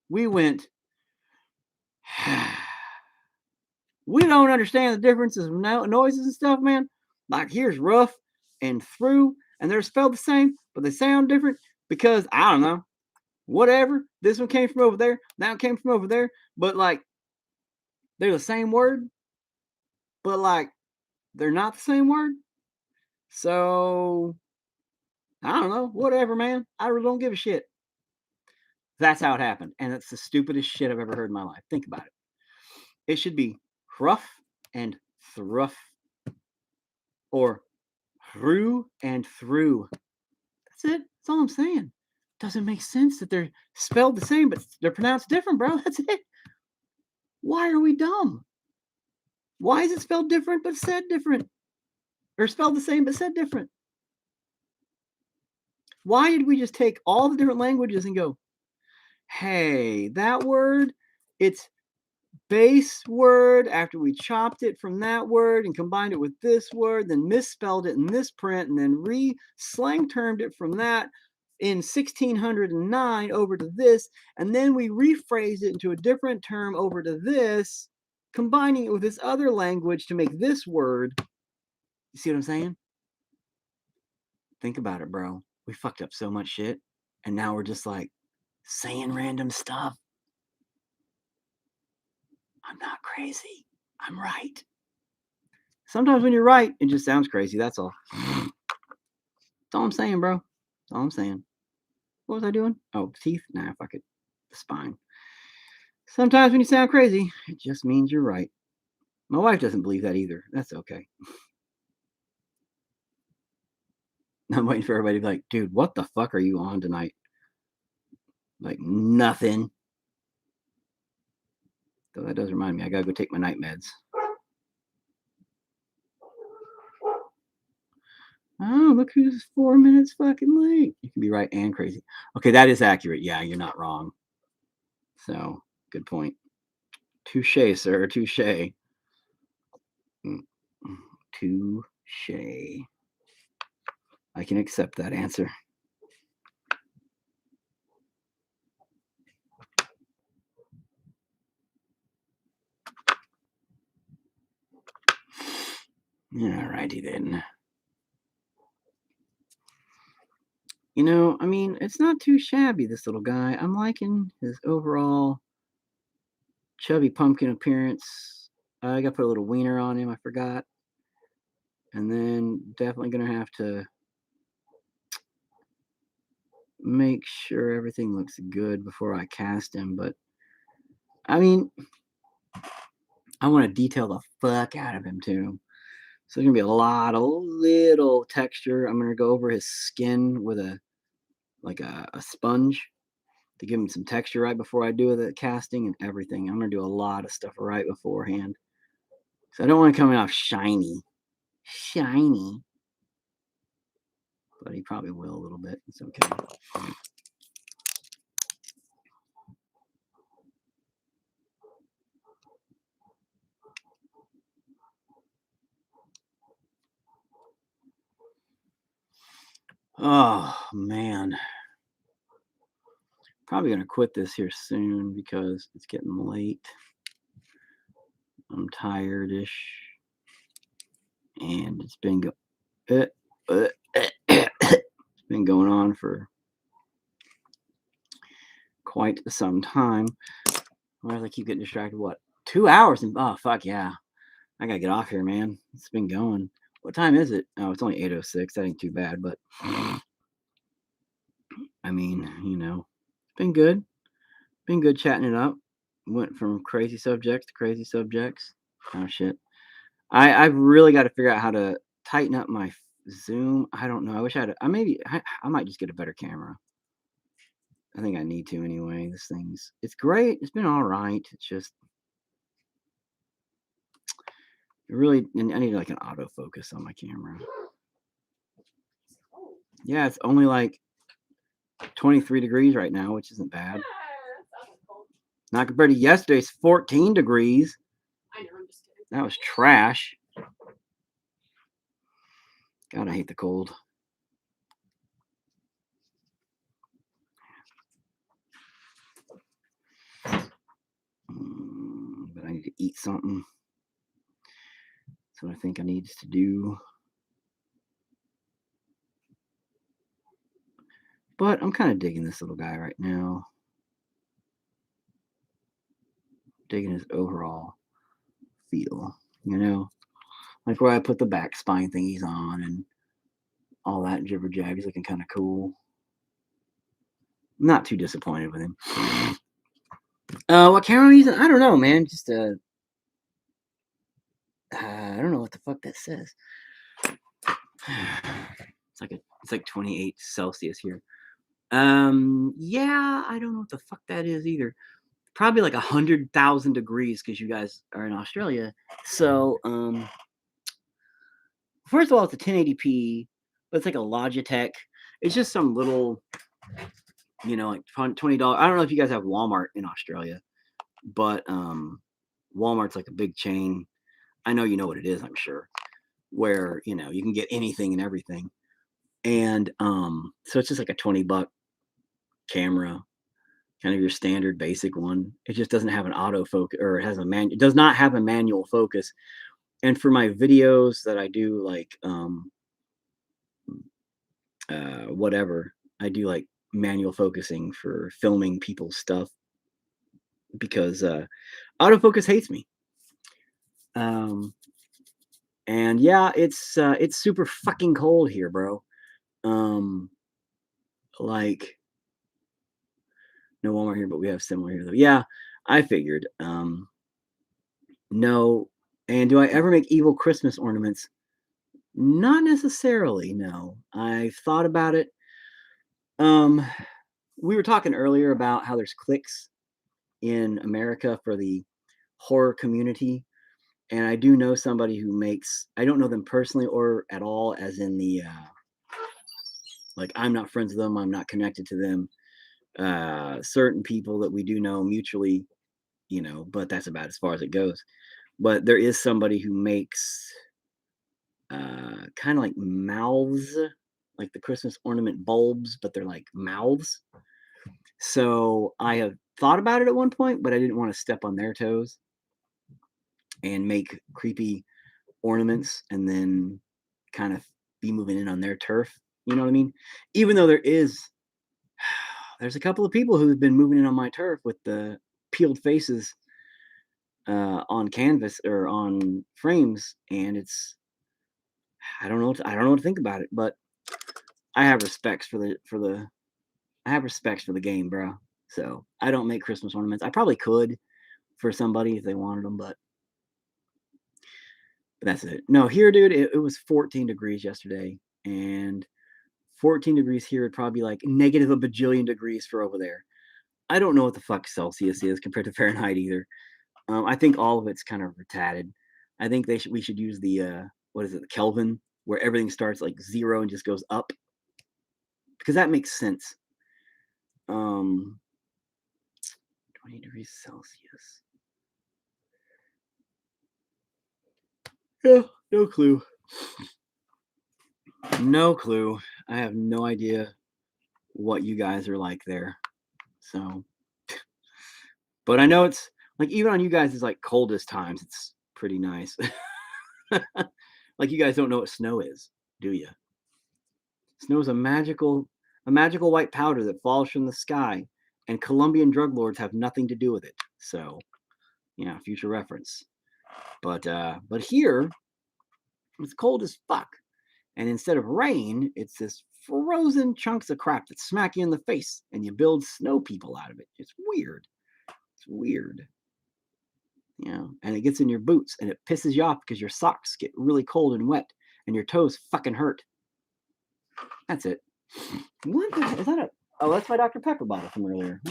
we went, we don't understand the differences of noises and stuff, man. Like here's rough and through, and they're spelled the same, but they sound different because, I don't know, whatever. This one came from over there, that one came from over there, but like, they're the same word, but like, they're not the same word. So, I don't know. Whatever, man. I really don't give a shit. That's how it happened. And it's the stupidest shit I've ever heard in my life. Think about it. It should be rough and thruff. Or through and through. That's it. That's all I'm saying. Doesn't make sense that they're spelled the same, but they're pronounced different, bro. That's it. Why are we dumb? Why is it spelled different but said different? Or spelled the same but said different? Why did we just take all the different languages and go, hey, that word, it's base word after we chopped it from that word and combined it with this word, then misspelled it in this print, and then slang termed it from that in 1609 over to this, and then we rephrased it into a different term over to this, combining it with this other language to make this word. You see what I'm saying? Think about it, bro. We fucked up so much shit, and now we're just like saying random stuff. I'm not crazy. I'm right. Sometimes when you're right, it just sounds crazy. That's all. That's all I'm saying, bro. That's all I'm saying. What was I doing? Oh, teeth? Nah, fuck it. The spine. Sometimes when you sound crazy, it just means you're right. My wife doesn't believe that either. That's okay. I'm waiting for everybody to be like, dude, what the fuck are you on tonight? Like, nothing. So that does remind me, I gotta go take my night meds. Oh, look who's 4 minutes fucking late. You can be right and crazy. Okay, that is accurate. Yeah, you're not wrong. So, good point. Touche, sir. Touche. Touche. I can accept that answer. Alrighty then. You know, I mean, it's not too shabby, this little guy. I'm liking his overall chubby pumpkin appearance. I gotta put a little wiener on him, I forgot. And then definitely gonna have to make sure everything looks good before I cast him. But I mean, I want to detail the fuck out of him too. So there's gonna be a lot of little texture. I'm gonna go over his skin with a sponge to give him some texture right before I do the casting and everything. I'm gonna do a lot of stuff right beforehand. So I don't want to come off shiny. Shiny. But he probably will a little bit. It's okay. Oh, man. Probably going to quit this here soon because it's getting late. I'm tired-ish. And it's been it's been going on for quite some time. Why do I keep getting distracted? What? 2 hours? And oh fuck yeah. I gotta get off here, man. It's been going. What time is it? Oh, it's only 8:06. That ain't too bad, but I mean, it's been good. Been good chatting it up. Went from crazy subjects to crazy subjects. Oh shit. I've really got to figure out how to tighten up my zoom. I don't know. I wish I had. I might just get a better camera. I think I need to anyway. It's great. It's been all right. It's just really, I need like an autofocus on my camera. Yeah, it's only like 23 degrees right now, which isn't bad. Not compared to yesterday's 14 degrees. I know, I'm just kidding. That was trash. God, I hate the cold. But I need to eat something. That's what I think I need to do. But I'm kind of digging this little guy right now. Digging his overall feel, like where I put the back spine thingies on and all that jibber jab. He's looking kind of cool. Not too disappointed with him. What camera I'm using? I don't know, man. Just I don't know what the fuck that says. It's like 28 Celsius here. Yeah, I don't know what the fuck that is either. Probably like 100,000 degrees because you guys are in Australia. So, first of all, it's a 1080p, but it's like a Logitech. It's just some little, like $20. I don't know if you guys have Walmart in Australia, but Walmart's like a big chain. I know you know what it is, I'm sure, where you can get anything and everything. And so it's just like a $20 camera, kind of your standard basic one. It just doesn't have an autofocus, or it does not have a manual focus. And for my videos that I do, like whatever, I do like manual focusing for filming people's stuff because autofocus hates me. And yeah, it's super fucking cold here, bro. Like no Walmart here, but we have similar here though. Yeah, I figured. No. And do I ever make evil Christmas ornaments? Not necessarily, no. I've thought about it. We were talking earlier about how there's cliques in America for the horror community. And I do know somebody who makes, I don't know them personally or at all, as in the, like, I'm not friends with them, I'm not connected to them. Certain people that we do know mutually, but that's about as far as it goes. But there is somebody who makes kind of like mouths, like the Christmas ornament bulbs, but they're like mouths. So I have thought about it at one point, but I didn't want to step on their toes and make creepy ornaments and then kind of be moving in on their turf. You know what I mean? Even though there's a couple of people who've been moving in on my turf with the peeled faces on canvas or on frames, and it's I don't know what to think about it, but I have respects for the game, bro. So I don't make Christmas ornaments. I probably could for somebody if they wanted them, but that's it. No, here, dude, it was 14 degrees yesterday, and 14 degrees here would probably be like negative a bajillion degrees for over there. I don't know what the fuck Celsius is compared to Fahrenheit either. I think all of it's kind of retarded. I think we should use the what is it, the Kelvin, where everything starts like 0 and just goes up, because that makes sense. 20 degrees Celsius. Yeah, no clue. No clue. I have no idea what you guys are like there. So, but I know it's like even on you guys' like coldest times, it's pretty nice. Like you guys don't know what snow is, do you? Snow is a magical white powder that falls from the sky, and Colombian drug lords have nothing to do with it. So, yeah, future reference. But here it's cold as fuck, and instead of rain, it's this frozen chunks of crap that smack you in the face, and you build snow people out of it. It's weird. It's weird. Yeah, and it gets in your boots, and it pisses you off because your socks get really cold and wet, and your toes fucking hurt. That's it. What the, is that a? Oh, that's my Dr. Pepper bottle from earlier.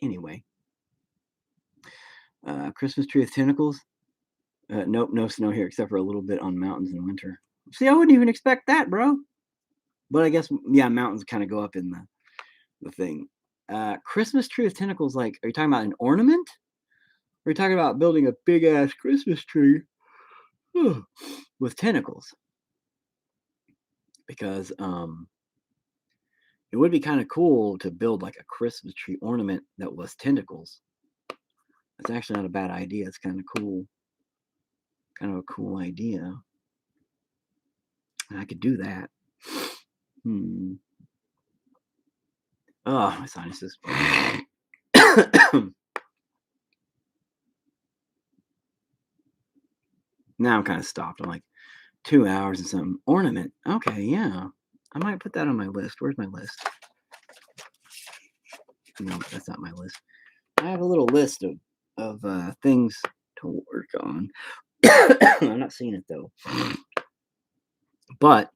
Anyway, Christmas tree with tentacles. Nope, no snow here except for a little bit on mountains in winter. See, I wouldn't even expect that, bro. But I guess yeah, mountains kind of go up in the thing. Christmas tree with tentacles. Like, are you talking about an ornament? Or are you talking about building a big ass Christmas tree with tentacles? Because it would be kind of cool to build like a Christmas tree ornament that was tentacles. That's actually not a bad idea. It's kind of cool. Kind of a cool idea. And I could do that. Oh, my sinuses. Now I'm kind of stopped. I'm like 2 hours and something. Ornament. Okay, yeah. I might put that on my list. Where's my list? No, that's not my list. I have a little list of things to work on. I'm not seeing it though. But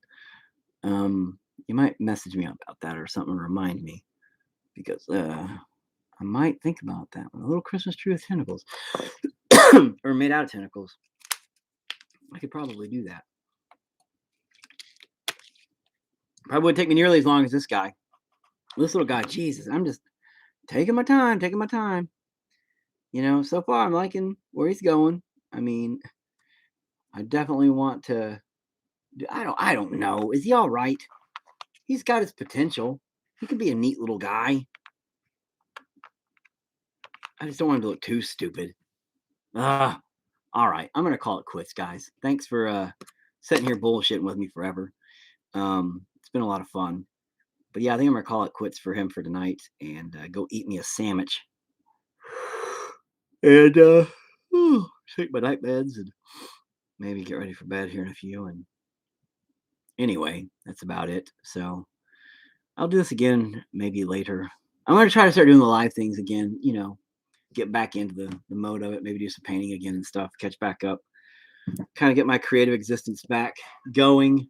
you might message me about that or something, remind me, because I might think about that one. A little Christmas tree with tentacles, or made out of tentacles. I could probably do that. Probably wouldn't take me nearly as long as this guy. This little guy, Jesus, I'm just taking my time. You know, so far I'm liking where he's going. I mean, I definitely want to. I don't know. Is he all right? He's got his potential. He could be a neat little guy. I just don't want him to look too stupid. All right, I'm gonna call it quits, guys. Thanks for sitting here bullshitting with me forever. It's been a lot of fun. But yeah, I think I'm gonna call it quits for him for tonight and go eat me a sandwich. And take my night meds and maybe get ready for bed here in a few. And anyway, that's about it. So I'll do this again maybe later. I'm gonna try to start doing the live things again, you know, get back into the mode of it, maybe do some painting again and stuff, catch back up, kind of get my creative existence back going.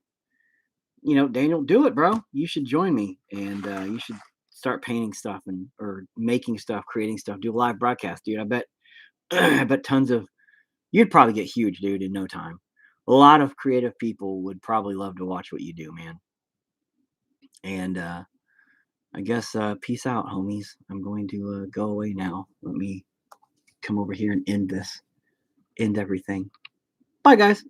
You know, Daniel, do it, bro. You should join me, and you should start painting stuff or making stuff, creating stuff. Do a live broadcast, dude. I bet tons of you'd probably get huge, dude, in no time. A lot of creative people would probably love to watch what you do, man. And I guess peace out, homies. I'm going to go away now. Let me come over here and end everything. Bye, guys.